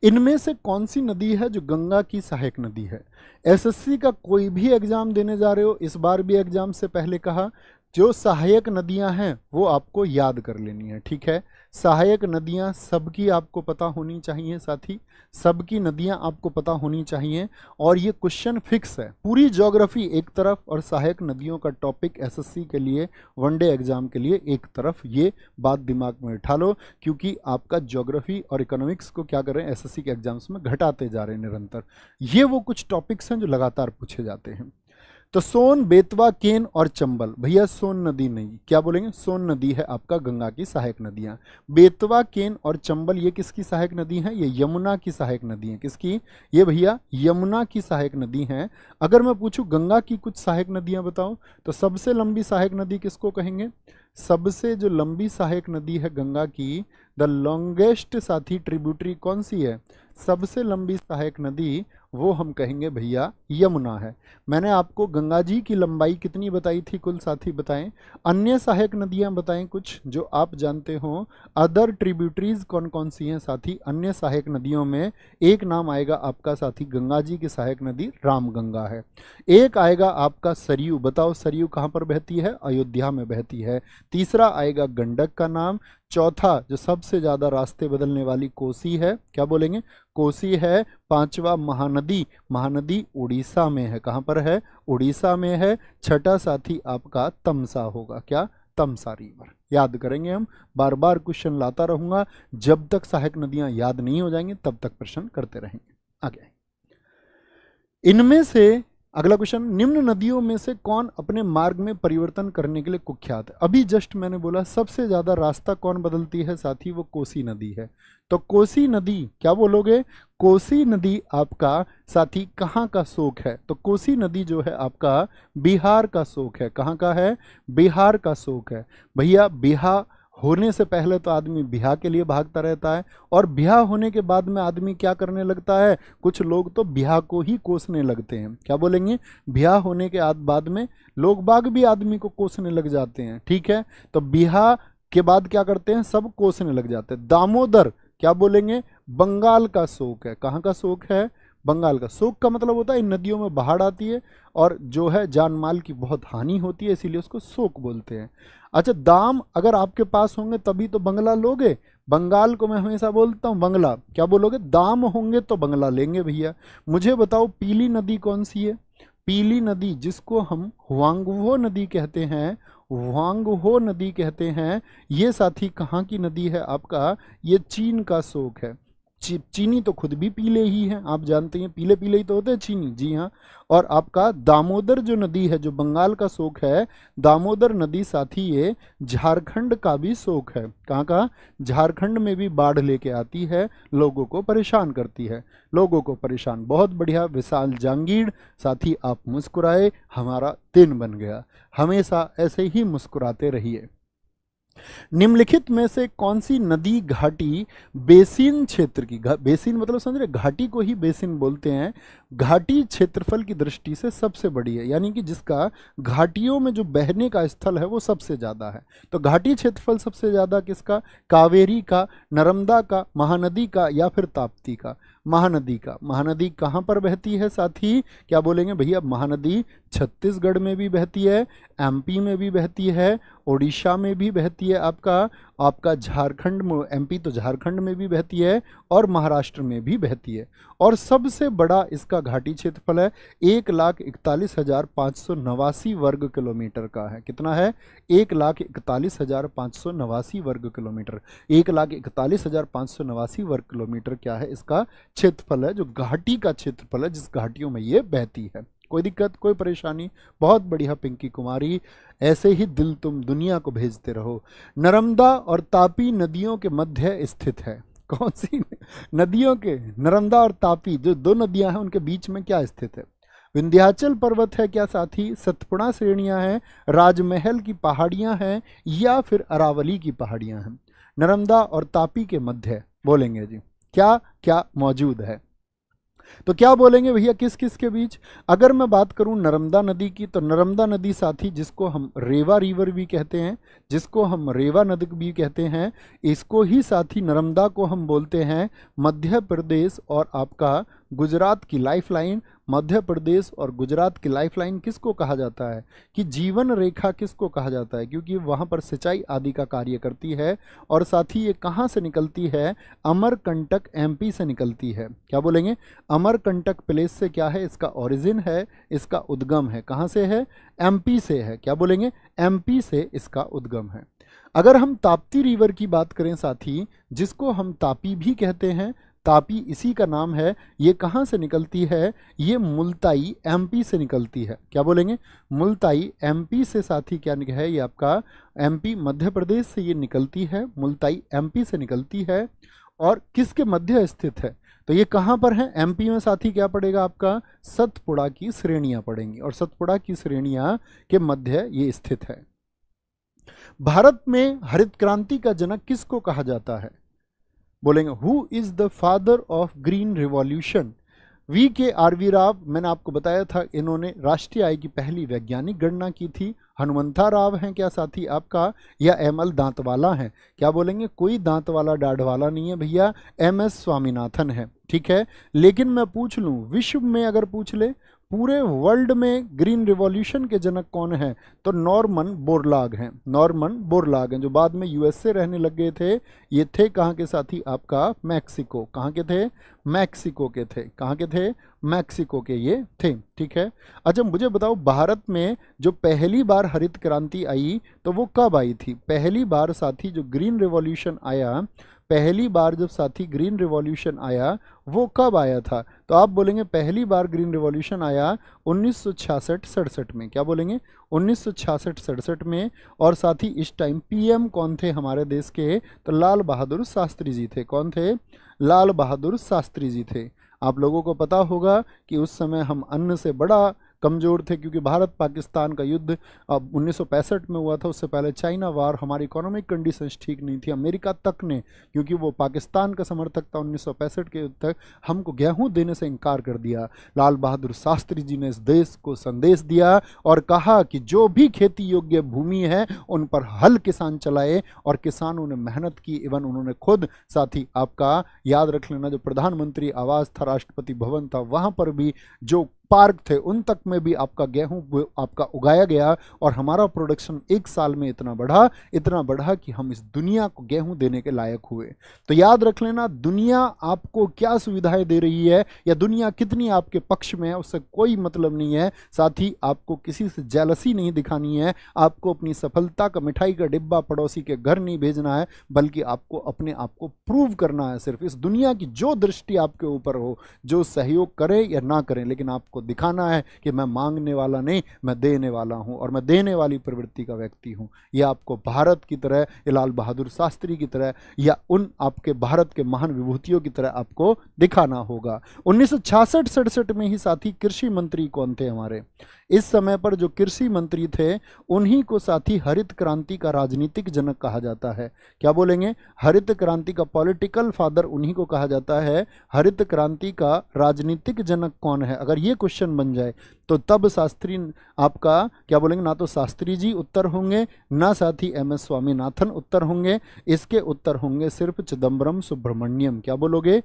इनमें से कौन सी नदी है जो गंगा की सहायक नदी है। एसएससी का कोई भी एग्जाम देने जा रहे हो, इस बार भी एग्जाम से पहले कहा, जो सहायक नदियां हैं वो आपको याद कर लेनी है, ठीक है। सहायक नदियां सबकी आपको पता होनी चाहिए साथी, सबकी नदियां आपको पता होनी चाहिए। और ये क्वेश्चन फिक्स है, पूरी ज्योग्राफी एक तरफ और सहायक नदियों का टॉपिक एसएससी के लिए वनडे एग्जाम के लिए एक तरफ। ये बात दिमाग में उठा लो, क्योंकि आपका ज्योग्राफी और इकोनॉमिक्स को क्या कर रहे हैं, एसएससी के एग्जाम्स में घटाते जा रहे हैं निरंतर। ये वो कुछ टॉपिक्स हैं जो लगातार पूछे जाते हैं। तो सोन, बेतवा, केन और चंबल, भैया सोन नदी नहीं, क्या बोलेंगे, सोन नदी है आपका गंगा की सहायक नदियां। बेतवा, केन और चंबल ये किसकी सहायक नदी हैं, ये यमुना की सहायक नदी हैं। किसकी, ये भैया यमुना की सहायक नदी हैं। अगर मैं पूछूं गंगा की कुछ सहायक नदियां बताओ, तो सबसे लंबी सहायक नदी किसको कहेंगे, सबसे जो लंबी सहायक नदी है गंगा की, द लॉन्गेस्ट साथी ट्रिब्यूटरी कौन सी है, सबसे लंबी सहायक नदी वो हम कहेंगे भैया यमुना है। मैंने आपको गंगा जी की लंबाई कितनी बताई थी कुल, साथी बताएं। अन्य सहायक नदियां बताएं कुछ जो आप जानते हो, अदर ट्रिब्यूटरीज कौन कौन सी हैं साथी। अन्य सहायक नदियों में एक नाम आएगा आपका साथी, गंगा जी की सहायक नदी रामगंगा है। एक आएगा आपका सरयू, बताओ सरयू कहाँ पर बहती है, अयोध्या में बहती है। तीसरा आएगा गंडक का नाम। चौथा जो सबसे ज्यादा रास्ते बदलने वाली कोसी है, क्या बोलेंगे, कोसी है। पांचवा महानदी, महानदी उड़ीसा में है, कहां पर है, उड़ीसा में है। छठा साथी आपका तमसा होगा, क्या, तमसा रिवर। याद करेंगे हम, बार बार क्वेश्चन लाता रहूंगा, जब तक सहायक नदियां याद नहीं हो जाएंगी तब तक प्रश्न करते रहेंगे। आगे, इनमें से अगला क्वेश्चन, निम्न नदियों में से कौन अपने मार्ग में परिवर्तन करने के लिए कुख्यात है। अभी जस्ट मैंने बोला सबसे ज्यादा रास्ता कौन बदलती है साथी, वो कोसी नदी है। तो कोसी नदी, क्या बोलोगे, कोसी नदी आपका साथी कहाँ का शोक है, तो कोसी नदी जो है आपका बिहार का शोक है। कहाँ का है, बिहार का शोक है भैया। बिहार होने से पहले तो आदमी ब्याह के लिए भागता रहता है, और ब्याह होने के बाद में आदमी क्या करने लगता है, कुछ लोग तो ब्याह को ही कोसने लगते हैं, क्या बोलेंगे, ब्याह होने के बाद में लोग बाग भी आदमी को कोसने लग जाते हैं, ठीक है। तो ब्याह के बाद क्या करते हैं, सब कोसने लग जाते हैं। दामोदर, क्या बोलेंगे, बंगाल का शोक है। कहाँ का शोक है, बंगाल का। शोक का मतलब होता है इन नदियों में बाढ़ आती है और जो है जान माल की बहुत हानि होती है, इसीलिए उसको शोक बोलते हैं। अच्छा, दाम अगर आपके पास होंगे तभी तो बंगला लोगे। बंगाल को मैं हमेशा बोलता हूँ बंगला, क्या बोलोगे, दाम होंगे तो बंगला लेंगे भैया। मुझे बताओ पीली नदी कौन सी है, पीली नदी जिसको हम हुआंगहो नदी कहते हैं, हुआंगहो नदी कहते हैं, ये साथी कहाँ की नदी है आपका, ये चीन का शोक है। चीनी तो खुद भी पीले ही हैं, आप जानते हैं, पीले पीले ही तो होते हैं चीनी, जी हाँ। और आपका दामोदर जो नदी है, जो बंगाल का शोक है, दामोदर नदी साथी ये झारखंड का भी शोक है। कहाँ का, झारखंड में भी बाढ़ लेके आती है, लोगों को परेशान करती है, लोगों को परेशान। बहुत बढ़िया विशाल जांगीर साथी, आप मुस्कुराए, हमारा दिन बन गया। हमेशा ऐसे ही मुस्कुराते रहिए। निम्नलिखित में से कौन सी नदी घाटी बेसिन क्षेत्र की, बेसिन मतलब समझ रहे, घाटी को ही बेसिन बोलते हैं, घाटी क्षेत्रफल की दृष्टि से सबसे बड़ी है, यानी कि जिसका घाटियों में जो बहने का स्थल है वो सबसे ज्यादा है। तो घाटी क्षेत्रफल सबसे ज्यादा किसका? कावेरी का, नर्मदा का, महानदी का, या फिर ताप्ती का? महानदी का। महानदी कहाँ पर बहती है साथी? क्या बोलेंगे भैया? महानदी छत्तीसगढ़ में भी बहती है, एमपी में भी बहती है, उड़ीसा में भी बहती है, आपका आपका झारखंड में, एमपी तो झारखंड में भी बहती है, और महाराष्ट्र में भी बहती है। और सबसे बड़ा इसका घाटी क्षेत्रफल है 1,41,589 वर्ग किलोमीटर का है। कितना है? 1,41,589 वर्ग किलोमीटर। 1,41,589 वर्ग किलोमीटर क्या है? इसका क्षेत्रफल है, जो घाटी का क्षेत्रफल है, जिस घाटियों में ये बहती है। कोई दिक्कत, कोई परेशानी? बहुत बढ़िया पिंकी कुमारी, ऐसे ही दिल तुम दुनिया को भेजते रहो। नर्मदा और तापी नदियों के मध्य स्थित है। कौन सी नदियों के? नर्मदा और तापी जो दो नदियां हैं उनके बीच में क्या स्थित है? विंध्याचल पर्वत है क्या साथी? सतपुड़ा श्रेणियां हैं, राजमहल की पहाड़ियां हैं, या फिर अरावली की पहाड़ियां हैं? नर्मदा और तापी के मध्य बोलेंगे जी क्या क्या मौजूद है? तो क्या बोलेंगे भैया किस किस के बीच? अगर मैं बात करूं नर्मदा नदी की, तो नर्मदा नदी साथी जिसको हम रेवा रिवर भी कहते हैं, जिसको हम रेवा नदी भी कहते हैं, इसको ही साथी नर्मदा को हम बोलते हैं मध्य प्रदेश और आपका गुजरात की लाइफलाइन। मध्य प्रदेश और गुजरात की लाइफलाइन किसको कहा जाता है? कि जीवन रेखा किसको कहा जाता है? क्योंकि वहाँ पर सिंचाई आदि का कार्य करती है। और साथ ही ये कहाँ से निकलती है? अमरकंटक एमपी से निकलती है। क्या बोलेंगे? अमरकंटक प्लेस से क्या है? इसका ओरिजिन है, इसका उद्गम है। कहाँ से है? एमपी से है। क्या बोलेंगे? एमपी से इसका उद्गम है। अगर हम ताप्ती रिवर की बात करें साथी, जिसको हम तापी भी कहते हैं, तापी इसी का नाम है, ये कहाँ से निकलती है? ये मुल्ताई एमपी से निकलती है। क्या बोलेंगे? मुल्ताई एमपी से साथी क्या है? ये आपका एमपी मध्य प्रदेश से ये निकलती है, मुल्ताई एमपी से निकलती है। और किसके मध्य स्थित है? तो ये कहाँ पर है? एमपी में साथी क्या पड़ेगा आपका? सतपुड़ा की श्रेणियां पड़ेंगी, और सतपुड़ा की श्रेणियां के मध्य ये स्थित है। भारत में हरित क्रांति का जनक किसको कहा जाता है? बोलेंगे who is the father of green revolution? VKRV Rao, मैंने आपको बताया था, इन्होंने राष्ट्रीय आय की पहली वैज्ञानिक गणना की थी। हनुमंथा राव हैं क्या साथी आपका? या ML दांतवाला हैं? क्या बोलेंगे? कोई दांतवाला डाढ़वाला नहीं है भैया, MS स्वामीनाथन है। ठीक है, लेकिन मैं पूछ लूं, विश्व में अगर पूछ ले पूरे वर्ल्ड में ग्रीन रिवॉल्यूशन के जनक कौन है? तो नॉर्मन बोरलाग हैं। नॉर्मन बोरलाग हैं, जो बाद में USA रहने लग गए थे। ये थे कहाँ के साथी आपका? मैक्सिको। कहाँ के थे? मैक्सिको के थे। कहाँ के थे? मैक्सिको के ये थे। ठीक है, अच्छा मुझे बताओ, भारत में जो पहली बार हरित क्रांति आई तो वो कब आई थी? पहली बार साथी जो ग्रीन रिवॉल्यूशन आया, पहली बार जब साथी ग्रीन रिवॉल्यूशन आया वो कब आया था? तो आप बोलेंगे पहली बार ग्रीन रिवॉल्यूशन आया 1966-67 में। क्या बोलेंगे? 1966-67 में। और साथ ही इस टाइम PM कौन थे हमारे देश के? तो लाल बहादुर शास्त्री जी थे। कौन थे? लाल बहादुर शास्त्री जी थे। आप लोगों को पता होगा कि उस समय हम अन्न से बड़ा कमज़ोर थे, क्योंकि भारत पाकिस्तान का युद्ध 1965 में हुआ था। उससे पहले चाइना वार, हमारी इकोनॉमिक कंडीशंस ठीक नहीं थी। अमेरिका तक ने, क्योंकि वो पाकिस्तान का समर्थक था 1965 के युद्ध तक, हमको गेहूं देने से इनकार कर दिया। लाल बहादुर शास्त्री जी ने इस देश को संदेश दिया और कहा कि जो भी खेती योग्य भूमि है उन पर हल किसान चलाए, और किसानों ने मेहनत की। इवन उन्होंने खुद, साथी आपका याद रख लेना, जो प्रधानमंत्री आवास था, राष्ट्रपति भवन था, वहां पर भी जो पार्क थे उन तक में भी आपका गेहूं आपका उगाया गया। और हमारा प्रोडक्शन एक साल में इतना बढ़ा कि हम इस दुनिया को गेहूं देने के लायक हुए। तो याद रख लेना, दुनिया आपको क्या सुविधाएं दे रही है या दुनिया कितनी आपके पक्ष में है, उससे कोई मतलब नहीं है। साथ ही आपको किसी से जेलसी नहीं दिखानी है। आपको अपनी सफलता का मिठाई का डिब्बा पड़ोसी के घर नहीं भेजना है, बल्कि आपको अपने आप को प्रूव करना है। सिर्फ इस दुनिया की जो दृष्टि आपके ऊपर हो, जो सहयोग करे या ना करें, लेकिन आपको दिखाना है कि मैं मांगने वाला नहीं, मैं देने वाला हूं, और मैं देने वाली प्रवृत्ति का व्यक्ति हूं। यह आपको भारत की तरह, लाल बहादुर शास्त्री की तरह, या उन आपके भारत के महान विभूतियों की तरह आपको दिखाना होगा। 1966-67 में ही साथी कृषि मंत्री कौन थे हमारे? इस समय पर जो कृषि मंत्री थे उन्हीं को साथ ही हरित क्रांति का राजनीतिक जनक कहा जाता है। क्या बोलेंगे? हरित क्रांति का पॉलिटिकल फादर उन्हीं को कहा जाता है। हरित क्रांति का राजनीतिक जनक कौन है? अगर ये क्वेश्चन बन जाए तो तब शास्त्री आपका क्या बोलेंगे? ना तो शास्त्री जी उत्तर होंगे, ना साथ ही एम एस स्वामीनाथन उत्तर होंगे, इसके उत्तर होंगे सिर्फ चिदम्बरम सुब्रमण्यम। क्या बोलोगे?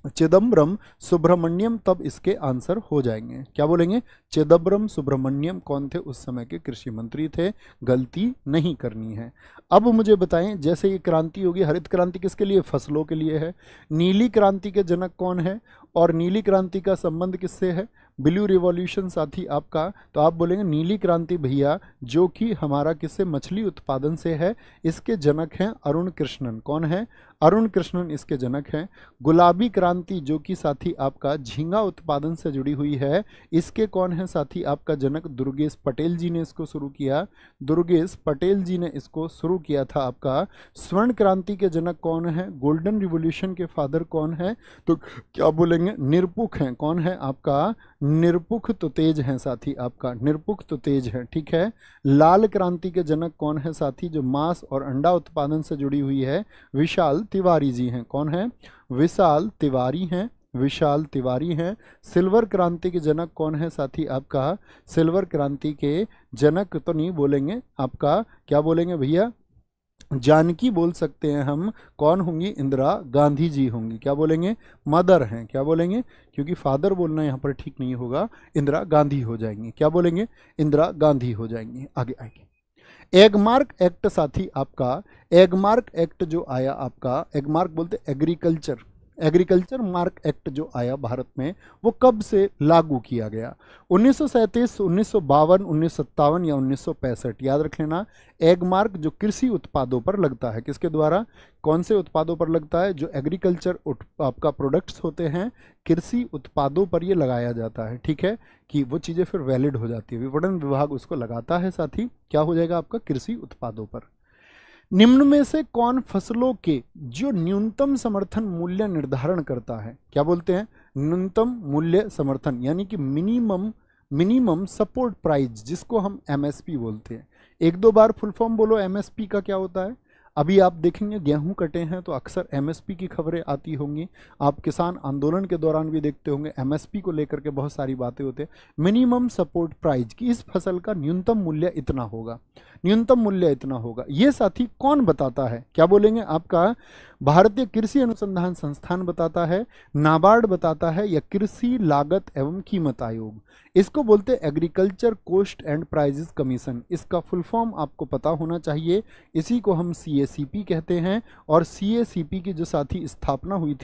चिदम्बरम सुब्रमण्यम, तब इसके आंसर हो जाएंगे। क्या बोलेंगे? चिदम्बरम सुब्रमण्यम कौन थे? उस समय के कृषि मंत्री थे। गलती नहीं करनी है। अब मुझे बताएं, जैसे ये क्रांति होगी, हरित क्रांति किसके लिए? फसलों के लिए है। नीली क्रांति के जनक कौन है? और नीली क्रांति का संबंध किससे है? ब्लू रिवॉल्यूशन साथी आपका। तो आप बोलेंगे नीली क्रांति भैया, जो कि हमारा किससे? मछली उत्पादन से है। इसके जनक हैं अरुण कृष्णन। कौन है? अरुण कृष्णन इसके जनक हैं। गुलाबी क्रांति जो कि साथी आपका झींगा उत्पादन से जुड़ी हुई है, इसके कौन है साथी आपका जनक? दुर्गेश पटेल जी ने इसको शुरू किया। दुर्गेश पटेल जी ने इसको शुरू किया था आपका। स्वर्ण क्रांति के जनक कौन है? गोल्डन रिवॉल्यूशन के फादर कौन है? तो क्या बोलेंगे? निरपुख हैं। कौन है आपका? निरपुख तो तेज हैं साथी आपका, निरपुख तो तेज है। ठीक है। लाल क्रांति के जनक कौन है साथी? जो मांस और अंडा उत्पादन से जुड़ी हुई है, विशाल तिवारी जी हैं। कौन है? विशाल तिवारी हैं। विशाल तिवारी हैं। सिल्वर क्रांति के जनक कौन है साथी आपका? सिल्वर क्रांति के जनक तो नहीं बोलेंगे आपका, क्या बोलेंगे भैया? जानकी बोल सकते हैं हम। कौन होंगी? इंदिरा गांधी जी होंगी। क्या बोलेंगे? मदर हैं। क्या बोलेंगे? क्योंकि फादर बोलना यहाँ पर ठीक नहीं होगा, इंदिरा गांधी हो जाएंगी। क्या बोलेंगे? इंदिरा गांधी हो जाएंगी। आगे आगे एगमार्क एक्ट साथी आपका, एगमार्क एक्ट जो आया आपका, एगमार्क बोलते एग्रीकल्चर मार्क एक्ट जो आया भारत में, वो कब से लागू किया गया? 1937, 1952, 1957 या 1965? याद रख लेना। एग मार्क जो कृषि उत्पादों पर लगता है, किसके द्वारा? कौन से उत्पादों पर लगता है? जो एग्रीकल्चर आपका प्रोडक्ट्स होते हैं, कृषि उत्पादों पर ये लगाया जाता है। ठीक है, कि वो चीज़ें फिर वैलिड हो जाती है। विपणन विभाग उसको लगाता है साथ ही। क्या हो जाएगा आपका? कृषि उत्पादों पर। निम्न में से कौन फसलों के जो न्यूनतम समर्थन मूल्य निर्धारण करता है? क्या बोलते हैं? न्यूनतम मूल्य समर्थन, यानी कि मिनिमम सपोर्ट प्राइस, जिसको हम एमएसपी बोलते हैं। एक दो बार फुल फॉर्म बोलो एमएसपी का क्या होता है। अभी आप देखेंगे गेहूं कटे हैं तो अक्सर एमएसपी की खबरें आती होंगी। आप किसान आंदोलन के दौरान भी देखते होंगे एमएसपी को लेकर के बहुत सारी बातें होते हैं। मिनिमम सपोर्ट प्राइस की इस फसल का न्यूनतम मूल्य इतना होगा, न्यूनतम मूल्य इतना होगा। ये साथी कौन बताता है? क्या बोलेंगे आपका? भारतीय कृषि अनुसंधान संस्थान बताता है, नाबार्ड बताता है, या कृषि लागत एवं कीमत आयोग। इसको बोलते हैं agriculture cost and prices commission. इसका फुल फॉर्म आपको पता होना चाहिए। इसी को हम सीएसीपी कहते हैं। और सीएसीपी की जो साथी स्थापना हुई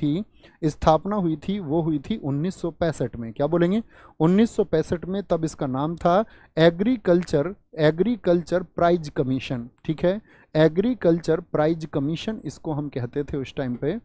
थी वो हुई थी 1965 में। क्या बोलेंगे? 1965 में। तब इसका नाम था एग्रीकल्चर प्राइज कमीशन। ठीक है, एग्रीकल्चर प्राइज कमीशन इसको हम कहते थे उस टाइम पे।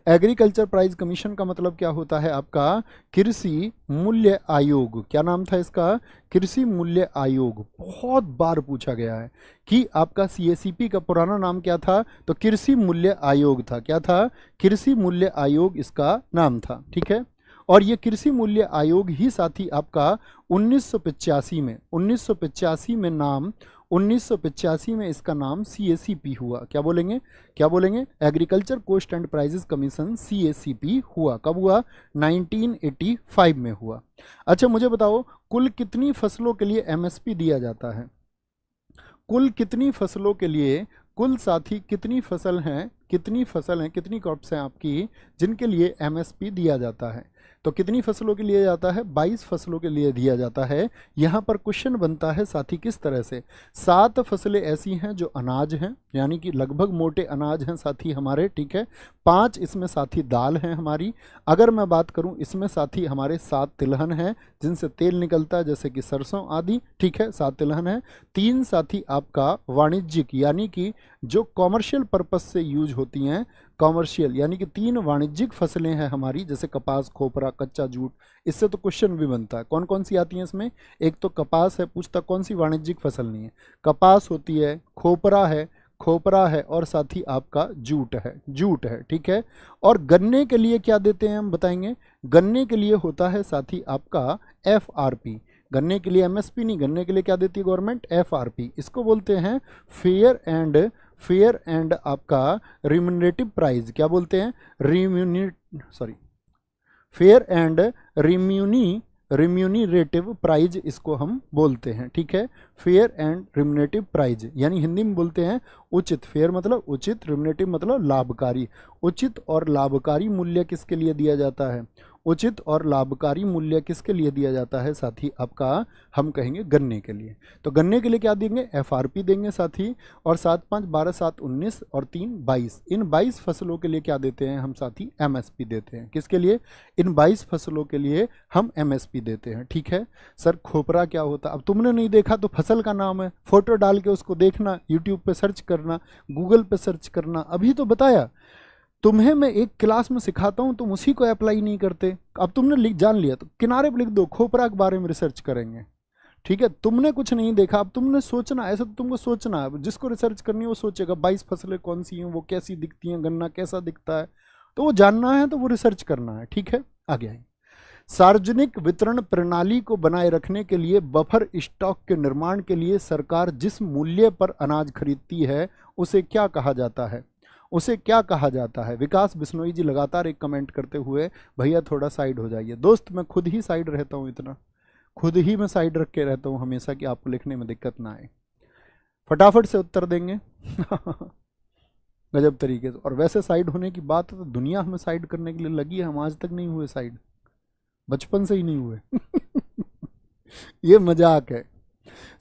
एग्रीकल्चर प्राइस कमीशन का मतलब क्या होता है आपका? कृषि मूल्य आयोग। क्या नाम था इसका? कृषि मूल्य आयोग। बहुत बार पूछा गया है कि आपका सीएसीपी का पुराना नाम क्या था, तो कृषि मूल्य आयोग था। क्या था? कृषि मूल्य आयोग इसका नाम था। ठीक है, और ये कृषि मूल्य आयोग ही साथी आपका 1985 में नाम 1985 में इसका नाम सीएसीपी हुआ। क्या बोलेंगे? क्या बोलेंगे? Agriculture cost and prices commission CACP हुआ। कब हुआ? 1985 में हुआ। अच्छा मुझे बताओ, कुल कितनी फसलों के लिए एमएसपी दिया जाता है? कुल कितनी फसलों के लिए, कुल साथी कितनी फसल हैं, कितनी क्रॉप्स हैं आपकी जिनके लिए एमएसपी दिया जाता है? तो कितनी फसलों के लिए जाता है? 22 फसलों के लिए दिया जाता है। यहाँ पर क्वेश्चन बनता है साथी किस तरह से? 7 फसलें ऐसी हैं जो अनाज हैं, यानी कि लगभग मोटे अनाज हैं साथी हमारे। ठीक है, 5 इसमें साथी दाल हैं हमारी। अगर मैं बात करूं, इसमें साथी हमारे 7 तिलहन हैं जिनसे तेल निकलता है, जैसे कि सरसों आदि। ठीक है, 7 तिलहन है। 3 साथी आपका वाणिज्यिक, यानी कि जो कॉमर्शियल पर्पस से यूज होती हैं, कॉमर्शियल यानी कि 3 वाणिज्यिक फसलें हैं हमारी, जैसे कपास, खोपरा, कच्चा जूट। इससे तो क्वेश्चन भी बनता है कौन कौन सी आती हैं इसमें। एक तो कपास है, पूछता कौन सी वाणिज्यिक फसल नहीं है। कपास होती है, खोपरा है, खोपरा है और साथ ही आपका जूट है, ठीक है। और गन्ने के लिए क्या देते हैं हम बताएंगे। गन्ने के लिए होता है साथ ही आपका FRP। गन्ने के लिए MSP नहीं, गन्ने के लिए क्या देती है गवर्नमेंट, FRP। इसको बोलते हैं फेयर एंड आपका रिम्यूनरेटिव प्राइस। क्या बोलते हैं, फेयर एंड रिम्यूनरेटिव प्राइज इसको हम बोलते हैं, ठीक है। फेयर एंड रिम्यूनरेटिव प्राइज यानी हिंदी में बोलते हैं उचित। फेयर मतलब उचित, रिम्यूनरेटिव मतलब लाभकारी। उचित और लाभकारी मूल्य किसके लिए दिया जाता है, उचित और लाभकारी मूल्य किसके लिए दिया जाता है साथ ही आपका, हम कहेंगे गन्ने के लिए। तो गन्ने के लिए क्या देंगे, FRP देंगे साथ ही। और 7 5 12 7 19 और 3 22, इन 22 फसलों के लिए क्या देते हैं हम साथ ही, MSP देते हैं। किसके लिए, इन 22 फसलों के लिए हम MSP देते हैं, ठीक है। सर खोपरा क्या होता, अब तुमने नहीं देखा तो फसल का नाम है, फोटो डाल के उसको देखना, यूट्यूब पे सर्च करना, गूगल पे सर्च करना। अभी तो बताया तुम्हें, मैं एक क्लास में सिखाता हूं, तुम उसी को अप्लाई नहीं करते। अब तुमने जान लिया तो किनारे पर लिख दो खोपरा के बारे में रिसर्च करेंगे, ठीक है। तुमने कुछ नहीं देखा, अब तुमने सोचना, ऐसा तो तुमको सोचना है। जिसको रिसर्च करनी है वो सोचेगा 22 फसलें कौन सी हैं, वो कैसी दिखती हैं, गन्ना कैसा दिखता है, तो वो जानना है तो वो रिसर्च करना है, ठीक है। आगे आएंगे। सार्वजनिक वितरण प्रणाली को बनाए रखने के लिए बफर स्टॉक के निर्माण के लिए सरकार जिस मूल्य पर अनाज खरीदती है उसे क्या कहा जाता है, उसे क्या कहा जाता है। विकास बिश्नोई जी लगातार एक कमेंट करते हुए, भैया थोड़ा साइड हो जाइए। दोस्त मैं खुद ही साइड रहता हूँ, इतना खुद ही मैं साइड रख के रहता हूँ हमेशा कि आपको लिखने में दिक्कत ना आए। फटाफट से उत्तर देंगे गजब तरीके से। और वैसे साइड होने की बात है तो दुनिया हमें साइड करने के लिए लगी है, हम आज तक नहीं हुए साइड, बचपन से ही नहीं हुए ये मजाक है।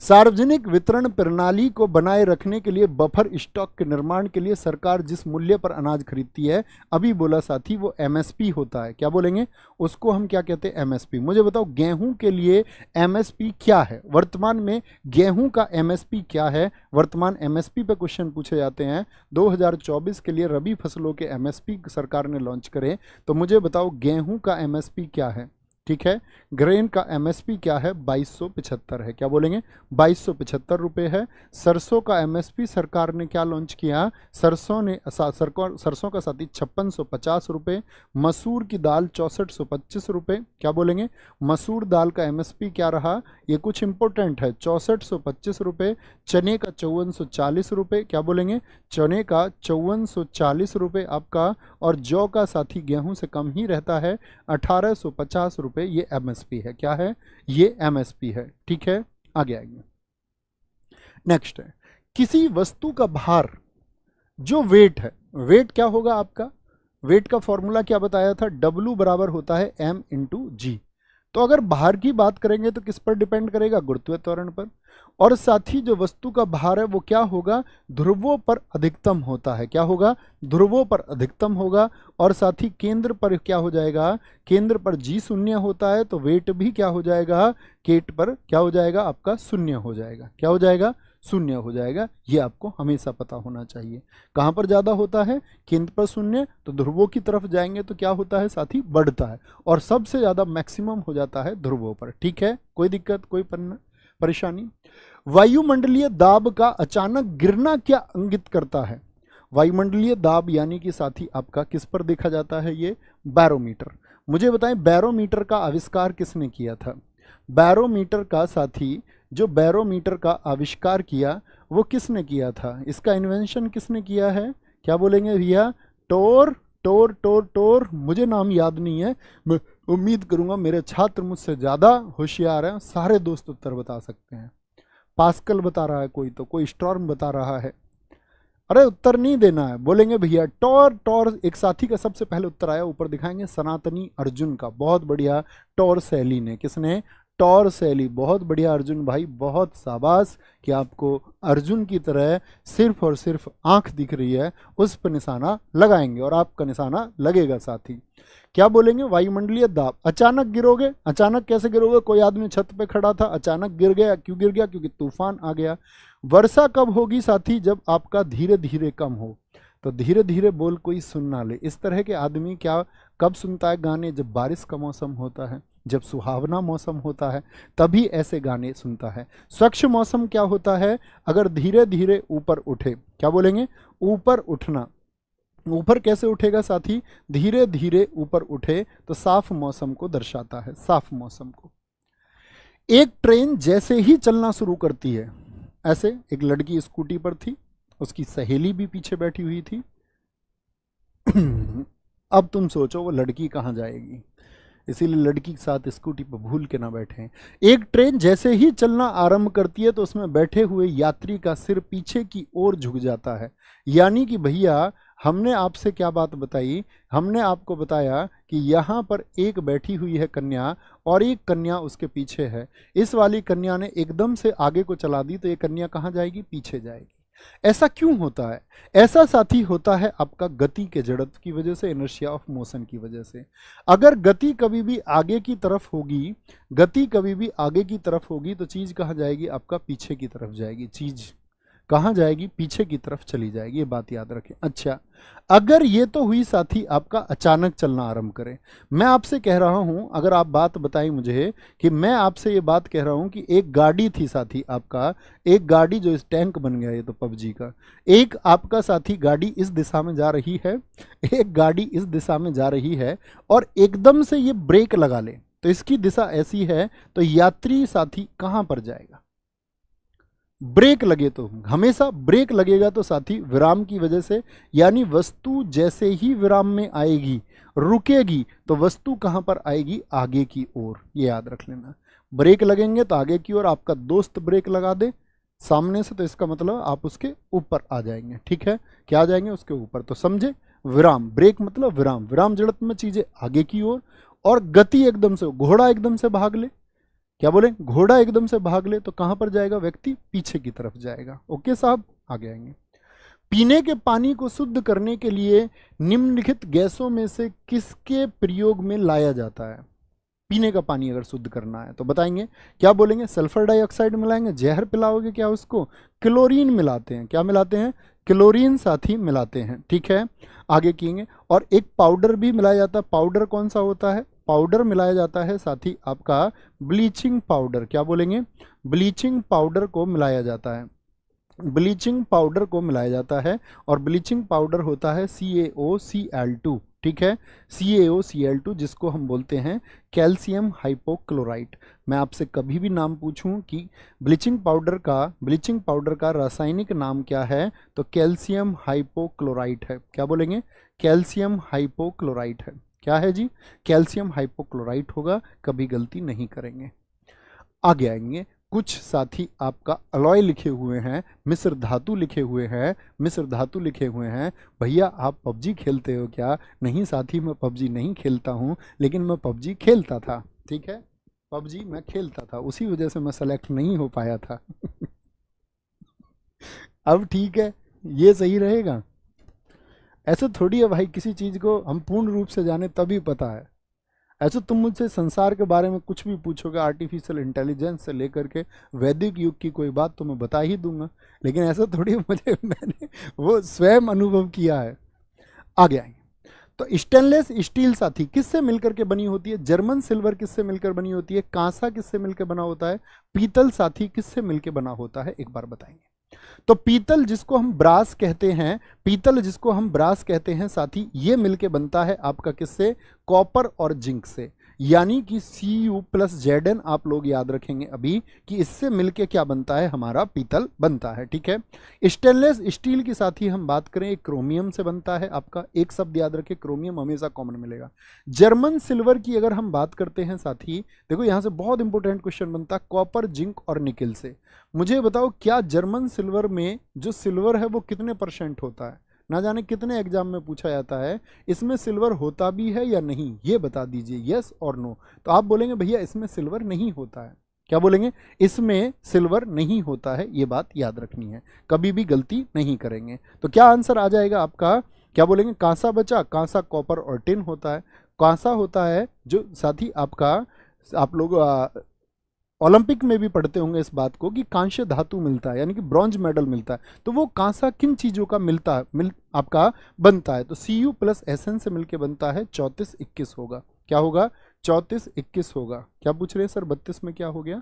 सार्वजनिक वितरण प्रणाली को बनाए रखने के लिए बफर स्टॉक के निर्माण के लिए सरकार जिस मूल्य पर अनाज खरीदती है, अभी बोला साथी, वो MSP होता है। क्या बोलेंगे, उसको हम क्या कहते हैं, MSP। मुझे बताओ गेहूं के लिए MSP क्या है, वर्तमान में गेहूं का MSP क्या है। वर्तमान MSP पे क्वेश्चन पूछे जाते हैं। 2024 के लिए रबी फसलों के MSP सरकार ने लॉन्च करे, तो मुझे बताओ गेहूं का MSP क्या है, ठीक है। ग्रेन का MSP क्या है, 2275 है। क्या बोलेंगे, 2275 रुपये है। सरसों का MSP सरकार ने क्या लॉन्च किया, सरसों का साथी 5650 रुपये। मसूर की दाल 6425 रुपये। क्या बोलेंगे, मसूर दाल का MSP क्या रहा, ये कुछ इंपॉर्टेंट है, 6425 रुपये। चने का 5440 रुपये। क्या बोलेंगे, चने का 5440 रुपये आपका। और जौ का साथी गेहूं से कम ही रहता है, 1850 रुपये। ये MSP है। क्या है, ये MSP है, ठीक है। आगे आएंगे। नेक्स्ट है, किसी वस्तु का भार जो वेट है, वेट क्या होगा आपका, वेट का फॉर्मूला क्या बताया था, W बराबर होता है M/G। तो अगर भार की बात करेंगे तो किस पर डिपेंड करेगा, गुरुत्वीय त्वरण पर। और साथ ही जो वस्तु का भार है वो क्या होगा, ध्रुवों पर अधिकतम होता है। क्या होगा, ध्रुवों पर अधिकतम होगा। और साथ ही केंद्र पर क्या हो जाएगा, केंद्र पर G शून्य होता है, तो वेट भी क्या हो जाएगा, केट पर क्या हो जाएगा आपका, शून्य हो जाएगा। क्या हो जाएगा, शून्य हो जाएगा। ये आपको हमेशा पता होना चाहिए। कहाँ पर ज़्यादा होता है, केंद्र पर शून्य, तो ध्रुवों की तरफ जाएंगे तो क्या होता है साथी, बढ़ता है। और सबसे ज़्यादा मैक्सिमम हो जाता है ध्रुवों पर, ठीक है। कोई दिक्कत, कोई परेशानी। वायुमंडलीय दाब का अचानक गिरना क्या इंगित करता है, वायुमंडलीय दाब यानी कि साथी आपका किस पर देखा जाता है, ये बैरोमीटर। मुझे बताएं बैरोमीटर का आविष्कार किसने किया था, बैरोमीटर का साथी, जो बैरोमीटर का आविष्कार किया वो किसने किया था, इसका इन्वेंशन किसने किया है। क्या बोलेंगे भैया, टोर। मुझे नाम याद नहीं है, मैं उम्मीद करूंगा मेरे छात्र मुझसे ज़्यादा होशियार हैं, सारे दोस्त उत्तर बता सकते हैं। पास्कल बता रहा है कोई, तो कोई स्टॉर्म बता रहा है। अरे उत्तर नहीं देना है, बोलेंगे भैया टॉर। एक साथी का सबसे पहले उत्तर आया, ऊपर दिखाएंगे, सनातनी अर्जुन का, बहुत बढ़िया। टॉर शैली ने, किसने, टॉर शैली, बहुत बढ़िया अर्जुन भाई, बहुत शाबाश कि आपको अर्जुन की तरह सिर्फ और सिर्फ आंख दिख रही है, उस पर निशाना लगाएंगे और आपका निशाना लगेगा साथी। क्या बोलेंगे, वायुमंडलीय दाब, अचानक गिरोगे, अचानक कैसे गिरोगे, कोई आदमी छत पे खड़ा था अचानक गिर गया, क्यों गिर गया, क्योंकि तूफान आ गया। वर्षा कब होगी साथी, जब आपका धीरे धीरे कम हो, तो धीरे धीरे बोल कोई सुन ना ले। इस तरह के आदमी क्या कब सुनता है गाने, जब बारिश का मौसम होता है। जब सुहावना मौसम होता है तभी ऐसे गाने सुनता है। स्वच्छ मौसम क्या होता है? अगर धीरे धीरे ऊपर उठे, क्या बोलेंगे? ऊपर उठना। ऊपर कैसे उठेगा साथी? धीरे धीरे ऊपर उठे तो साफ मौसम को दर्शाता है, साफ मौसम को। एक ट्रेन जैसे ही चलना शुरू करती है, ऐसे एक लड़की स्कूटी पर थी, उसकी सहेली भी पीछे बैठी हुई थी। अब तुम सोचो वो लड़की कहाँ जाएगी, इसीलिए लड़की के साथ स्कूटी पर भूल के ना बैठे। एक ट्रेन जैसे ही चलना आरंभ करती है तो उसमें बैठे हुए यात्री का सिर पीछे की ओर झुक जाता है। यानी कि भैया हमने आपसे क्या बात बताई? हमने आपको बताया कि यहाँ पर एक बैठी हुई है कन्या और एक कन्या उसके पीछे है। इस वाली कन्या ने एकदम से आगे को चला दी तो ये कन्या कहाँ जाएगी? पीछे जाएगी। ऐसा क्यों होता है? ऐसा साथी होता है आपका गति के जड़त्व की वजह से, इनर्शिया ऑफ मोशन की वजह से। अगर गति कभी भी आगे की तरफ होगी, गति कभी भी आगे की तरफ होगी तो चीज कहाँ जाएगी? आपका पीछे की तरफ जाएगी। चीज कहाँ जाएगी? पीछे की तरफ चली जाएगी। ये बात याद रखें। अच्छा, अगर ये तो हुई साथी आपका अचानक चलना आरंभ करे। मैं आपसे कह रहा हूं, अगर आप बात बताई मुझे कि मैं आपसे ये बात कह रहा हूं कि एक गाड़ी थी साथी आपका, एक गाड़ी जो इस टैंक बन गया ये तो पबजी का, एक आपका साथी गाड़ी इस दिशा में जा रही है, एक गाड़ी इस दिशा में जा रही है और एकदम से ये ब्रेक लगा ले तो इसकी दिशा ऐसी है तो यात्री साथी कहां पर जाएगा? ब्रेक लगे तो हमेशा ब्रेक लगेगा तो साथी विराम की वजह से, यानी वस्तु जैसे ही विराम में आएगी, रुकेगी तो वस्तु कहां पर आएगी? आगे की ओर। ये याद रख लेना। ब्रेक लगेंगे तो आगे की ओर। आपका दोस्त ब्रेक लगा दे सामने से तो इसका मतलब आप उसके ऊपर आ जाएंगे। ठीक है, क्या आ जाएंगे? उसके ऊपर। तो समझे? विराम, ब्रेक मतलब विराम। विराम जड़त्व में चीजें आगे की ओर। और गति एकदम से, घोड़ा एकदम से भाग ले, क्या बोले? घोड़ा एकदम से भाग ले तो कहां पर जाएगा व्यक्ति? पीछे की तरफ जाएगा। ओके साहब, आगे आएंगे। पीने के पानी को शुद्ध करने के लिए निम्नलिखित गैसों में से किसके प्रयोग में लाया जाता है? पीने का पानी अगर शुद्ध करना है तो बताएंगे, क्या बोलेंगे? सल्फर डाइऑक्साइड मिलाएंगे। जहर पिलाओगे क्या उसको? क्लोरीन मिलाते हैं। क्या मिलाते हैं? क्लोरीन साथी मिलाते हैं। ठीक है, आगे किएंगे। और एक पाउडर भी मिलाया जाता है। पाउडर कौन सा होता है? पाउडर मिलाया जाता है साथी आपका ब्लीचिंग पाउडर। क्या बोलेंगे? ब्लीचिंग पाउडर को मिलाया जाता है। ब्लीचिंग पाउडर को मिलाया जाता है और ब्लीचिंग पाउडर होता है CaOCl2। ठीक है, CaOCl2 जिसको हम बोलते हैं कैल्शियम हाइपोक्लोराइट। मैं आपसे कभी भी नाम पूछूं कि ब्लीचिंग पाउडर का रासायनिक नाम क्या है तो कैल्शियम हाइपोक्लोराइट है। क्या बोलेंगे? कैल्शियम हाइपोक्लोराइट है। क्या है जी? कैल्शियम हाइपोक्लोराइट होगा। कभी गलती नहीं करेंगे। आगे आएंगे। कुछ साथी आपका अलॉय लिखे हुए हैं, मिश्र धातु लिखे हुए हैं, मिश्र धातु लिखे हुए हैं। भैया आप पबजी खेलते हो क्या? नहीं साथी, मैं पबजी नहीं खेलता हूं, लेकिन मैं पबजी खेलता था। ठीक है, पबजी मैं खेलता था, उसी वजह से मैं सेलेक्ट नहीं हो पाया था। अब ठीक है, ये सही रहेगा। ऐसे थोड़ी है भाई, किसी चीज को हम पूर्ण रूप से जाने तभी पता है। ऐसे तुम मुझसे संसार के बारे में कुछ भी पूछोगे, आर्टिफिशियल इंटेलिजेंस से लेकर के वैदिक युग की कोई बात तो मैं बता ही दूंगा, लेकिन ऐसा थोड़ी मैंने वो स्वयं अनुभव किया है। आगे आएंगे। तो स्टेनलेस स्टील साथी किससे मिलकर के बनी होती है? जर्मन सिल्वर किससे मिलकर बनी होती है? कांसा किससे मिलकर बना होता है? पीतल साथी किससे मिलकर बना होता है? एक बार बताएंगे। तो पीतल जिसको हम ब्रास कहते हैं, पीतल जिसको हम ब्रास कहते हैं साथी, ये मिलके बनता है आपका किससे? कॉपर और जिंक से। यानी कि Cu+Zn आप लोग याद रखेंगे अभी कि इससे मिलके क्या बनता है? हमारा पीतल बनता है। ठीक है, स्टेनलेस स्टील की साथ ही हम बात करें, क्रोमियम से बनता है आपका। एक शब्द याद रखें, क्रोमियम हमेशा कॉमन मिलेगा। जर्मन सिल्वर की अगर हम बात करते हैं साथी, देखो यहां से बहुत इंपॉर्टेंट क्वेश्चन बनता है, कॉपर, जिंक और निकिल से। मुझे बताओ क्या जर्मन सिल्वर में जो सिल्वर है वो कितने % होता है? ना जाने कितने एग्जाम में पूछा जाता है, इसमें सिल्वर होता भी है या नहीं, ये बता दीजिए, यस और नो। तो आप बोलेंगे भैया इसमें सिल्वर नहीं होता है। क्या बोलेंगे? इसमें सिल्वर नहीं होता है। ये बात याद रखनी है, कभी भी गलती नहीं करेंगे। तो क्या आंसर आ जाएगा आपका? क्या बोलेंगे? कांसा बचा, कांसा, कॉपर और टिन होता है। कांसा होता है जो साथी आपका, आप लोग ओलंपिक में भी पढ़ते होंगे इस बात को कि कांस्य धातु मिलता है, यानी कि ब्रॉन्ज मेडल मिलता है। तो वो कांसा किन चीजों का मिलता है, आपका बनता है? तो Cu+Sn से मिलके बनता है 3421 होगा। क्या होगा? 34 21 होगा। क्या पूछ रहे हैं सर 32 में क्या हो गया?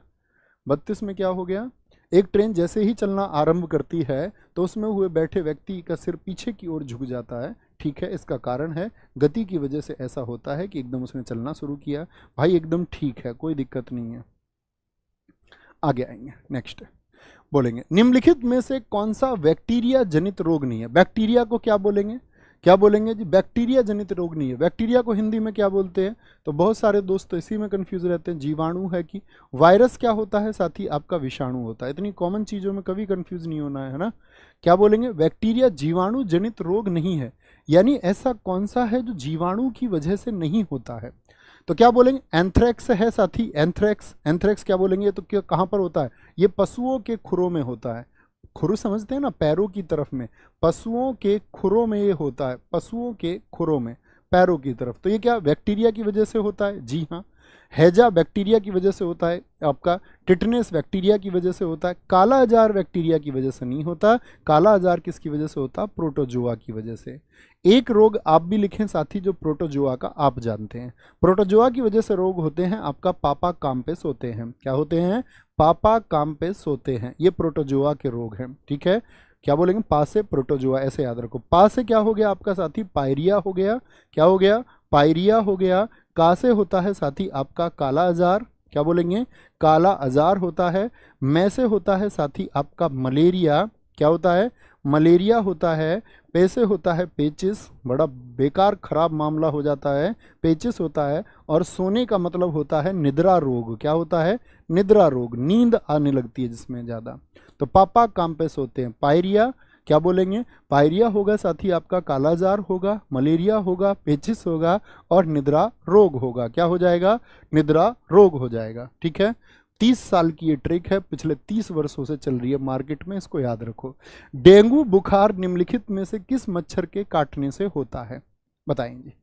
32 में क्या हो गया? एक ट्रेन जैसे ही चलना आरंभ करती है तो उसमें हुए बैठे व्यक्ति का सिर पीछे की ओर झुक जाता है। ठीक है, इसका कारण है गति की वजह से ऐसा होता है कि एकदम उसने चलना शुरू किया। भाई एकदम ठीक है, कोई दिक्कत नहीं है। आगे आएंगे, नेक्स्ट बोलेंगे निम्नलिखित में से कौन सा बैक्टीरिया जनित रोग नहीं है? बैक्टीरिया को क्या बोलेंगे? क्या बोलेंगे जी? बैक्टीरिया जनित रोग नहीं है। बैक्टीरिया को हिंदी में क्या बोलते हैं? तो बहुत सारे दोस्त तो इसी में कंफ्यूज रहते हैं, जीवाणु है कि वायरस क्या होता है, साथ ही आपका विषाणु होता है। इतनी कॉमन चीजों में कभी कंफ्यूज नहीं होना है ना। क्या बोलेंगे? बैक्टीरिया जीवाणु जनित रोग नहीं है, यानी ऐसा कौन सा है जो जीवाणु की वजह से नहीं होता है? तो क्या बोलेंगे? एंथ्रेक्स है साथी, एंथ्रेक्स। एंथ्रेक्स क्या बोलेंगे? तो क्या कहां पर होता है? ये पशुओं के खुरों में होता है। खुर समझते हैं ना, पैरों की तरफ में, पशुओं के खुरों में ये होता है, पशुओं के खुरों में, पैरों की तरफ। तो ये क्या बैक्टीरिया की वजह से होता है? जी हाँ। हैजा बैक्टीरिया की वजह से होता है, आपका टिटनेस बैक्टीरिया की वजह से होता है, काला अजार बैक्टीरिया की वजह से नहीं होता। काला अजार किसकी वजह से होता? प्रोटोजोआ की वजह से। एक रोग आप भी लिखें साथी जो प्रोटोजोआ का आप जानते हैं। प्रोटोजोआ की वजह से रोग होते हैं आपका पापा काम्पेस होते हैं। क्या होते हैं? पापा काम्पेस होते हैं। ये प्रोटोजोआ के रोग हैं। ठीक है, क्या बोलेंगे? पा से प्रोटोजोआ, ऐसे याद रखो। पा से क्या हो गया आपका साथी? पायरिया हो गया। क्या हो गया? पायरिया हो गया। का से होता है साथी आपका काला अजार। क्या बोलेंगे? काला अजार होता है। मैं से होता है साथी आपका मलेरिया। क्या होता है? मलेरिया होता है। पे से होता है पेचिस, बड़ा बेकार खराब मामला हो जाता है, पेचिस होता है। और सोने का मतलब होता है निद्रा रोग। क्या होता है? निद्रा रोग, नींद आने लगती है जिसमें ज़्यादा। तो पापा काम्पेस होते हैं। पायरिया, क्या बोलेंगे? पायरिया होगा साथी आपका, कालाजार होगा, मलेरिया होगा, पेचिस होगा और निद्रा रोग होगा। क्या हो जाएगा? निद्रा रोग हो जाएगा। ठीक है, 30 साल की ये ट्रिक है, पिछले 30 वर्षों से चल रही है मार्केट में, इसको याद रखो। डेंगू बुखार निम्नलिखित में से किस मच्छर के काटने से होता है? बताएंगे।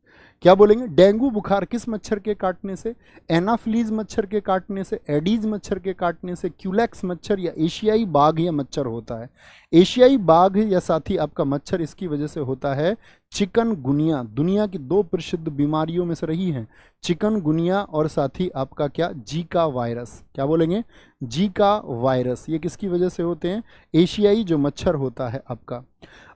क्या बोलेंगे? डेंगू बुखार किस मच्छर के काटने से? एनाफ्लीज मच्छर के काटने से, एडीज मच्छर के काटने से, क्यूलेक्स मच्छर या एशियाई बाघ या मच्छर होता है। एशियाई बाघ या साथी आपका मच्छर इसकी वजह से होता है चिकनगुनिया। दुनिया की 2 प्रसिद्ध बीमारियों में से रही है चिकनगुनिया और साथी आपका क्या? Zika virus. क्या बोलेंगे? Zika virus. ये किसकी वजह से होते हैं? एशियाई जो मच्छर होता है आपका।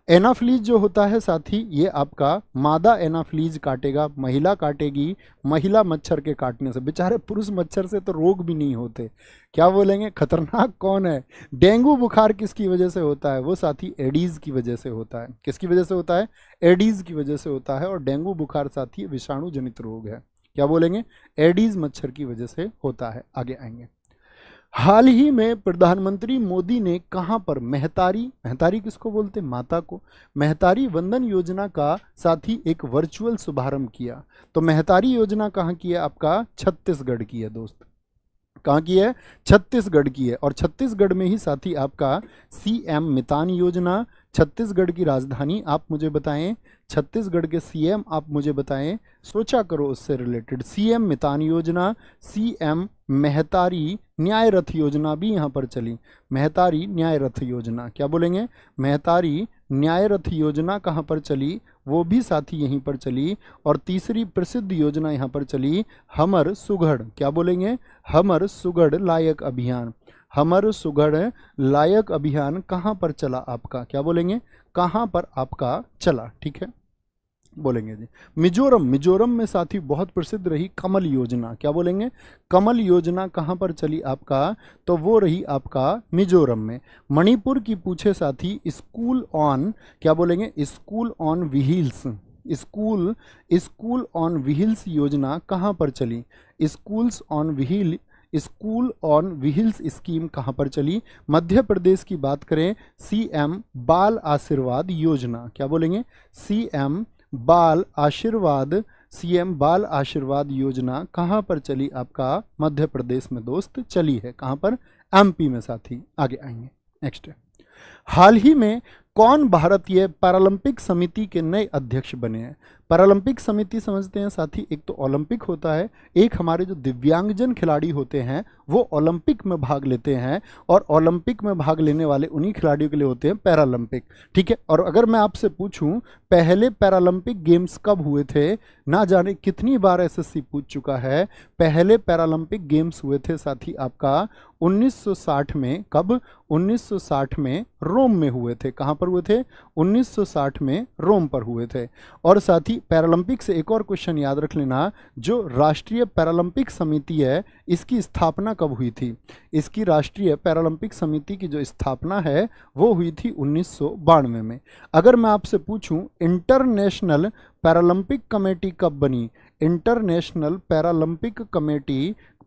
एनाफ्लीज जो होता है साथी, ये आपका मादा एनाफ्लीज काटेगा, महिला काटेगी, महिला मच्छर के काटने से। बेचारे पुरुष मच्छर से तो रोग भी नहीं होते। क्या बोलेंगे? खतरनाक कौन है? डेंगू बुखार किसकी वजह से होता है? वो साथी एडीज की वजह से होता है। किसकी वजह से होता है? एडीज की वजह से होता है। और डेंगू बुखार साथी विषाणु जनित रोग है। क्या बोलेंगे? एडीज मच्छर की वजह से होता है। आगे आएंगे। हाल ही में प्रधानमंत्री मोदी ने कहां पर महतारी, महतारी किसको बोलते? माता को, महतारी वंदन योजना का साथ ही एक वर्चुअल शुभारंभ किया। तो महतारी योजना कहां की है? आपका छत्तीसगढ़ की है दोस्त। कहाँ की है? छत्तीसगढ़ की है। और छत्तीसगढ़ में ही साथी आपका सीएम मितान योजना। छत्तीसगढ़ की राजधानी आप मुझे बताएं, छत्तीसगढ़ के सीएम आप मुझे बताएं, सोचा करो उससे रिलेटेड। सीएम मितान योजना, सीएम महतारी न्याय रथ योजना भी यहाँ पर चली। महतारी न्याय रथ योजना, क्या बोलेंगे? महतारी न्याय रथ योजना कहाँ पर चली? वो भी साथी यहीं पर चली। और तीसरी प्रसिद्ध योजना यहाँ पर चली, हमर सुघड़। क्या बोलेंगे? हमर सुघड़ लायक अभियान। हमर सुघड़ लायक अभियान कहाँ पर चला आपका? क्या बोलेंगे? कहाँ पर आपका चला? ठीक है, बोलेंगे जी मिजोरम। मिजोरम में साथी बहुत प्रसिद्ध रही कमल योजना। क्या बोलेंगे? कमल योजना कहाँ पर चली आपका? तो वो रही आपका मिजोरम में। मणिपुर की पूछे साथी स्कूल ऑन, क्या बोलेंगे? School on wheels. School on wheels योजना कहाँ पर चली? स्कूल ऑन व्हील्स स्कीम कहाँ पर चली? मध्य प्रदेश की बात करें, सीएम बाल आशीर्वाद योजना। क्या बोलेंगे? सीएम बाल आशीर्वाद योजना कहाँ पर चली आपका? मध्य प्रदेश में दोस्त चली है। कहाँ पर? एमपी में साथी। आगे आएंगे, नेक्स्ट। हाल ही में कौन भारतीय पैरालंपिक समिति के नए अध्यक्ष बने हैं? पैरालंपिक समिति समझते हैं साथी, एक तो ओलंपिक होता है, एक हमारे जो दिव्यांगजन खिलाड़ी होते हैं वो ओलंपिक में भाग लेते हैं, और ओलंपिक में भाग लेने वाले उन्हीं खिलाड़ियों के लिए होते हैं पैरालंपिक। ठीक है, और अगर मैं आपसे पूछूं पहले पैरालंपिक गेम्स कब हुए थे, ना जाने कितनी बार एसएससी पूछ चुका है। पहले पैरालंपिक गेम्स हुए थे साथी आपका 1960 में। कब? 1960 में रोम में हुए थे। कहाँ पर हुए थे? 1960 में रोम पर हुए थे। और साथ ही पैरालंपिक से एक और क्वेश्चन याद रख लेना, जो राष्ट्रीय पैरालंपिक समिति है इसकी स्थापना कब हुई थी? इसकी राष्ट्रीय पैरालंपिक समिति की जो स्थापना है वो हुई थी 1992 में। अगर मैं आपसे पूछूं इंटरनेशनल पैरालंपिक कमेटी कब बनी? इंटरनेशनल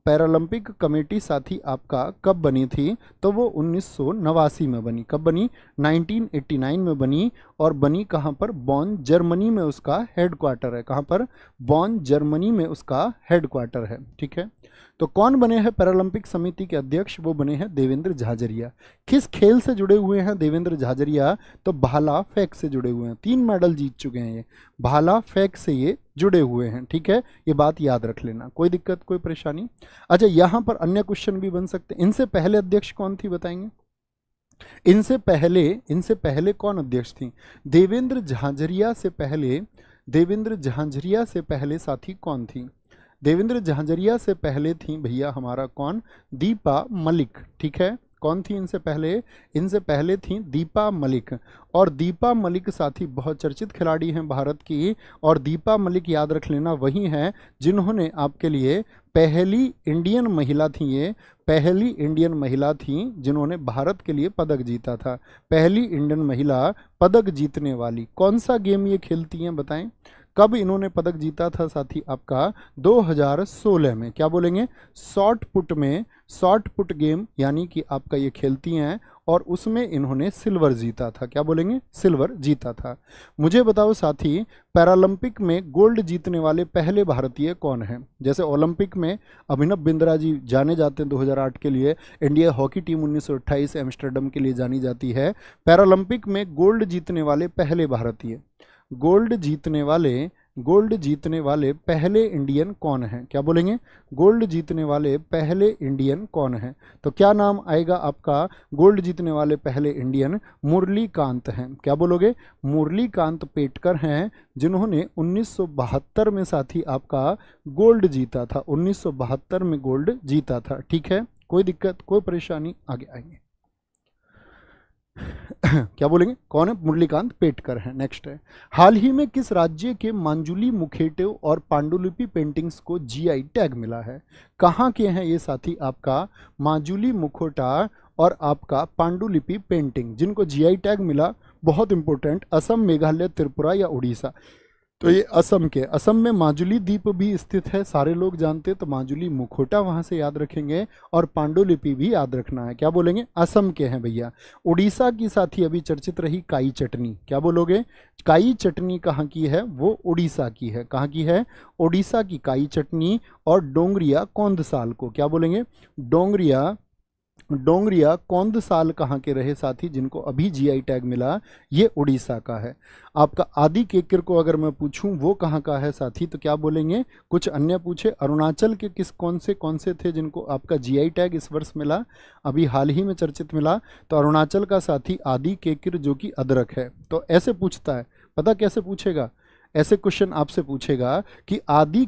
पैरालंपिक कमेटी साथी आपका कब बनी थी? तो वो 1989 में बनी। कब बनी? 1989 में बनी। और बनी कहाँ पर? बॉन, जर्मनी में उसका हेडक्वार्टर है। कहाँ पर? बॉन, जर्मनी में उसका हेडक्वार्टर है। ठीक है, तो कौन बने हैं पैरालंपिक समिति के अध्यक्ष? वो बने हैं देवेंद्र झाझरिया। किस खेल से जुड़े हुए हैं देवेंद्र झाझरिया? तो भाला फेंक से जुड़े हुए हैं। 3 मेडल जीत चुके हैं ये, भाला फेंक से ये जुड़े हुए हैं। ठीक है, ये बात याद रख लेना, कोई दिक्कत कोई परेशानी? अच्छा, यहां पर अन्य क्वेश्चन भी बन सकते हैं। इनसे पहले अध्यक्ष कौन थी बताएंगे? इनसे पहले कौन अध्यक्ष थी? देवेंद्र झांझरिया से पहले साथी कौन थी? देवेंद्र झांझरिया से पहले थी भैया हमारा कौन? दीपा मलिक। ठीक है, कौन थी इनसे पहले? इनसे पहले थी दीपा मलिक। और दीपा मलिक साथी बहुत चर्चित खिलाड़ी हैं भारत की। और दीपा मलिक याद रख लेना वही हैं जिन्होंने आपके लिए पहली इंडियन महिला थी, ये पहली इंडियन महिला थी जिन्होंने भारत के लिए पदक जीता था। पहली इंडियन महिला पदक जीतने वाली। कौन सा गेम ये खेलती हैं बताएं? कब इन्होंने पदक जीता था साथी आपका? 2016 में। क्या बोलेंगे? शॉर्ट पुट गेम यानी कि आपका ये खेलती हैं, और उसमें इन्होंने सिल्वर जीता था। क्या बोलेंगे? सिल्वर जीता था। मुझे बताओ साथी, पैरालंपिक में गोल्ड जीतने वाले पहले भारतीय कौन हैं? जैसे ओलंपिक में अभिनव बिंद्रा जी जाने जाते हैं 2008 के लिए, इंडिया हॉकी टीम 1928 एम्स्टर्डम के लिए जानी जाती है। पैरालंपिक में गोल्ड जीतने वाले पहले भारतीय, गोल्ड जीतने वाले पहले इंडियन कौन हैं? क्या बोलेंगे? गोल्ड जीतने वाले पहले इंडियन कौन हैं? तो क्या नाम आएगा आपका? गोल्ड जीतने वाले पहले इंडियन मुरलीकांत हैं। क्या बोलोगे? मुरलीकांत पेटकर हैं जिन्होंने 1972 में साथी आपका गोल्ड जीता था। 1972 में गोल्ड जीता था। ठीक है, कोई दिक्कत कोई परेशानी? आगे आएंगे। क्या बोलेंगे? कौन है? मुरलीकांत पेटकर हैं। नेक्स्ट है, हाल ही में किस राज्य के मांजुली मुखेटे और पांडुलिपि पेंटिंग्स को जीआई टैग मिला है? कहाँ के हैं ये साथी आपका मांजुली मुखोटा और आपका पांडुलिपि पेंटिंग जिनको जीआई टैग मिला? बहुत इंपॉर्टेंट, असम, मेघालय, त्रिपुरा या उड़ीसा? तो ये असम के, असम में माजुली द्वीप भी स्थित है, सारे लोग जानते हैं, तो माजुली मुखोटा वहां से याद रखेंगे, और पांडुलिपि भी याद रखना है। क्या बोलेंगे? असम के हैं भैया। उड़ीसा की साथी अभी चर्चित रही काई चटनी। क्या बोलोगे? काई चटनी कहाँ की है? वो उड़ीसा की है। कहाँ की है? उड़ीसा की काई चटनी। और डोंगरिया कौंदसाल को क्या बोलेंगे? डोंगरिया कौंदसाल कहाँ के रहे साथी जिनको अभी जीआई टैग मिला? ये उड़ीसा का है। आपका आदि केकर को अगर मैं पूछूं वो कहाँ का है साथी, तो क्या बोलेंगे? कुछ अन्य पूछे, अरुणाचल के कौन से थे जिनको आपका जीआई टैग इस वर्ष मिला, अभी हाल ही में चर्चित मिला? तो अरुणाचल का साथी आदि केकर जो कि अदरक है। तो ऐसे पूछता है, पता कैसे पूछेगा? ऐसे क्वेश्चन आपसे पूछेगा कि आदि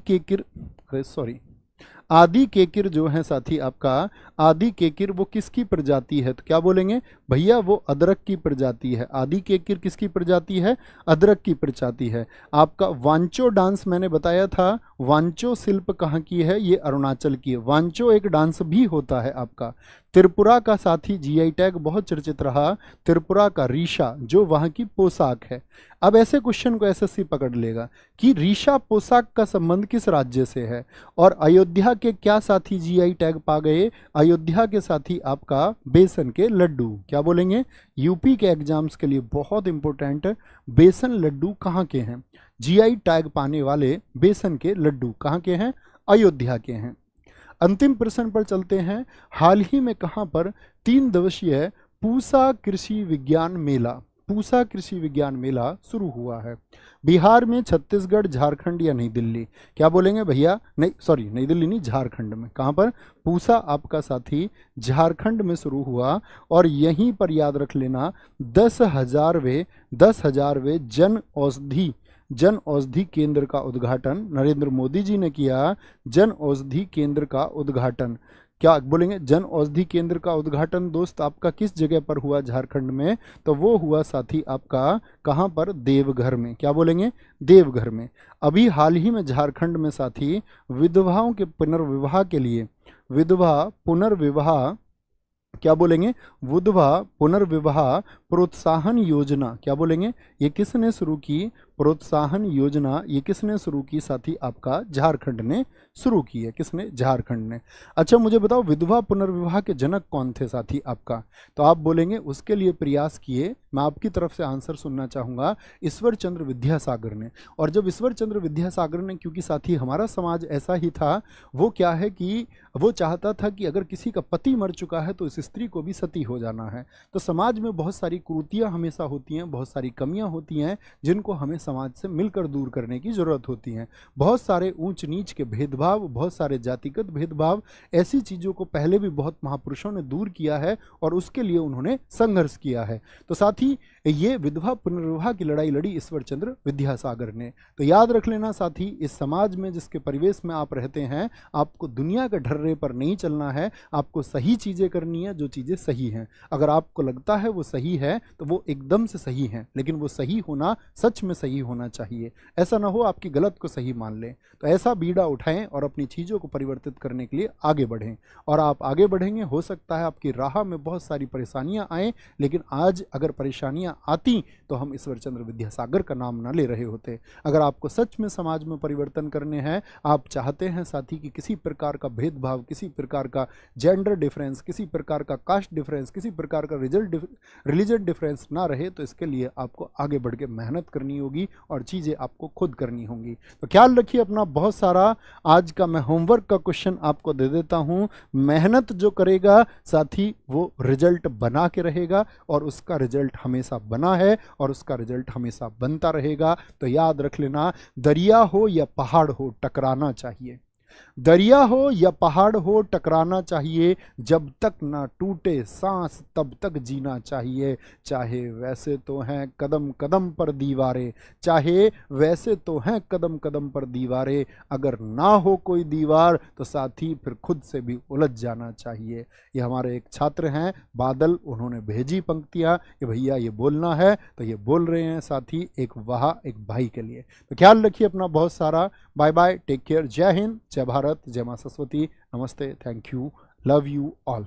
केकिर जो है साथी आपका, आदि केकिर वो किसकी प्रजाति है? तो क्या बोलेंगे? भैया वो अदरक की प्रजाति है। आदि केकिर किसकी प्रजाति है? अदरक की प्रजाति है। आपका वांचो डांस मैंने बताया था, वांचो शिल्प कहाँ की है? ये अरुणाचल की है। वांचो एक डांस भी होता है आपका। त्रिपुरा का साथी जीआई टैग बहुत चर्चित रहा, त्रिपुरा का रीशा जो वहाँ की पोशाक है। अब ऐसे क्वेश्चन को एसएससी पकड़ लेगा कि रीशा पोशाक का संबंध किस राज्य से है? और अयोध्या के क्या साथी जीआई टैग पा गए? अयोध्या के साथी आपका बेसन के लड्डू। क्या बोलेंगे? यूपी के एग्जाम्स के लिए बहुत इंपॉर्टेंट, बेसन लड्डू कहाँ के हैं? जीआई टैग पाने वाले बेसन के लड्डू कहाँ के हैं? अयोध्या के हैं। अंतिम प्रश्न पर चलते हैं। हाल ही में कहां पर 3 दिवसीय पूसा कृषि विज्ञान मेला, पूसा कृषि विज्ञान मेला शुरू हुआ है? बिहार में, छत्तीसगढ़, झारखंड या नई दिल्ली? क्या बोलेंगे भैया? नहीं, सॉरी, नई दिल्ली नहीं, झारखंड में। कहाँ पर? पूसा आपका साथी झारखंड में शुरू हुआ। और यहीं पर याद रख लेना 10,000वें जन औषधि केंद्र का उद्घाटन नरेंद्र मोदी जी ने किया। जन औषधि केंद्र का उद्घाटन, क्या बोलेंगे? जन औषधि केंद्र का उद्घाटन दोस्त आपका किस जगह पर हुआ झारखंड में? तो वो हुआ साथी आपका कहाँ पर? देवघर में। क्या बोलेंगे? देवघर में। अभी हाल ही में झारखंड में साथी विधवाओं के पुनर्विवाह के लिए विधवा पुनर्विवाह, क्या बोलेंगे? विधवा पुनर्विवाह प्रोत्साहन योजना, क्या बोलेंगे? ये किसने शुरू की? प्रोत्साहन योजना ये किसने शुरू की साथी? आपका झारखंड ने शुरू की है। किसने? झारखंड ने। अच्छा मुझे बताओ, विधवा पुनर्विवाह के जनक कौन थे साथी आपका? तो आप बोलेंगे उसके लिए प्रयास किए। मैं आपकी तरफ से आंसर सुनना चाहूंगा। ईश्वर चंद्र विद्यासागर ने। और जब ईश्वर चंद्र विद्यासागर ने, क्योंकि साथी हमारा समाज ऐसा ही था, वो क्या है कि वो चाहता था कि अगर किसी का पति मर चुका है तो उस स्त्री को भी सती हो जाना है। तो समाज में बहुत सारी कुरीतियां हमेशा होती हैं, बहुत सारी कमियां होती हैं, जिनको हमें समाज से मिलकर दूर करने की जरूरत होती है। बहुत सारे ऊंच नीच के भेदभाव, बहुत सारे जातिगत भेदभाव, ऐसी चीजों को पहले भी बहुत महापुरुषों ने दूर किया है और उसके लिए उन्होंने संघर्ष किया है। तो साथ ही ये विधवा पुनर्विवाह की लड़ाई लड़ी ईश्वर चंद्र विद्यासागर ने। तो याद रख लेना साथी, इस समाज में जिसके परिवेश में आप रहते हैं, आपको दुनिया के ढर्रे पर नहीं चलना है, आपको सही चीजें करनी है, जो चीजें सही हैं। अगर आपको लगता है वो सही है तो वो एकदम से सही है, लेकिन वो सही होना सच में सही होना चाहिए। ऐसा ना हो आपकी गलत को सही मान लें। तो ऐसा बीड़ा उठाएं और अपनी चीज़ों को परिवर्तित करने के लिए आगे बढ़ें। और आप आगे बढ़ेंगे, हो सकता है आपकी राह में बहुत सारी परेशानियां आएं, लेकिन आज अगर परेशानियां आती तो हम ईश्वर चंद्र विद्यासागर का नाम ना ले रहे होते। अगर आपको सच में समाज में परिवर्तन करने हैं, आप चाहते हैं साथी कि किसी प्रकार का भेदभाव, किसी प्रकार का जेंडर डिफरेंस, किसी प्रकार का कास्ट डिफरेंस, किसी प्रकार का रिलीजन डिफरेंस ना रहे, तो इसके लिए आपको आगे बढ़ के मेहनत करनी होगी और चीज़ें आपको खुद करनी होंगी। तो ख्याल रखिए अपना बहुत सारा। आज का मैं होमवर्क का क्वेश्चन आपको दे देता हूं। मेहनत जो करेगा साथी वो रिजल्ट बना के रहेगा, और उसका रिजल्ट हमेशा बना है और उसका रिजल्ट हमेशा बनता रहेगा। तो याद रख लेना, दरिया हो या पहाड़ हो, टकराना चाहिए। दरिया हो या पहाड़ हो, टकराना चाहिए। जब तक ना टूटे सांस तब तक जीना चाहिए। चाहे वैसे तो हैं कदम कदम पर दीवारें, चाहे वैसे तो हैं कदम कदम पर दीवारें, अगर ना हो कोई दीवार तो साथी फिर खुद से भी उलझ जाना चाहिए। ये हमारे एक छात्र हैं बादल, उन्होंने भेजी पंक्तियाँ कि भैया ये बोलना है, तो ये बोल रहे हैं साथी एक भाई के लिए। तो ख्याल रखिए अपना बहुत सारा। बाय बाय, टेक केयर, जय हिंद, जय भारत, जय मां सरस्वती, नमस्ते, thank you, love you all.